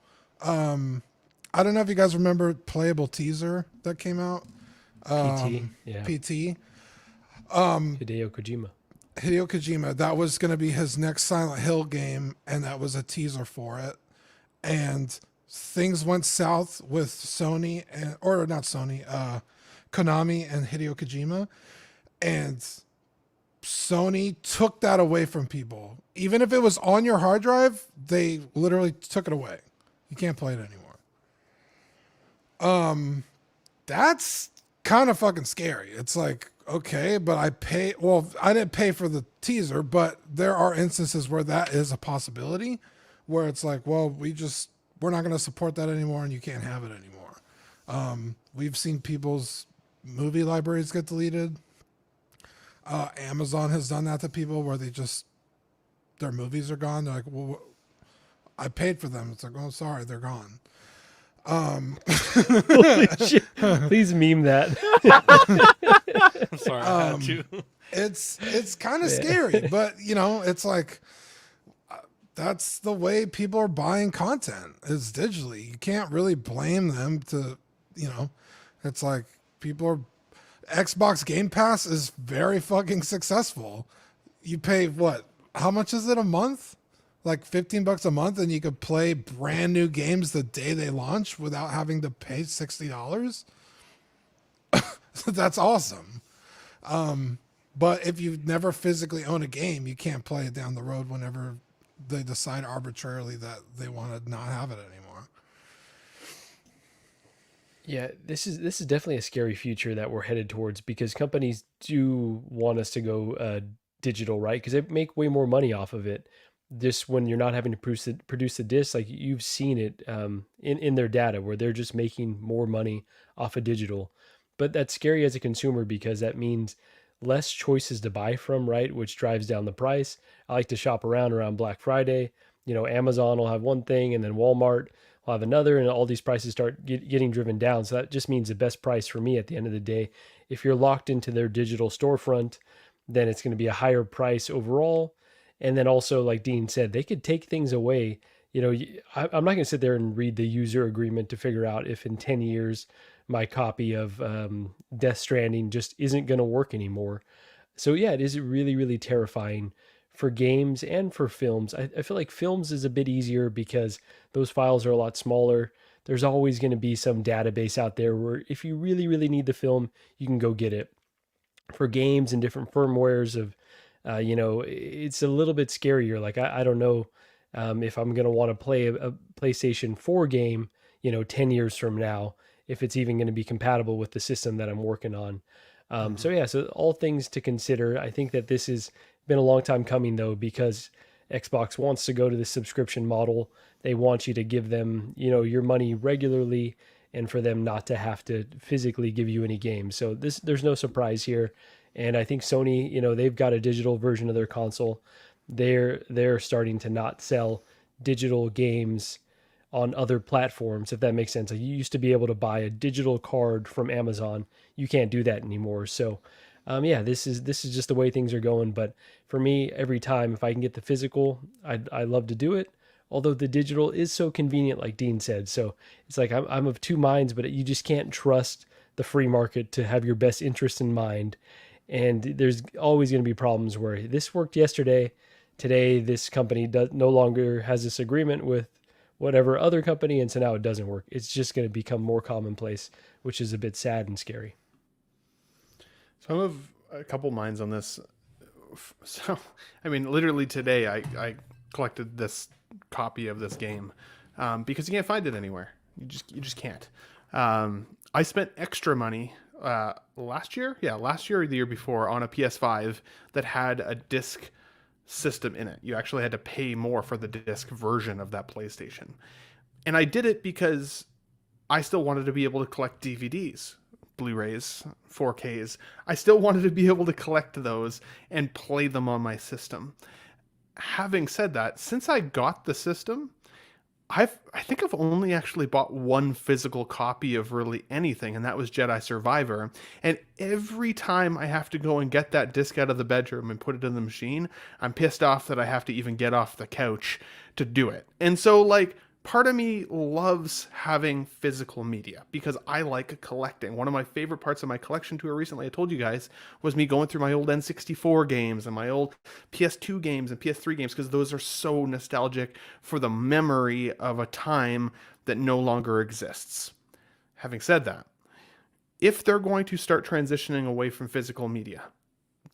I don't know if you guys remember Playable Teaser that came out. PT, yeah. PT. Hideo Kojima. That was going to be his next Silent Hill game, and that was a teaser for it. And things went south with Sony, Konami and Hideo Kojima. And Sony took that away from people. Even if it was on your hard drive, they literally took it away. You can't play it anymore. That's kind of fucking scary. It's like, okay, but I didn't pay for the teaser, but there are instances where that is a possibility, where it's like, well, we're not going to support that anymore, and you can't have it anymore. We've seen people's movie libraries get deleted. Amazon has done that to people where their movies are gone. They're like, well, I paid for them. It's like, oh, sorry, they're gone. Holy shit. Please meme that. I'm sorry, I had to. It's kind of scary, but it's like that's the way people are buying content is digitally. You can't really blame them to, it's like Xbox Game Pass is very fucking successful. You pay how much is it a month? Like $15 a month, and you could play brand new games the day they launch without having to pay $60. That's awesome. But if you never physically own a game, you can't play it down the road whenever they decide arbitrarily that they want to not have it anymore. Yeah, this is definitely a scary future that we're headed towards, because companies do want us to go digital, right? Because they make way more money off of it. Just when you're not having to produce the disc, like you've seen it in their data where they're just making more money off of digital. But that's scary as a consumer because that means less choices to buy from, right? Which drives down the price. I like to shop around Black Friday. Amazon will have one thing and then Walmart will have another, and all these prices start getting driven down. So that just means the best price for me at the end of the day. If you're locked into their digital storefront, then it's going to be a higher price overall. And then also, like Dean said, they could take things away. I'm not going to sit there and read the user agreement to figure out if in 10 years my copy of Death Stranding just isn't going to work anymore. So yeah, it is really, really terrifying for games and for films. I feel like films is a bit easier because those files are a lot smaller. There's always going to be some database out there where if you really, really need the film, you can go get it. for games and different firmwares of, it's a little bit scarier. Like I don't know if I'm going to want to play a PlayStation 4 game, 10 years from now, if it's even going to be compatible with the system that I'm working on. So all things to consider. I think that this has been a long time coming though, because Xbox wants to go to the subscription model. They want you to give them, your money regularly, and for them not to have to physically give you any games. So there's no surprise here. And I think Sony, they've got a digital version of their console. They're starting to not sell digital games on other platforms, if that makes sense. Like, you used to be able to buy a digital card from Amazon. You can't do that anymore. So this is just the way things are going. But for me, every time, if I can get the physical, I love to do it. Although the digital is so convenient, like Dean said. So it's like I'm of two minds, but you just can't trust the free market to have your best interest in mind. And there's always going to be problems where this worked yesterday. Today, this company no longer has this agreement with whatever other company, and so now it doesn't work. It's just going to become more commonplace, which is a bit sad and scary. So I'm of a couple minds on this. So, I mean, literally today, I collected this copy of this game because you can't find it anywhere. You just can't. I spent extra money last year or the year before on a PS5 that had a disc system in it. You actually had to pay more for the disc version of that PlayStation. And I did it because I still wanted to be able to collect DVDs, Blu-rays, 4Ks. I still wanted to be able to collect those and play them on my system. Having said that, since I got the system, I think I've only actually bought one physical copy of really anything, and that was Jedi Survivor. And every time I have to go and get that disc out of the bedroom and put it in the machine, I'm pissed off that I have to even get off the couch to do it. And so, part of me loves having physical media because I like collecting. One of my favorite parts of my collection tour recently, I told you guys, was me going through my old N64 games and my old PS2 games and PS3 games, because those are so nostalgic for the memory of a time that no longer exists. Having said that, if they're going to start transitioning away from physical media,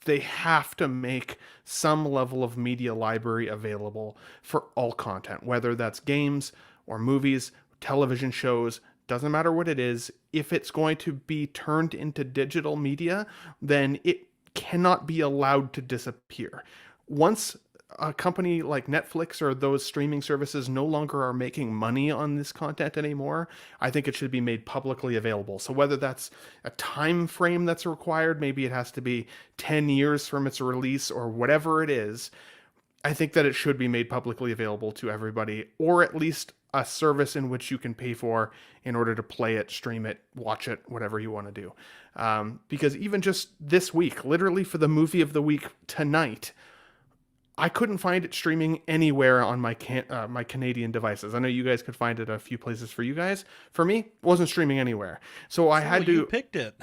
they have to make some level of media library available for all content, whether that's games or movies, television shows, doesn't matter what it is. If it's going to be turned into digital media, then it cannot be allowed to disappear. Once a company like Netflix or those streaming services no longer are making money on this content anymore, I think it should be made publicly available. So whether that's a time frame that's required, maybe it has to be 10 years from its release or whatever it is, I think that it should be made publicly available to everybody, or at least a service in which you can pay for in order to play it, stream it, watch it, whatever you want to do. Because even just this week, literally for the movie of the week tonight, I couldn't find it streaming anywhere on my my Canadian devices. I know you guys could find it a few places for you guys. For me, it wasn't streaming anywhere. So I had to. You picked it.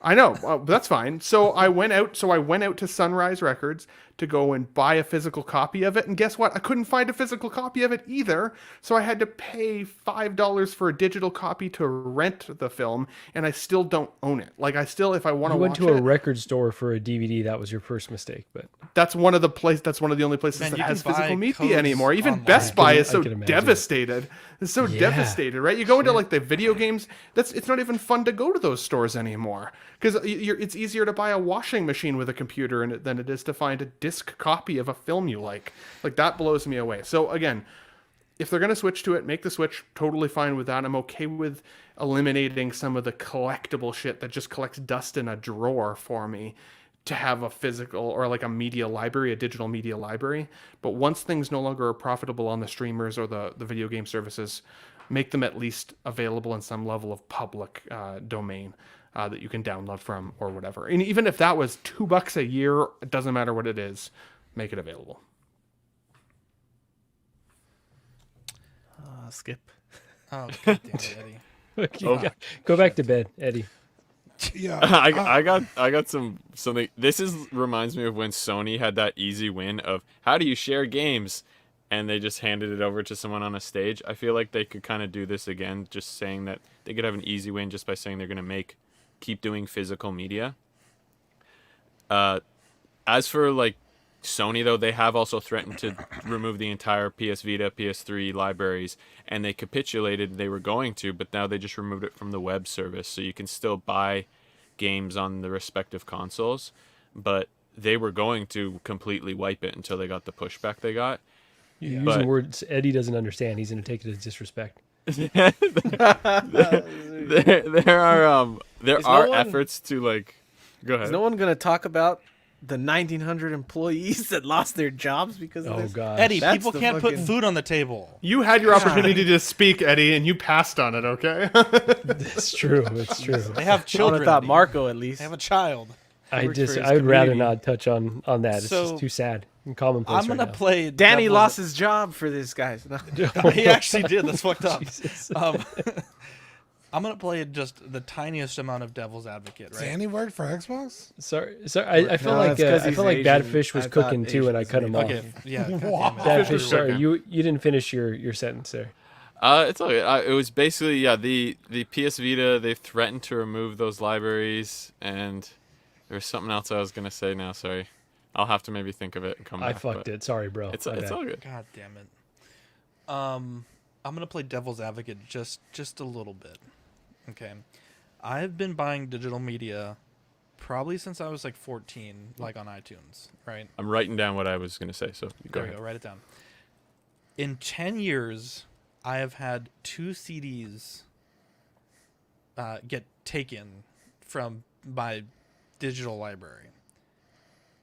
I know, that's fine. So I went out to Sunrise Records to go and buy a physical copy of it. And guess what? I couldn't find a physical copy of it either. So I had to pay $5 for a digital copy to rent the film, and I still don't own it. If I want to watch it. You went to a record store for a DVD. That was your first mistake, but that's one of the only places that has physical media anymore. Even Best Buy is so devastated. It's so devastated, right? You go into the video games. It's not even fun to go to those stores anymore, because it's easier to buy a washing machine with a computer in it than it is to find a disc copy of a film you like. That blows me away. So again, if they're going to switch to it, make the switch. Totally fine with that. I'm okay with eliminating some of the collectible shit that just collects dust in a drawer for me to have a physical or a media library, a digital media library. But once things no longer are profitable on the streamers or the video game services, make them at least available in some level of public domain that you can download from or whatever. And even if that was $2 a year, it doesn't matter what it is, make it available. Skip. Oh, God damn it, Eddie. Go back to bed, Eddie. Yeah, I got something. This reminds me of when Sony had that easy win of how do you share games, and they just handed it over to someone on a stage. I feel like they could kind of do this again, just saying that they could have an easy win just by saying they're going to keep doing physical media. As for like Sony, though, they have also threatened to remove the entire PS Vita, PS3 libraries, and they capitulated. They were going to, but now they just removed it from the web service, so you can still buy games on the respective consoles, but they were going to completely wipe it until they got the pushback they got. You're using words Eddie doesn't understand. He's going to take it as disrespect. there are efforts to like. Go ahead. Is no one going to talk about the 1,900 employees that lost their jobs because of this? God, Eddie, people can't put food on the table. You had your opportunity to speak, Eddie, and you passed on it. Okay. It's true. It's true. They have children. I thought Marco at least. They have a child. I would rather not touch on that. It's just too sad and commonplace. I'm gonna play. Danny lost his job for this, guys. He actually did. That's fucked up. I'm gonna play just the tiniest amount of Devil's Advocate. Right? Danny worked for Xbox. Sorry. I feel like Bad Fish was cooking too, and I cut him off. Okay, yeah. Bad Fish. Sorry, you didn't finish your sentence there. It's okay. It was basically the PS Vita. They threatened to remove those libraries, and there's something else I was gonna say now. Sorry, I'll have to maybe think of it and come back. I fucked it. Sorry, bro. It's all good. God damn it. I'm gonna play Devil's Advocate just a little bit. Okay, I've been buying digital media probably since I was like 14, like on iTunes, right? I'm writing down what I was gonna say, so go ahead. Write it down. In 10 years, I have had 2 CDs get taken from my digital library,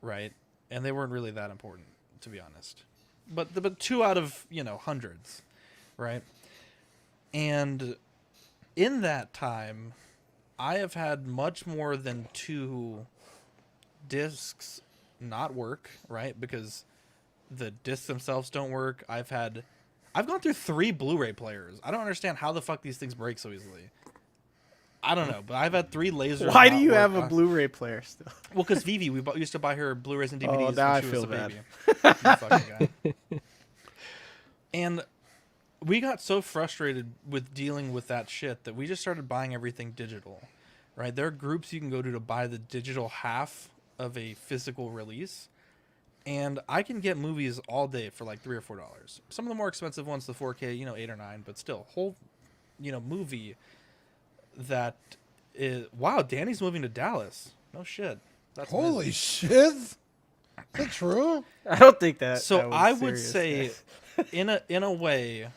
right? And they weren't really that important, to be honest. But 2 out of, hundreds, right? And in that time, I have had much more than 2 discs not work, right? Because the discs themselves don't work. I've gone through 3 Blu-ray players. I don't understand how the fuck these things break so easily. I don't know, but I've had 3 lasers. Why do you have a Blu-ray player still? Well, because Vivi, we used to buy her Blu-rays and DVDs now when she I feel was a bad. baby. You fucking guy. And we got so frustrated with dealing with that shit that we just started buying everything digital, right? There are groups you can go to buy the digital half of a physical release, and I can get movies all day for like $3 or $4. Some of the more expensive ones, the 4K, 8 or 9, but still, whole, movie that is. Wow, Danny's moving to Dallas. No shit. That's Holy amazing. shit! Is that true? I don't think that. So that was I would serious. say, in a way,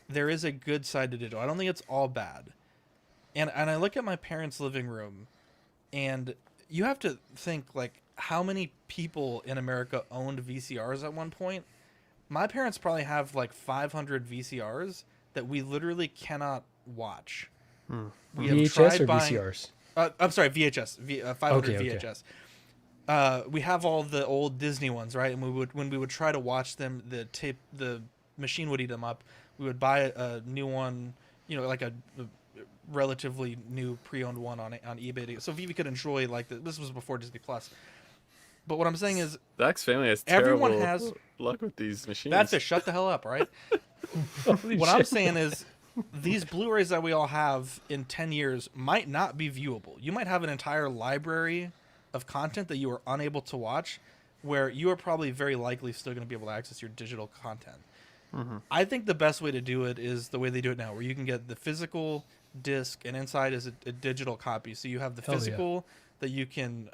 there is a good side to digital. I don't think it's all bad. And I look at my parents' living room, and you have to think like how many people in America owned VCRs at one point. My parents probably have like 500 VCRs that we literally cannot watch. We have VHS tried or buying, VCRs? I'm sorry, VHS. 500 Okay. VHS. We have all the old Disney ones, right? And when we would try to watch them, the machine would eat them up. We would buy a new one, like a relatively new pre-owned one on eBay, so Vivi could enjoy this was before Disney Plus. But what I'm saying is, Zach's family has everyone terrible has luck with these machines. That's it. Shut the hell up, all right? What I'm saying is, these Blu-rays that we all have in 10 years might not be viewable. You might have an entire library of content that you are unable to watch, where you are probably very likely still going to be able to access your digital content. Mm-hmm. I think the best way to do it is the way they do it now, where you can get the physical disc and inside is a digital copy. So you have the physical that you can,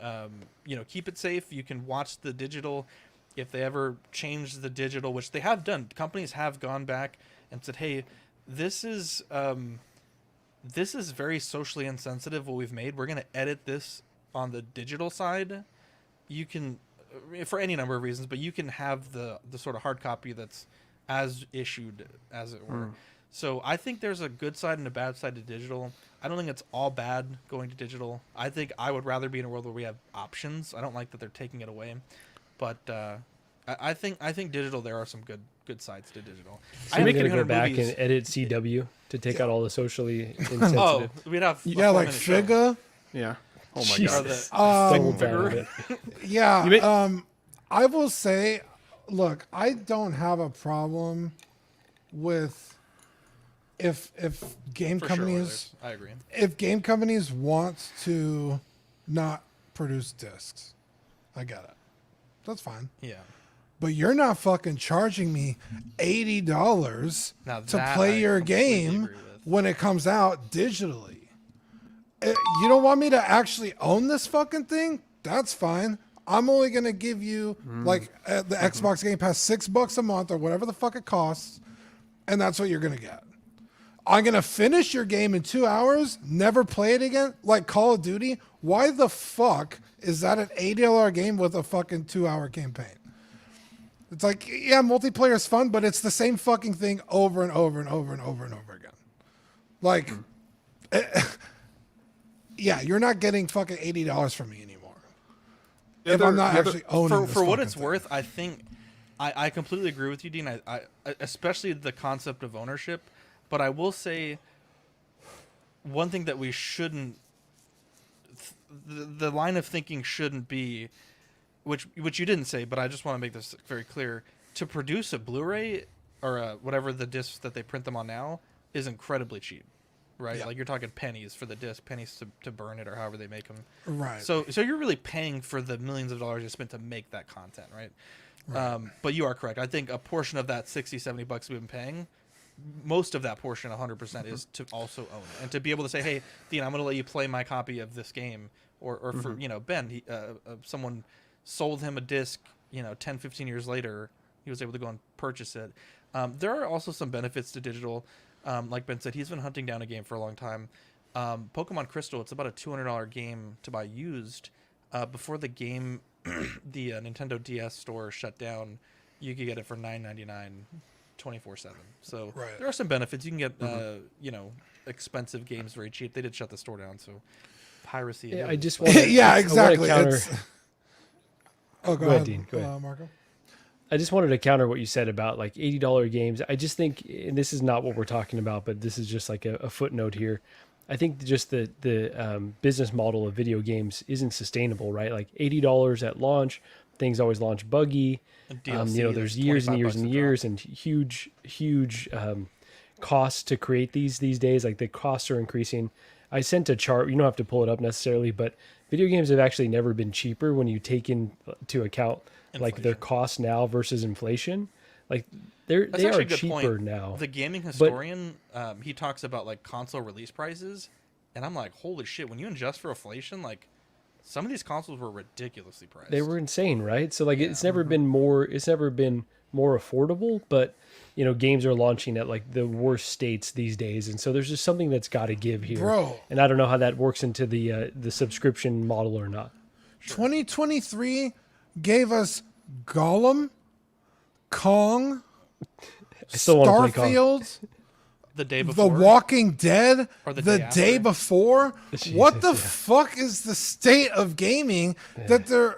keep it safe. You can watch the digital. If they ever change the digital, which they have done, companies have gone back and said, hey, this is very socially insensitive what we've made. We're going to edit this on the digital side. You can, for any number of reasons, but you can have the sort of hard copy that's as issued, as it were. So I think there's a good side and a bad side to digital. I don't think it's all bad going to digital. I think I would rather be in a world where we have options. I don't like that they're taking it away, but I think digital, there are some good sides to digital. So I'm gonna go back and edit CW to take out all the socially insensitive. Oh, we'd have like Figa. Yeah. Oh my god. Yeah. I will say, look, I don't have a problem with if game companies. I agree. If game companies want to not produce discs, I get it. That's fine. Yeah. But you're not fucking charging me $80 Now to that play I your completely game agree with. when it comes out digitally. You don't want me to actually own this fucking thing? That's fine. I'm only going to give you the Xbox Game Pass $6 a month or whatever the fuck it costs. And that's what you're going to get. I'm going to finish your game in 2 hours, never play it again, like Call of Duty. Why the fuck is that an $80 game with a fucking 2-hour campaign? It's like, yeah, multiplayer is fun, but it's the same fucking thing over and over and over and over and over again. Like, yeah, you're not getting fucking $80 from me anymore. If I'm not actually owning this for what fucking it's thing. worth, I think I completely agree with you, Dean. I especially the concept of ownership. But I will say one thing that we shouldn't, the line of thinking shouldn't be, which you didn't say, but I just want to make this very clear. To produce a Blu-ray or whatever the discs that they print them on now is incredibly cheap, right? Yeah. Like you're talking pennies for the disc, pennies to burn it or however they make them. Right. So you're really paying for the millions of dollars you spent to make that content, right? But you are correct. I think a portion of that $60-$70 we've been paying, most of that portion, 100%, is to also own it and to be able to say, "Hey, Dean, I'm going to let you play my copy of this game." Or for Ben, someone sold him a disc. 10, 15 years later, he was able to go and purchase it. There are also some benefits to digital. Like Ben said, he's been hunting down a game for a long time. Pokemon Crystal, it's about a $200 game to buy used. Before the game, the Nintendo DS store shut down, you could get it for $9.99. 24/7. So there are some benefits. You can get expensive games very cheap. They did shut the store down, so piracy. Yeah, I just want to, yeah, exactly. Go ahead, Dean. Go ahead, Marco. I just wanted to counter what you said about like $80 games. I just think, and this is not what we're talking about, but this is just like a footnote here. I think just the business model of video games isn't sustainable, right? Like $80 at launch, things always launch buggy. DLC, There's years and years and years and huge costs to create these days. Like the costs are increasing. I sent a chart. You don't have to pull it up necessarily, but video games have actually never been cheaper when you take into account like their cost now versus inflation. Like they are cheaper now. The gaming historian, he talks about like console release prices, and I'm like, holy shit! When you adjust for inflation, like some of these consoles were ridiculously priced. They were insane, right? So like it's never been more affordable, but games are launching at like the worst states these days, and so there's just something that's got to give here. Bro. And I don't know how that works into the subscription model or not. 2023 gave us Gollum, Kong, Starfield, the day before, The Walking Dead, or the day before. Jesus, what the fuck is the state of gaming that they're?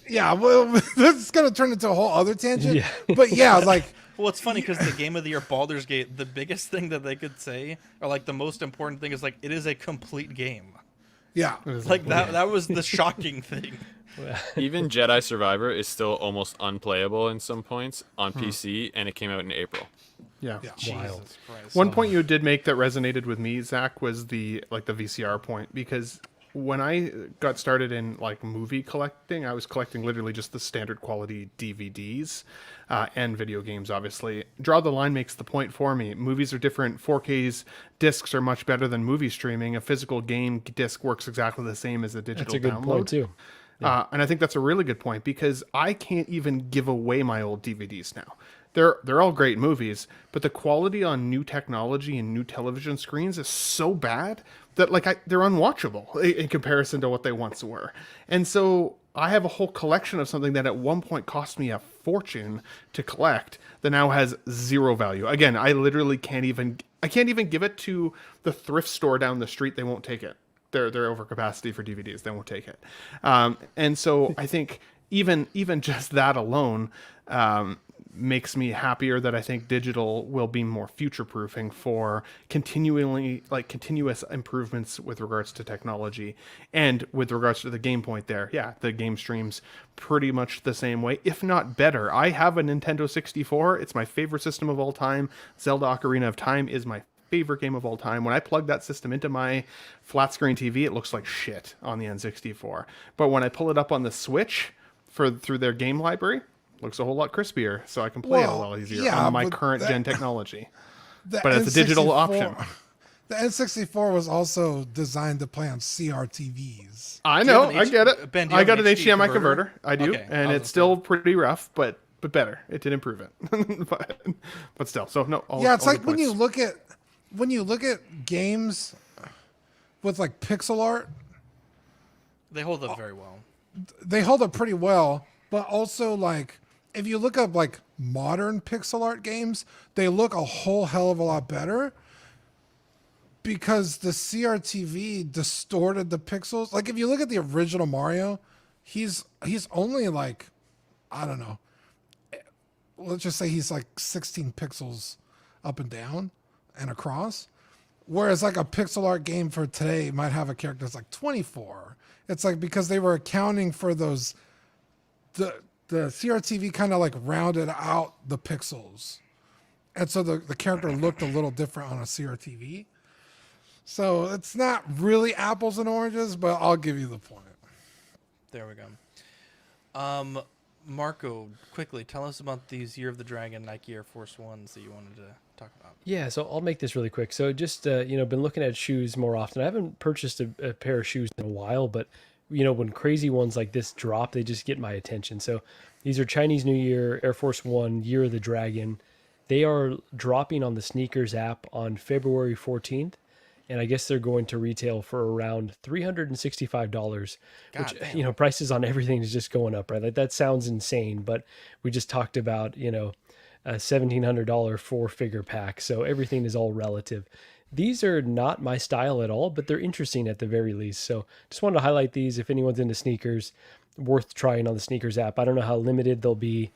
Yeah, well, this is gonna turn into a whole other tangent. Yeah. But yeah, like. Well, it's funny because the game of the year, Baldur's Gate, the biggest thing that they could say, or like the most important thing, is like it is a complete game. Yeah, like that was the shocking thing. Even Jedi Survivor is still almost unplayable in some points on PC, and it came out in April. Yeah. Wild. One point you did make that resonated with me, Zach, was the VCR point, because when I got started in like movie collecting, I was collecting literally just the standard quality DVDs and video games, obviously. Draw the Line makes the point for me. Movies are different. 4K's discs are much better than movie streaming. A physical game disc works exactly the same as a digital That's a good download. point too. And I think that's a really good point, because I can't even give away my old DVDs now. They're all great movies, but the quality on new technology and new television screens is so bad that they're unwatchable in comparison to what they once were. And so I have a whole collection of something that at one point cost me a fortune to collect that now has zero value. Again, I literally can't even give it to the thrift store down the street. They won't take it. They're over capacity for DVDs. They won't take it. And so I think even just that alone makes me happier that I think digital will be more future-proofing for continuous improvements with regards to technology. And with regards to the game point there, yeah, the game streams pretty much the same way, if not better. I have a Nintendo 64. It's my favorite system of all time. Zelda Ocarina of Time is my favorite game of all time. When I plug that system into my flat screen TV, it looks like shit on the N64. But when I pull it up on the Switch through their game library, it looks a whole lot crispier, so I can play it a lot easier on my current gen technology. But it's a digital option. The N64 was also designed to play on CRTVs. I know, I get it. Ben, I got an HDMI converter. I do, Okay, and it's still pretty rough, but better. It did improve it, but still. So no. It's like when you look at games with like pixel art, They hold up very well. they hold up pretty well. But also, like, if you look up like modern pixel art games, they look a whole hell of a lot better. Because the CRTV distorted the pixels. Like if you look at the original Mario, he's only like, I don't know. Let's just say he's like 16 pixels up and down and across. Whereas like a pixel art game for today might have a character that's like 24. It's like because they were accounting for those, the CRTV kind of like rounded out the pixels. And so the character looked a little different on a CRTV. So it's not really apples and oranges, but I'll give you the point. There we go. Marco, quickly tell us about these Year of the Dragon Nike Air Force Ones that you wanted to talk about. Yeah, so I'll make this really quick. So just been looking at shoes more often. I haven't purchased a pair of shoes in a while, but when crazy ones like this drop, they just get my attention. So these are Chinese New Year Air Force One Year of the Dragon. They are dropping on the sneakers app on February 14th. And I guess they're going to retail for around $365, which, prices on everything is just going up, right? Like that sounds insane, but we just talked about, a $1,700 four-figure pack. So everything is all relative. These are not my style at all, but they're interesting at the very least. So just wanted to highlight these. If anyone's into sneakers, worth trying on the sneakers app. I don't know how limited they'll be.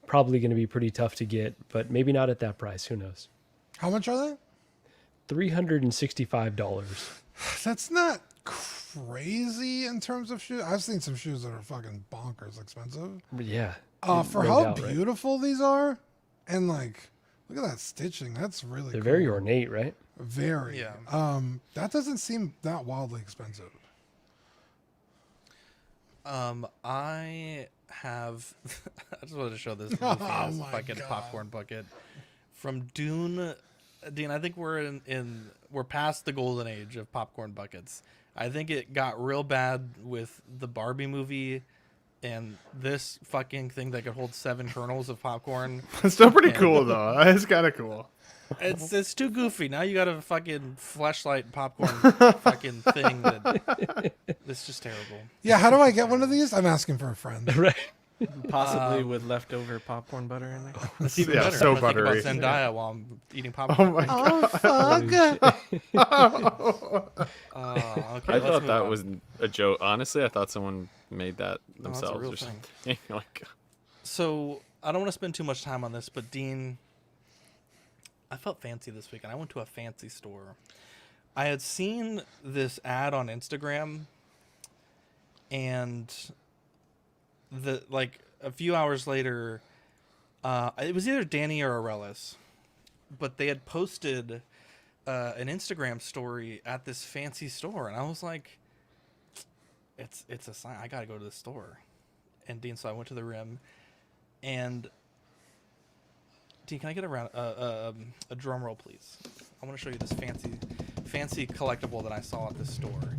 Probably going to be pretty tough to get, but maybe not at that price. Who knows? How much are they? $365. That's not crazy in terms of shoes. I've seen some shoes that are fucking bonkers expensive. Yeah. For how beautiful these are, and like, look at that stitching. That's really They're cool. very ornate, right? Very. Yeah. That doesn't seem that wildly expensive. I just wanted to show this fucking popcorn bucket from Dune. Dean, I think we're we're past the golden age of popcorn buckets. I think it got real bad with the Barbie movie and this fucking thing that could hold 7 kernels of popcorn. It's still pretty cool though. It's kind of cool. It's too goofy. Now you got a fucking fleshlight popcorn fucking thing it's just terrible. Yeah, how do I get one of these? I'm asking for a friend. Right. Possibly with leftover popcorn butter in there. That's even Yeah, better. so I'm gonna buttery. think about Zendaya while I'm eating popcorn. Oh my god. Okay, I let's thought move that on. was a joke. Honestly, I thought someone made that No, that's a themselves real or thing. something. Like, So I don't want to spend too much time on this, but Dean, I felt fancy this week, and I went to a fancy store. I had seen this ad on Instagram, and a few hours later, it was either Danny or Arelis, but they had posted an Instagram story at this fancy store, and I was like, it's a sign. I gotta go to the store. And Dean, so I went to the Rim, and Dean, can I get a drum roll, please? I want to show you this fancy collectible that I saw at this store.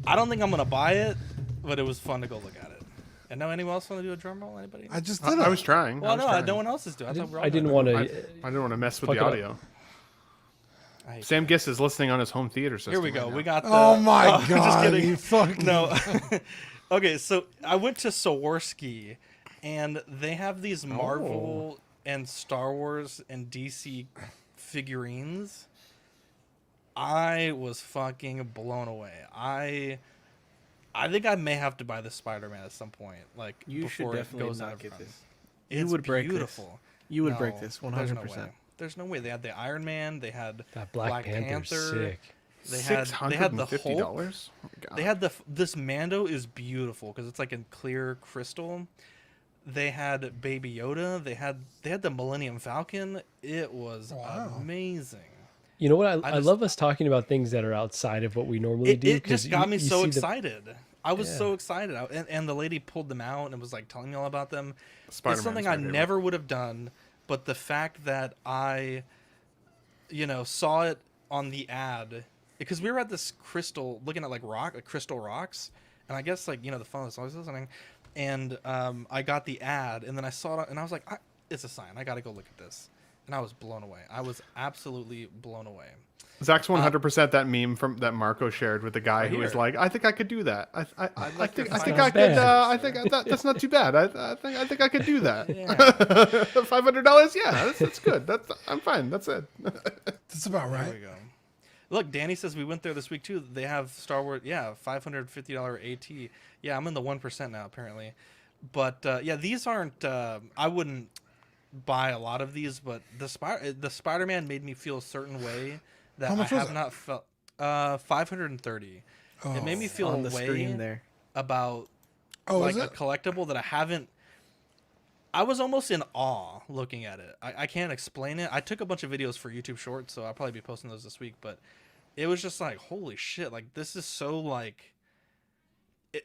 I don't think I'm gonna buy it, but it was fun to go look at it. And now, anyone else want to do a drum roll? Anybody? I just did. I was trying. Well, no, no one else is doing. I didn't want to. I didn't want to mess with the Fuck it audio. Sam Giss is listening on his home theater system. Here we go. right We now. got the. Oh my god! Just kidding. You fucking No. Okay, so I went to Swarovski, and they have these Marvel and Star Wars and DC figurines. I was fucking blown away. I think I may have to buy the Spider-Man at some point. Like You should before it definitely goes not out of get front. this. It's You would break this. beautiful. You would No, break this there's no 100%. way. There's no way. They had the Iron Man. They had That Black Panther's sick. They had the Hulk. $650? Oh my God. They had this Mando is beautiful because it's like in clear crystal. They had Baby Yoda. They had the Millennium Falcon. It was amazing. You know what? I love us talking about things that are outside of what we normally do. It just got me so excited. I was so excited. And the lady pulled them out and was like telling me all about them. It's something I never would have done. But the fact that I, saw it on the ad, because we were at this crystal, looking at like crystal rocks. And I guess the phone is always listening. And I got the ad and then I saw it and I was like, it's a sign. I got to go look at this. And I was blown away. I was absolutely blown away. Zach's 100% that meme from that Marco shared with the guy who was like, "I think I could do that. I think I could. I think that's not too bad. I think I could do that. $500. Yeah, that's good. I'm fine. That's it. That's about right." There we go. Look, Danny says we went there this week too. They have Star Wars. Yeah, $550 AT. Yeah, I'm in the 1% now apparently. But these aren't. I wouldn't buy a lot of these, but the Spider-Man made me feel a certain way that I have not felt. 530. It made me feel on a the way screen there about like a collectible that I haven't. I was almost in awe looking at it. I can't explain it. I took a bunch of videos for YouTube Shorts, so I'll probably be posting those this week. But it was just like, holy shit! Like this is so like.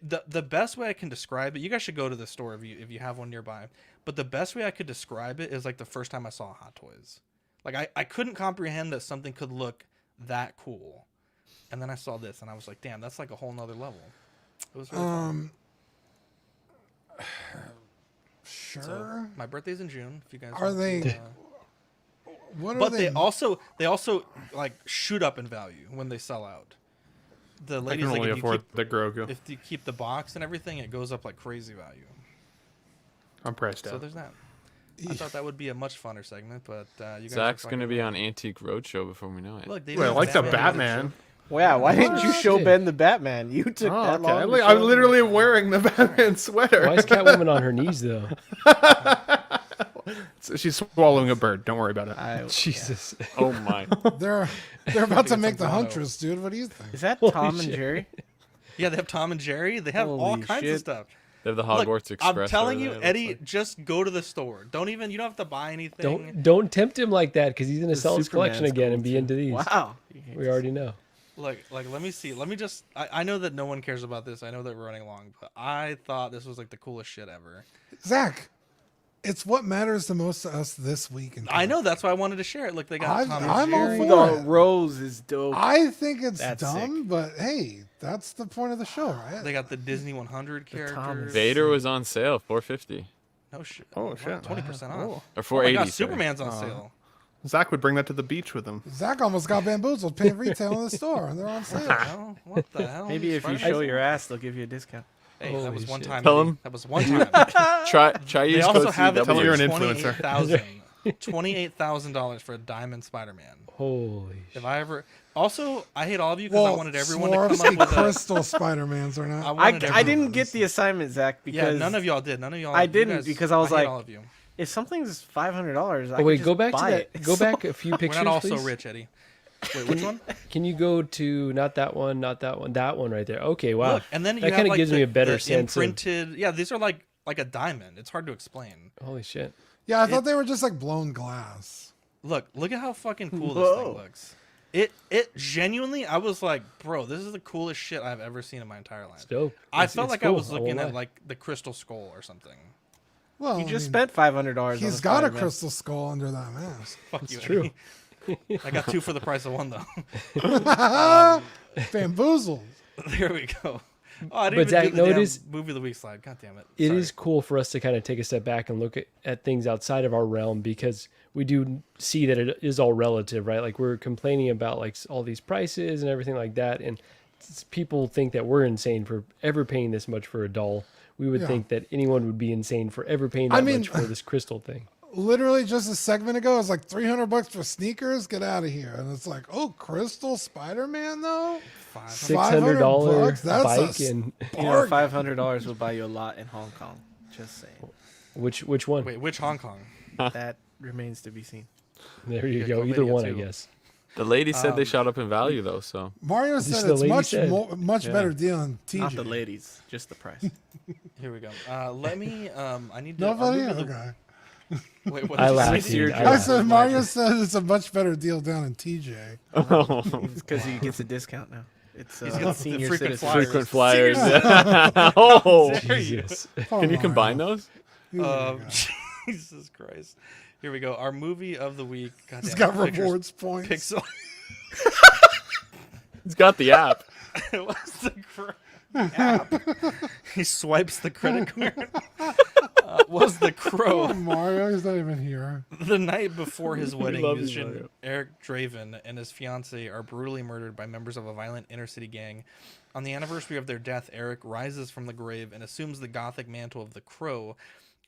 The best way I can describe it, you guys should go to the store if you have one nearby. But the best way I could describe it is like the first time I saw Hot Toys. Like I couldn't comprehend that something could look that cool, and then I saw this and I was like, damn, that's like a whole nother level. It was really fun. Sure. So, my birthday's in June. If you guys are they? What are but they? They also like shoot up in value when they sell out. The ladies I can only afford keep, the Grogu. If you keep the box and everything, it goes up like crazy value. I'm priced out. So there's that. I thought that would be a much funner segment, but you guys. Zach's gonna be on Antique Roadshow before we know it. Look, I like the Batman. Wow, why didn't you show Ben the Batman? You took that long. I'm literally wearing the Batman sweater. Why is Catwoman on her knees though? So she's swallowing a bird. Don't worry about it. Jesus. Oh my. They're about to make the Huntress, dude. What do you think? Is that Tom and Jerry? Yeah, they have Tom and Jerry. They have all kinds of stuff. They have the Hogwarts Express. I'm telling you, there, Eddie, just go to the store. You don't have to buy anything. Don't tempt him like that because he's gonna sell his collection again and be into these. Wow. We already know. Like let me see. Let me just. I know that no one cares about this. I know that we're running long, but I thought this was like the coolest shit ever. Zach, it's what matters the most to us this week. I know, that's why I wanted to share it. Look, they got Tom and Jerry. The rose is dope. I think it's That's dumb, sick. but hey, that's the point of the show, right? They got the Disney 100 characters. Vader was on sale, $450. No shit. Oh shit. 20% off. Or $480. Oh my God, sorry. Superman's on sale. Zach would bring that to the beach with him. Zach almost got bamboozled paying retail in the store, and they're on sale. What the hell? Maybe if you show your ass, they'll give you a discount. Hey, that was one time. Tell him. That was one time. Try They use also code have it Tell him you're for an influencer. $28,000 for a diamond Spider-Man. Holy If I ever. Also, I hate all of you because I wanted everyone to come Swarovski up with crystal Spider-Mans are not. I didn't get the assignment, Zach, because none of y'all did. None of y'all. I you didn't guys- because I was hate like, all of you. if something's $500, Oh wait, go back to that. Go back a few pictures, We're not all please. so rich, Eddie. Wait, which one? Can you go to not that one, that one right there? Okay, wow. Look, and then you that have kind of like gives me a better the sense of. imprinted. Yeah, these are like a diamond. It's hard to explain. Holy shit! Yeah, I thought they were just like blown glass. Look at how fucking cool this thing looks. It genuinely, I was like, bro, this is the coolest shit I've ever seen in my entire life. It's dope. I It's- felt it's like I cool. was I won't looking lie. at like the Crystal Skull or something. Well, You just spent $500. He's on got a Spider-Man. crystal skull under that mask. Fuck It's you, true. Eddie. I got 2 for the price of 1 though. Bamboozled. There we go. Oh, I didn't But even Zach, do the damn notice- movie of the week slide. God damn it. It Sorry. is cool for us to kind of take a step back and look at things outside of our realm because we do see that it is all relative, right? Like we're complaining about like all these prices and everything like that, and people think that we're insane for ever paying this much for a doll. We would Yeah. think that anyone would be insane for ever paying I that mean- much for this crystal thing. Literally just a segment ago, it was like $300 for sneakers. Get out of here! And it's like, oh, Crystal Spider-Man though. $600 That's bike a and You know, $500 will buy you a lot in Hong Kong. Just saying. which one? Wait, which Hong Kong? That remains to be seen. There you Yeah, go. Either Chlamydia one, I too. guess. The lady said they shot up in value though, so Mario Just said the it's lady much said. much Yeah. better deal than TJ. Not the ladies, just the price. Here we go. Let me. I need to. No I'll funny move to other the- guy. Wait, what I did you laughed, say? dude. I said Mario said it's a much better deal down in TJ. Oh, It's because he gets a discount now. It's He's got the senior frequent citizen. flyers. frequent flyers. Senior Oh, Dare you. Jesus. Poor can you Mario. combine those? Jesus Christ. Here we go. Our movie of the week. God He's damn got it. rewards points. Pixel. He's got the app. What's the app? He swipes the credit card. Was the Crow. Oh, Mario, he's not even here. The night before his wedding, love you, musician Mario. Eric Draven and his fiancee are brutally murdered by members of a violent inner-city gang. On the anniversary of their death, Eric rises from the grave and assumes the gothic mantle of the Crow,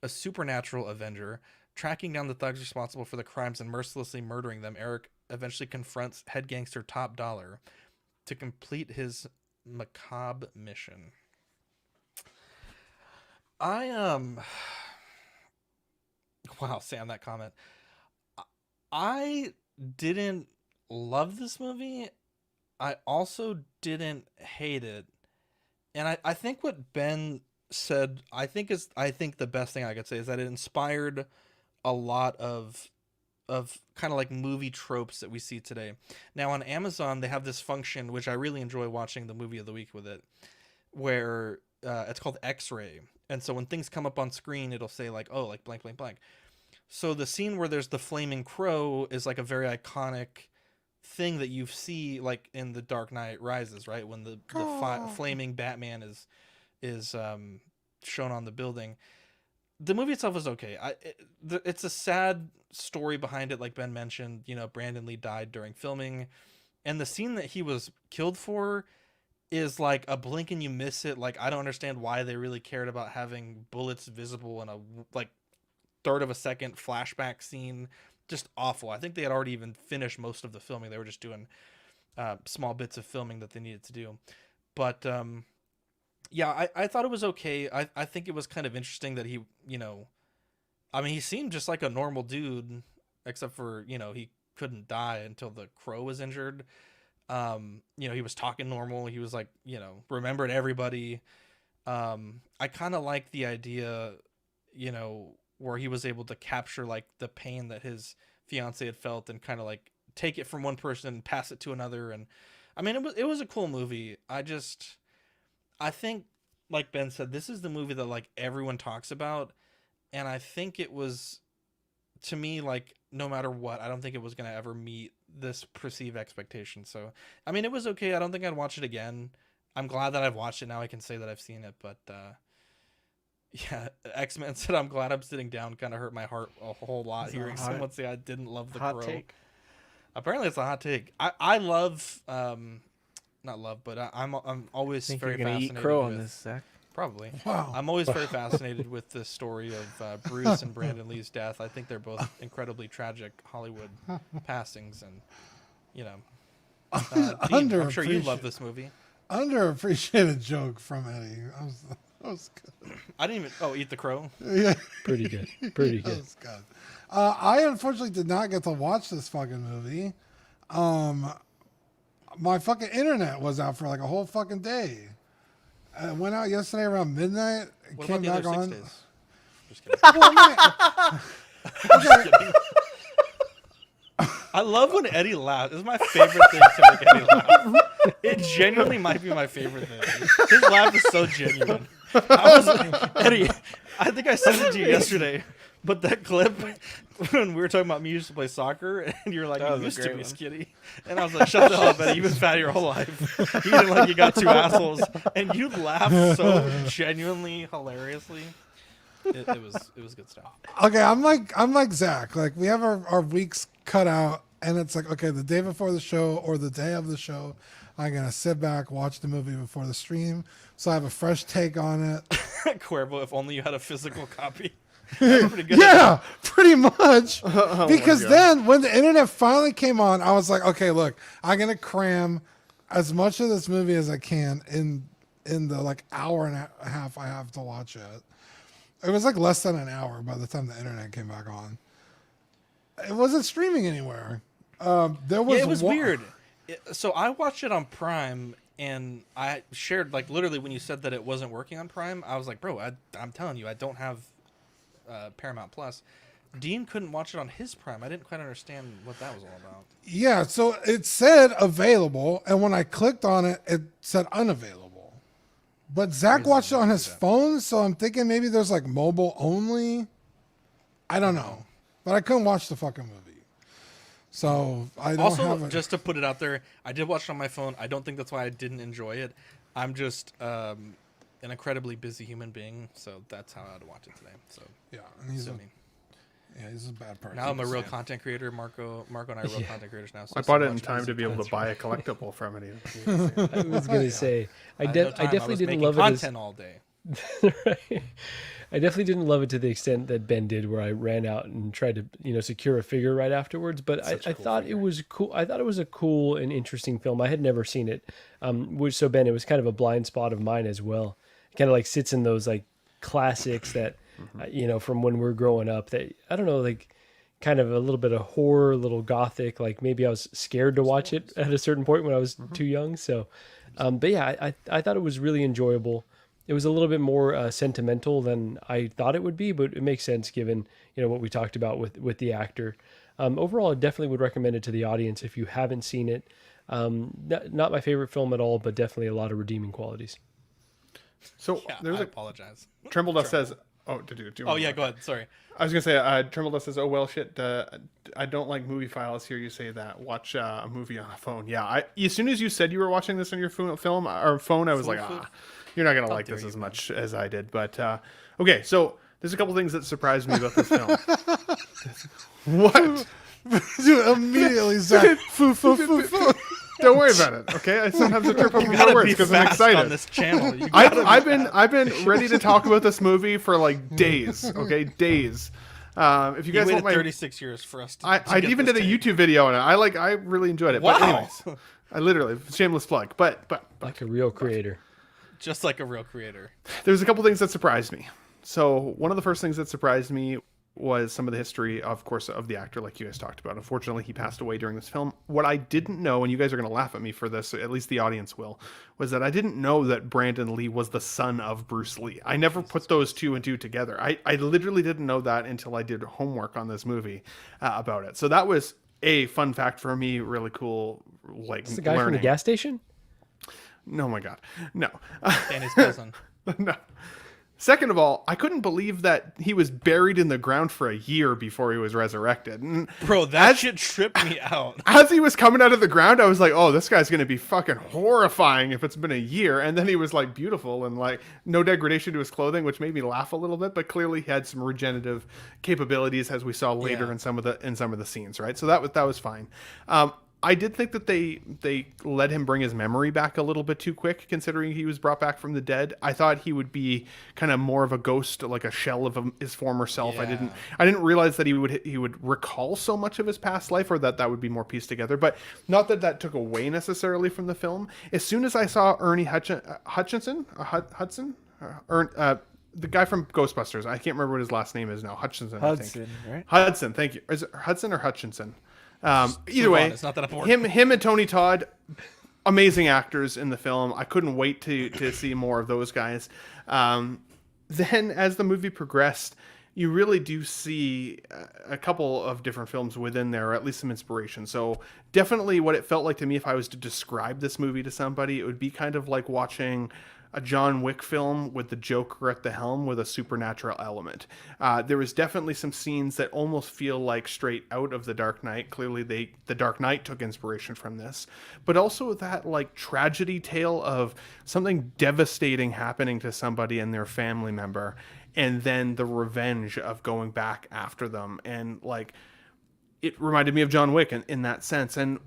a supernatural avenger. Tracking down the thugs responsible for the crimes and mercilessly murdering them, Eric eventually confronts head gangster Top Dollar to complete his macabre mission. Wow, Sam, that comment. I didn't love this movie. I also didn't hate it. And I think what Ben said, I think the best thing I could say is that it inspired a lot of kind of like movie tropes that we see today. Now on Amazon, they have this function, which I really enjoy watching the movie of the week with it, where it's called X-ray. And so when things come up on screen, it'll say like, oh, like blank, blank, blank. So the scene where there's the flaming crow is like a very iconic thing that you see like in The Dark Knight Rises, right? When the flaming Batman is shown on the building. The movie itself is okay. It's a sad story behind it, like Ben mentioned. You know, Brandon Lee died during filming, and the scene that he was killed for is like a blink and you miss it. Like, I don't understand why they really cared about having bullets visible in a like third of a second flashback scene. Just awful. I think they had already even finished most of the filming. They were just doing small bits of filming that they needed to do. But yeah, I thought it was okay. I think it was kind of interesting that he, you know, I mean, he seemed just like a normal dude, except for, you know, he couldn't die until the crow was injured. You know, he was talking normal. He was like, you know, remembered everybody. I kind of like the idea, you know, where he was able to capture like the pain that his fiance had felt and kind of like take it from one person and pass it to another. And I mean, it was a cool movie. I think, like Ben said, this is the movie that like everyone talks about. And I think it was, to me, like, no matter what, I don't think it was going to ever meet this perceived expectation. So, I mean, it was okay. I don't think I'd watch it again. I'm glad that I've watched it. Now I can say that I've seen it. But, yeah, X-Men said, I'm glad I'm sitting down. Kind of hurt my heart a whole lot hearing someone say I didn't love the Crow. Take. Apparently it's a hot take. I love, not love, but I'm always Think very you're gonna fascinated eat crow with, on this, Zach? Probably. Wow. I'm always very fascinated with the story of Bruce and Brandon Lee's death. I think they're both incredibly tragic Hollywood passings, and you know, Dean, I'm sure you love this movie. Underappreciated joke from Eddie. That was good. I didn't even. Oh, eat the crow. Yeah, Pretty good. Pretty that good. was good. I unfortunately did not get to watch this fucking movie. My fucking internet was out for like a whole fucking day. It went out yesterday around midnight. It What came about the back other on. 6 days? Just kidding. Well, man, Just kidding. I love when Eddie laughs. It's my favorite thing to make Eddie laugh. It genuinely might be my favorite thing. His laugh is so genuine. Eddie, I think I sent it to you yesterday, but that clip when we were talking about me used to play soccer, and you're like, you used to be skinny. And I was like, shut the hell up, Eddie. You've been fat your whole life. You didn't like you got 2 assholes. And you laughed so genuinely, hilariously. It was good stuff. okay, I'm like Zach. Like, we have our weeks cut out, and it's like, okay, the day before the show or the day of the show, I'm gonna sit back, watch the movie before the stream, so I have a fresh take on it. Cuervo, if only you had a physical copy. Pretty good. Yeah, pretty much. Because then when the internet finally came on, I was like, okay, look, I'm gonna cram as much of this movie as I can in the like hour and a half I have to watch it. It was like less than an hour by the time the internet came back on. It wasn't streaming anywhere. There was it was weird. So I watched it on Prime, and I shared, like, literally when you said that it wasn't working on Prime, I was like, bro, I'm telling you, I don't have Paramount Plus. Dean couldn't watch it on his Prime. I didn't quite understand what that was all about. Yeah, so it said available, and when I clicked on it, it said unavailable. But Zach watched it on his phone, so I'm thinking maybe there's like mobile only. I don't know. But I couldn't watch the fucking movie. So I don't also, have just to put it out there, I did watch it on my phone. I don't think that's why I didn't enjoy it. I'm just an incredibly busy human being, so that's how I had to watch it today. So yeah, and he's a bad person. Now I'm a real content creator. Marco and I are real content creators now. So I bought it in time to be able to buy a collectible from it. I was going to say, I definitely didn't love it. Content all day. Right. I definitely didn't love it to the extent that Ben did, where I ran out and tried to, secure a figure right afterwards. But I thought it was cool. I thought it was a cool and interesting film. I had never seen it. So Ben, it was kind of a blind spot of mine as well. It kind of like sits in those like classics that, from when we're growing up, that I don't know, like kind of a little bit of horror, a little gothic. Like maybe I was scared to watch it at a certain point when I was too young. So, but yeah, I thought it was really enjoyable. It was a little bit more sentimental than I thought it would be, but it makes sense given what we talked about with the actor. Overall, I definitely would recommend it to the audience if you haven't seen it. Not my favorite film at all, but definitely a lot of redeeming qualities. So yeah, I apologize. Tremble Dust says, "Oh, do you oh yeah, go ahead. Sorry, I was gonna say Tremble Dust says, "Oh well, shit. I don't like movie files. Here you say that. Watch a movie on a phone. Yeah. As soon as you said you were watching this on your phone, I was like, you're not going to like this as much as I did. But, okay, so there's a couple things that surprised me about this film. What? Immediately, Zach. Don't worry about it, okay? I sometimes trip over my words because I'm excited. On this channel. I've been ready to talk about this movie for like days, okay? Days. If you guys waited want 36 years for us to I even did a YouTube video on it. I really enjoyed it. Wow. But anyways, I literally, shameless plug. But like a real creator. Just like a real creator. There's a couple things that surprised me. So one of the first things that surprised me was some of the history, of course, of the actor, like you guys talked about. Unfortunately, he passed away during this film. What I didn't know, and you guys are going to laugh at me for this, at least the audience will, was that I didn't know that Brandon Lee was the son of Bruce Lee. I never put those two and two together. I literally didn't know that until I did homework on this movie about it. So that was a fun fact for me, really cool. Like, it's the guy from the gas station? Oh my God. No. Danny's cousin. No. Second of all, I couldn't believe that he was buried in the ground for a year before he was resurrected. And bro, that shit tripped me out. As he was coming out of the ground, I was like, oh, this guy's going to be fucking horrifying if it's been a year. And then he was like beautiful and like no degradation to his clothing, which made me laugh a little bit, but clearly he had some regenerative capabilities as we saw later in some of the scenes, right? So that was fine. I did think that they let him bring his memory back a little bit too quick, considering he was brought back from the dead. I thought he would be kind of more of a ghost, like a shell of his former self. Yeah. I didn't realize that he would recall so much of his past life, or that would be more pieced together. But not that took away necessarily from the film. As soon as I saw Ernie Hudson, the guy from Ghostbusters, I can't remember what his last name is now. Hutchinson, I think. Right? Hudson, thank you. Is it Hudson or Hutchinson? Either way, it's not that important. him and Tony Todd, amazing actors in the film. I couldn't wait to see more of those guys. Then as the movie progressed, you really do see a couple of different films within there, or at least some inspiration. So definitely what it felt like to me, if I was to describe this movie to somebody, it would be kind of like watching a John Wick film with the Joker at the helm with a supernatural element. There was definitely some scenes that almost feel like straight out of The Dark Knight. Clearly The Dark Knight took inspiration from this, but also that like tragedy tale of something devastating happening to somebody and their family member, and then the revenge of going back after them. And like, it reminded me of John Wick in that sense. And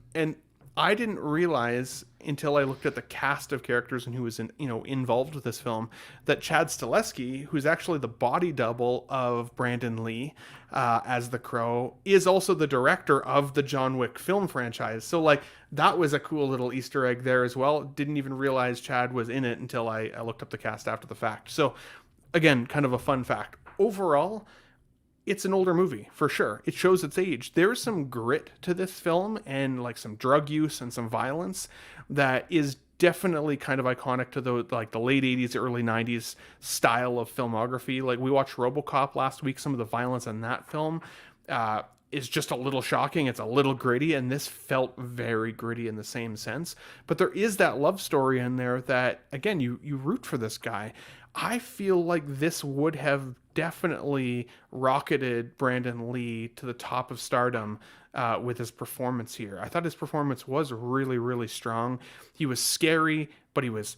I didn't realize until I looked at the cast of characters and who was involved with this film, that Chad Stileski, who's actually the body double of Brandon Lee as the Crow, is also the director of the John Wick film franchise. So like, that was a cool little Easter egg there as well. Didn't even realize Chad was in it until I looked up the cast after the fact. So again, kind of a fun fact. Overall, it's an older movie for sure. It shows its age. There's some grit to this film and like some drug use and some violence that is definitely kind of iconic to the late 80s, early 90s style of filmography. Like, we watched RoboCop last week. Some of the violence in that film is just a little shocking. It's a little gritty, and this felt very gritty in the same sense. But there is that love story in there that, again, you root for this guy. I feel like this would have definitely rocketed Brandon Lee to the top of stardom with his performance here. I thought his performance was really, really strong. He was scary, but he was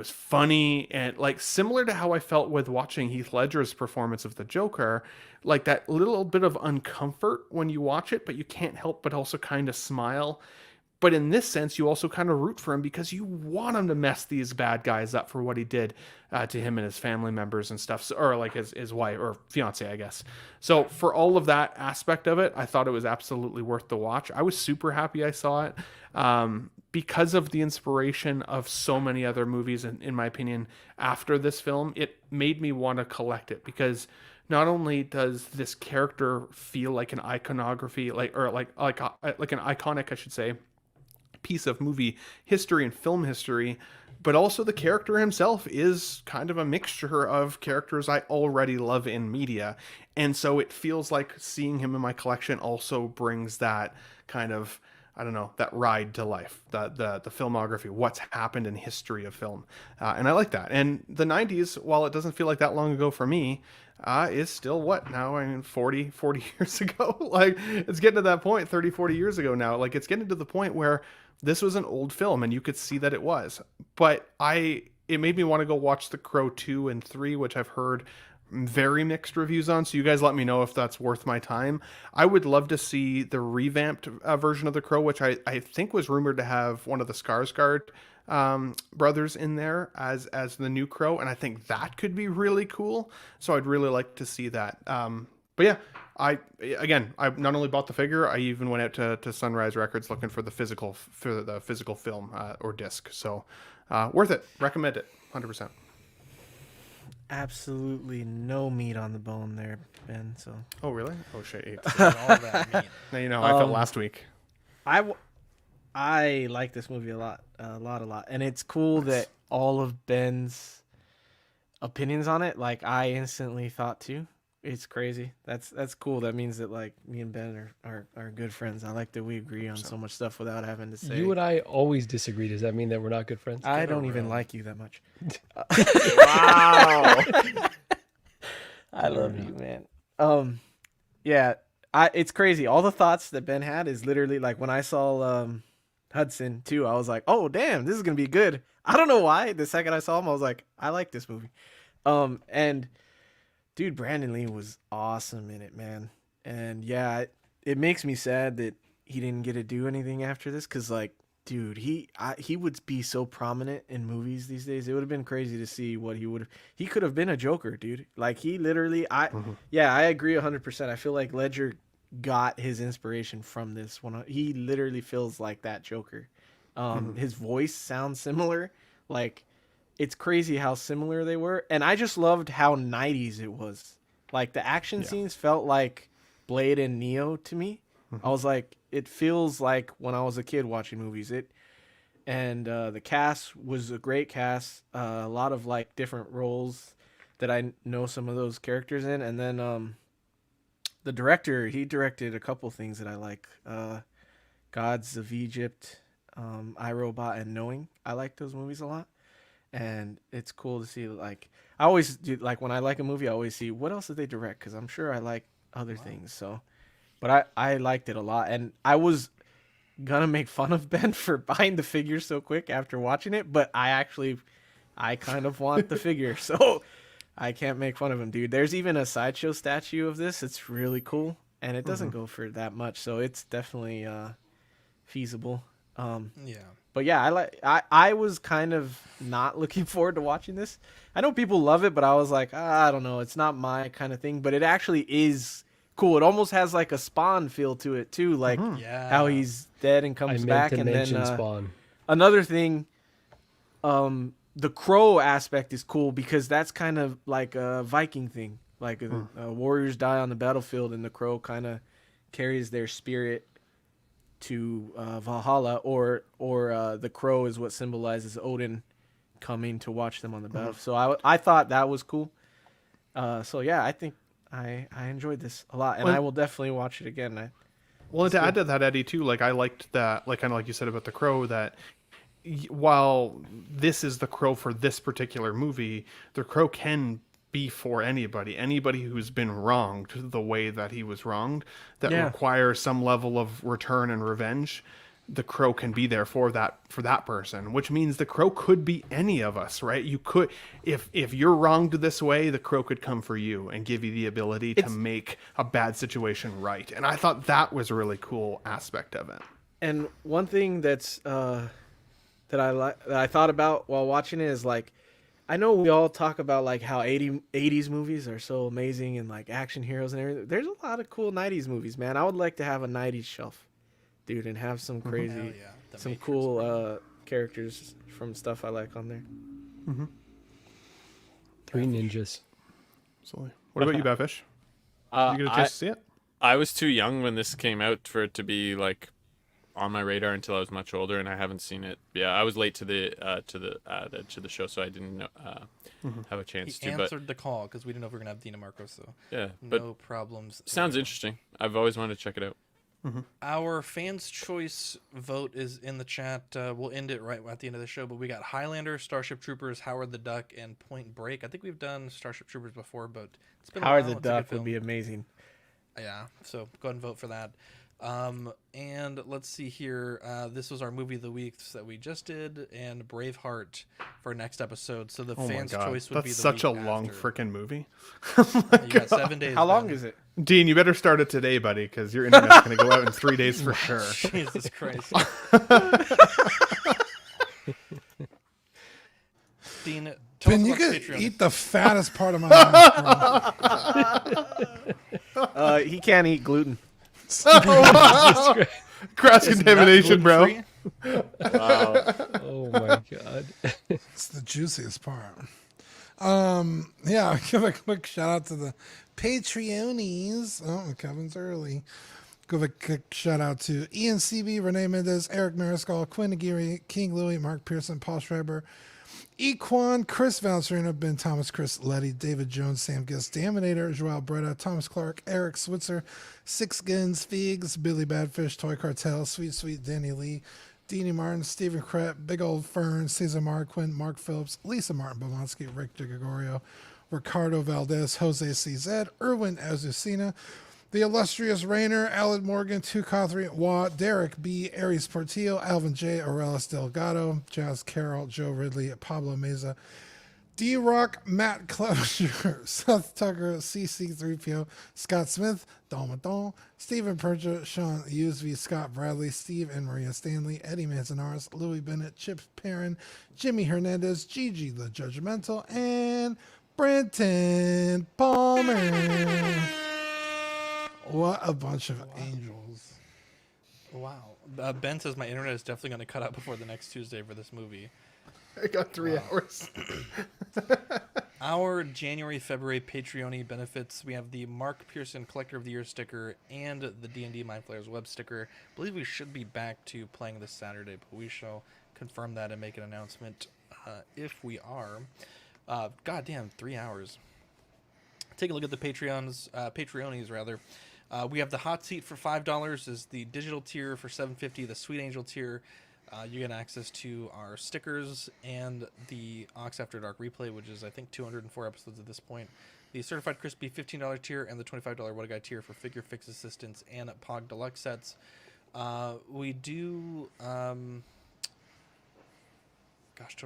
funny, and like similar to how I felt with watching Heath Ledger's performance of the Joker, like that little bit of uncomfort when you watch it, but you can't help but also kind of smile. But in this sense, you also kind of root for him because you want him to mess these bad guys up for what he did to him and his family members and stuff, or like his wife or fiance, I guess. So for all of that aspect of it, I thought it was absolutely worth the watch. I was super happy I saw it because of the inspiration of so many other movies, and in my opinion, after this film, it made me want to collect it because not only does this character feel like an iconography, like an iconic, I should say, piece of movie history and film history, but also the character himself is kind of a mixture of characters I already love in media. And so it feels like seeing him in my collection also brings that kind of, I don't know, that ride to life, the filmography, what's happened in history of film. And I like that. And the 90s, while it doesn't feel like that long ago for me, is still what now? I mean, 40 years ago. Like, it's getting to that point, 30, 40 years ago now. Like, it's getting to the point where this was an old film and you could see that it was. But it made me want to go watch The Crow 2 and 3, which I've heard very mixed reviews on. So you guys let me know if that's worth my time. I would love to see the revamped version of The Crow, which I think was rumored to have one of the Skarsgård brothers in there as the new Crow, and I think that could be really cool. So I'd really like to see that. But yeah, I not only bought the figure, I even went out to Sunrise Records looking for the physical film or disc. So worth it. Recommend it 100%. Absolutely no meat on the bone there, Ben. So. Oh really? Oh shit! All that meat. Now you know how I felt last week. I like this movie a lot, and it's cool that all of Ben's opinions on it, like, I instantly thought too. It's crazy. That's cool. That means that, like, me and Ben are good friends. I like that we agree on so much stuff without having to say. You and I always disagree. Does that mean that we're not good friends? I don't even like you that much. Wow. I love you, man. Yeah. It's crazy. All the thoughts that Ben had is literally like when I saw Hudson too. I was like, oh damn, this is gonna be good. I don't know why. The second I saw him, I was like, I like this movie. And dude, Brandon Lee was awesome in it, man. And yeah, it makes me sad that he didn't get to do anything after this, because, like, dude, he would be so prominent in movies these days. It would have been crazy to see what he could have been a Joker, dude. Like, he literally, I agree 100%. I feel like Ledger got his inspiration from this one. He literally feels like that Joker. His voice sounds similar. Like, it's crazy how similar they were. And I just loved how 90s it was. Like, the action scenes felt like Blade and Neo to me. I was like, it feels like when I was a kid watching movies. The cast was a great cast. A lot of, like, different roles that I know some of those characters in. And then the director, he directed a couple things that I like. Gods of Egypt, iRobot, and Knowing. I like those movies a lot. And it's cool to see, like, I always do, like, when I like a movie, I always see what else did they direct, because I'm sure I like other things. So, but I liked it a lot, and I was gonna make fun of Ben for buying the figure so quick after watching it, but I kind of want the figure, so I can't make fun of him, dude. There's even a sideshow statue of this. It's really cool, and it doesn't go for that much, so it's definitely feasible. But yeah, I was kind of not looking forward to watching this. I know people love it, but I was like, I don't know, it's not my kind of thing. But it actually is cool. It almost has like a Spawn feel to it too, like how he's dead and comes back. And then Spawn. Another thing, the Crow aspect is cool because that's kind of like a Viking thing. Like warriors die on the battlefield, and the Crow kind of carries their spirit to Valhalla, or the crow is what symbolizes Odin coming to watch them on the battle. So I thought that was cool. So yeah, I think I enjoyed this a lot, and I will definitely watch it again. Well, and to add to that, Eddie, too, like I liked that, like kind of like you said about the crow, that while this is the crow for this particular movie, the crow can be for anybody who's been wronged the way that he was wronged, that requires some level of return and revenge. The crow can be there for that person, which means the crow could be any of us, right? You could, if you're wronged this way, the crow could come for you and give you the ability to make a bad situation right. And I thought that was a really cool aspect of it. And one thing that's that I thought about while watching it is, like, I know we all talk about like how 80s movies are so amazing and like action heroes and everything. There's a lot of cool 90s movies, man. I would like to have a 90s shelf, dude, and have some crazy, some cool characters from stuff I like on there. Mm-hmm. Three Ninjas. Absolutely. What about you, Badfish? Did you get a chance to see it? I was too young when this came out for it to be like on my radar until I was much older, and I haven't seen it. Yeah, I was late to the show, so I didn't know, have a chance he to. answered the call because we didn't know if we were gonna have Dina Marco, so yeah, no problems. Sounds interesting. I've always wanted to check it out. Mm-hmm. Our fans' choice vote is in the chat. We'll end it right at the end of the show, but we got Highlander, Starship Troopers, Howard the Duck, and Point Break. I think we've done Starship Troopers before, but it's been Howard a while. the Duck would be amazing. Yeah, so go ahead and vote for that. And let's see here. This was our movie of the week that we just did, and Braveheart for next episode. So the fans' choice would be the such a week long after. freaking movie. You got 7 days. How long is it? Dean, you better start it today, buddy, because your internet's going to go out in 3 days for sure. Jesus Christ. Dean, Ben, you could Patreon. eat the fattest part of my mouth. He can't eat gluten. Cross contamination, bro. Wow. Oh my god. It's the juiciest part. Yeah, I'll give a quick shout out to the Patreonies. Oh, Kevin's early. Give a quick shout out to Ian CB, Renee Mendez, Eric Mariscal, Quinn Aguirre, King Louie, Mark Pearson, Paul Schreiber, Equan, Chris Valencerino, Ben Thomas, Chris Letty, David Jones, Sam Giss, Daminator, Joel Bretta, Thomas Clark, Eric Switzer, Six Gins, Figs, Billy Badfish, Toy Cartel, Sweet Danny Lee, Deanie Martin, Stephen Krett, Big Old Fern, Cesar Marquin, Mark Phillips, Lisa Martin Bomansky, Rick DeGregorio, Ricardo Valdez, Jose CZ, Erwin Azucena, the illustrious Rayner, Alan Morgan, Tu Cothry, Watt, Derek B, Aries Portillo, Alvin J, Aurelis Delgado, Jazz Carroll, Joe Ridley, Pablo Meza, D-Rock, Matt Closure, Seth Tucker, CC3PO, Scott Smith, Dalmadon, Stephen Percha, Sean Usv, Scott Bradley, Steve and Maria Stanley, Eddie Manzanares, Louis Bennett, Chip Perrin, Jimmy Hernandez, Gigi the Judgmental, and Brenton Palmer. What a bunch of angels. Wow. Ben says my internet is definitely going to cut out before the next Tuesday for this movie. I got 3 hours. Our January, February Patreon benefits, we have the Mark Pearson Collector of the Year sticker and the D&D Mind Flayers web sticker. I believe we should be back to playing this Saturday, but we shall confirm that and make an announcement if we are. Goddamn, 3 hours. Take a look at the Patreonies rather. We have the hot seat for $5 is the digital tier, for $7.50 the Sweet Angel tier. You get access to our stickers and the Ox After Dark replay, which is I think 204 episodes at this point. The Certified Crispy $15 tier and the $25 What a Guy tier for figure fix assistance and Pog Deluxe sets. We do totally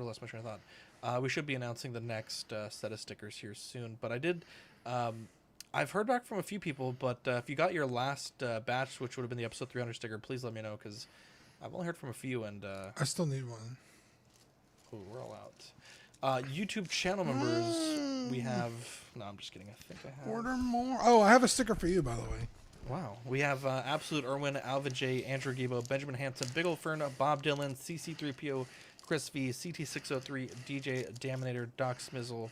lost my train of thought. We should be announcing the next set of stickers here soon, but I did I've heard back from a few people, but if you got your last batch, which would have been the episode 300 sticker, please let me know, because I've only heard from a few, and I still need one. Oh, we're all out. YouTube channel members, we have. No, I'm just kidding. I think I have. Order more. Oh, I have a sticker for you, by the way. Wow. We have Absolute Irwin, Alvin J, Andrew Gibo, Benjamin Hanson, Big Ol' Fern, Bob Dylan, CC3PO, Chris V, CT603, DJ Daminator, Doc Smizzle,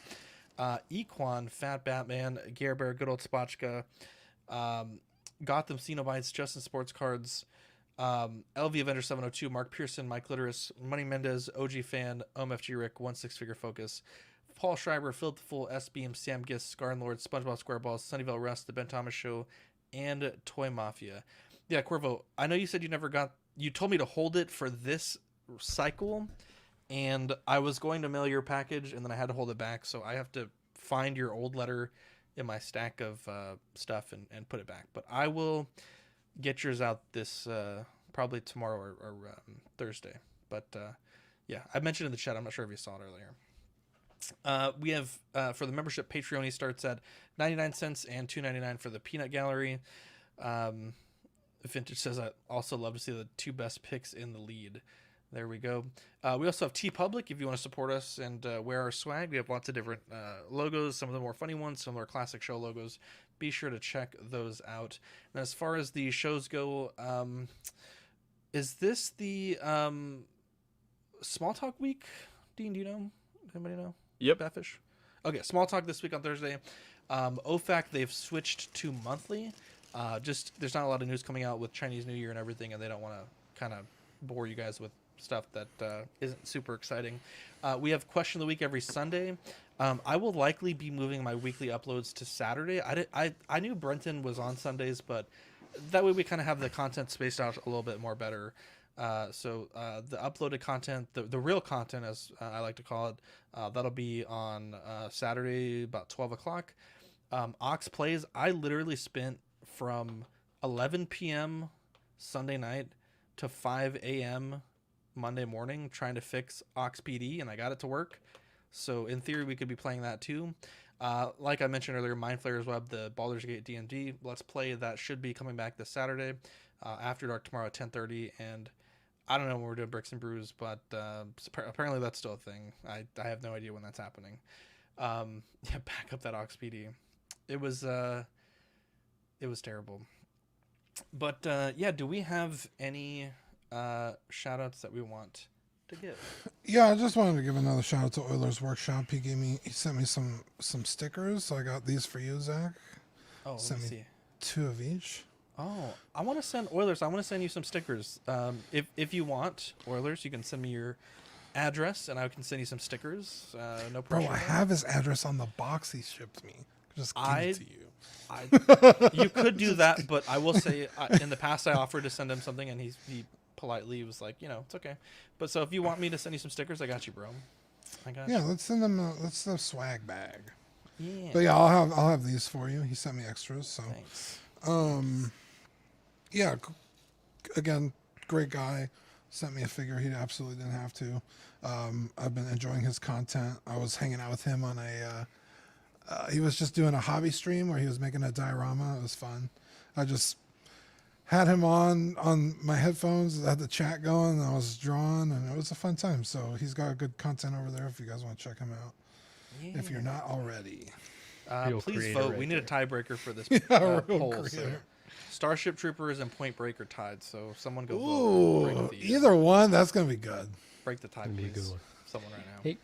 Equan, Fat Batman, Gare Bear, Good Old Spotchka, Gotham Cenobites, Justin Sports Cards, LV Avenger 702, Mark Pearson, Mike Litteris, Money Mendez, OG Fan, OMFG Rick, 16 Figure Focus, Paul Schreiber, Philip the Fool, S Beam, Sam Gist, Scarn Lord, SpongeBob SquareBalls, Sunnyvale Rust, The Ben Thomas Show, and Toy Mafia. Yeah, Corvo, I know you said you told me to hold it for this cycle, and I was going to mail your package, and then I had to hold it back, so I have to find your old letter in my stack of stuff and put it back. But I will get yours out this probably tomorrow or Thursday. But yeah, I mentioned in the chat. I'm not sure if you saw it earlier. We have for the membership, Patreon starts at 99 cents and $2.99 for the Peanut Gallery. Vintage says, I also love to see the 2 best picks in the lead. There we go. We also have TeePublic if you want to support us and wear our swag. We have lots of different logos, some of the more funny ones, some of our classic show logos. Be sure to check those out. And as far as the shows go, is this the Small Talk week? Dean, do you know? Anybody know? Yep. Batfish? Okay, Small Talk this week on Thursday. OFAC, they've switched to monthly. Just there's not a lot of news coming out with Chinese New Year and everything, and they don't want to kind of bore you guys with stuff that isn't super exciting. We have Question of the Week every Sunday. I will likely be moving my weekly uploads to Saturday. I knew Brenton was on Sundays, but that way we kind of have the content spaced out a little bit more better. So the uploaded content, the real content, as I like to call it, that'll be on Saturday about 12 o'clock. Ox Plays, I literally spent from 11 p.m. Sunday night to 5 a.m. Monday morning trying to fix Ox PD, and I got it to work. So in theory, we could be playing that too. Like I mentioned earlier, Mind Flayers Web, the Baldur's Gate D&D Let's Play, that should be coming back this Saturday, After Dark tomorrow at 10:30, and I don't know when we're doing Bricks and Brews, but apparently that's still a thing. I have no idea when that's happening. Yeah, back up that Ox PD. It was terrible. But yeah, do we have any shout outs that we want to give? Yeah, I just wanted to give another shout out to Oilers Workshop. He sent me some stickers, so I got these for you, Zach. Oh, sent let me me see. 2 of each. Oh, I want to send Oilers. I want to send you some stickers. If you want Oilers, you can send me your address, and I can send you some stickers. No pressure. Bro, I have his address on the box he shipped me. Just give it to you. You could do that, but I will say, in the past, I offered to send him something, and he politely was like, it's okay. But so if you want me to send you some stickers, I got you, bro. I got you. Yeah, let's send him a swag bag. Yeah. But yeah, I'll have these for you. He sent me extras, so. Thanks. Yeah, again, great guy. Sent me a figure. He absolutely didn't have to. I've been enjoying his content. I was hanging out with him on he was just doing a hobby stream where he was making a diorama. It was fun. I just had him on my headphones, had the chat going, and I was drawing, and it was a fun time. So he's got good content over there if you guys want to check him out. Yeah. If you're not already. Please vote. Right, we need a tiebreaker for this poll. So Starship Troopers and Point Break are tied, so someone go vote. Either one, that's going to be good. Break the tie, please. Be a good one. Someone right now. Hey,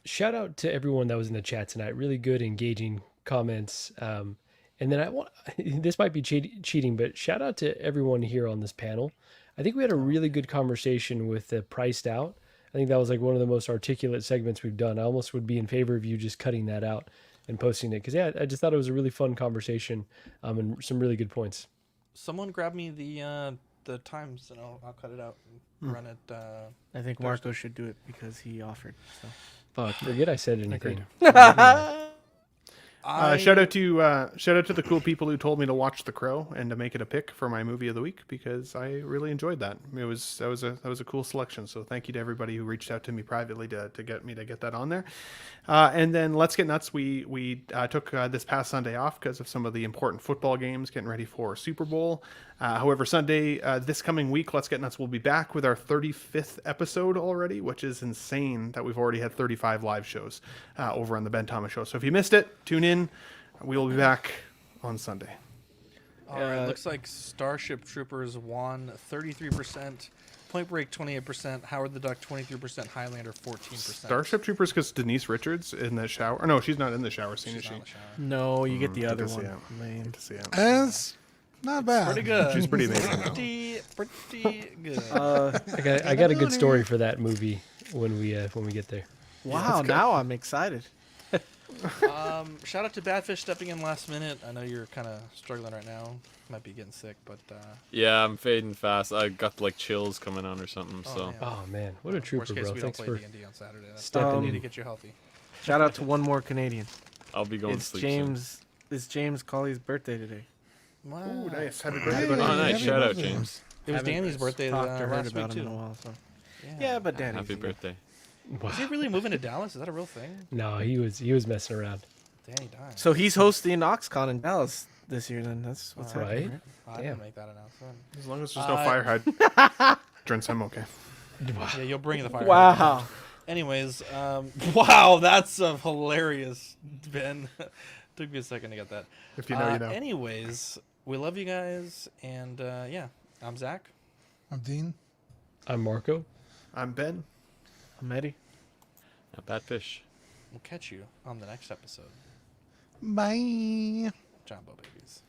shout out to everyone that was in the chat tonight. Really good, engaging comments. And then this might be cheating, but shout out to everyone here on this panel. I think we had a really good conversation with the Priced Out. I think that was like one of the most articulate segments we've done. I almost would be in favor of you just cutting that out and posting it. Because, yeah, I just thought it was a really fun conversation and some really good points. Someone grab me the times, and I'll cut it out and run it. I think Marco should do it because he offered. So. Fuck, forget I said anything. Shout out to the cool people who told me to watch The Crow and to make it a pick for my movie of the week, because I really enjoyed that. That was a cool selection. So thank you to everybody who reached out to me privately to get that on there. And then Let's Get Nuts. We took this past Sunday off because of some of the important football games, getting ready for Super Bowl. However, Sunday, this coming week, Let's Get Nuts will be back with our 35th episode already, which is insane that we've already had 35 live shows over on the Ben Thomas Show. So if you missed it, tune in. We will be back on Sunday. All right, looks like Starship Troopers won 33%, Point Break 28%, Howard the Duck 23%, Highlander 14%. Starship Troopers because Denise Richards in the shower. No, she's not in the shower scene, is she? No, you get the other one. Good to see it. As Not bad. Pretty good. She's pretty amazing. Pretty good. I got a good story for that movie when we get there. Wow, now I'm excited. Shout out to Badfish stepping in last minute. I know you're kind of struggling right now. Might be getting sick, but Yeah, I'm fading fast. I got like chills coming on or something. So. Oh man, what a trooper, worst case, bro! we Thanks don't play for D&D on Saturday. stepping We in. need to get you healthy. Shout out to one more Canadian. I'll be going to It's sleep James. It's James Colley's birthday today. Wow. Ooh, nice. Happy soon. birthday, Oh, buddy. nice. Happy Shout out, birthday. James. It was Haven't Danny's birthday talked or heard last about week him too. in a while. So. Yeah, but Danny's Happy easy. birthday. Wow. Is he really moving to Dallas? Is that a real thing? No, he was messing around. Danny died. So he's hosting OxCon in Dallas this year. Then that's what's happening. Right? I didn't make that announcement. As long as there's no fire hydrants, I'm okay. Yeah, you'll bring the fire. Wow. Anyways, wow, that's hilarious, Ben. Took me a second to get that. If you know, you know. Anyways, we love you guys, and yeah, I'm Zach. I'm Dean. I'm Marco. I'm Ben. I'm Eddie. A bad fish. We'll catch you on the next episode. Bye. Jumbo babies.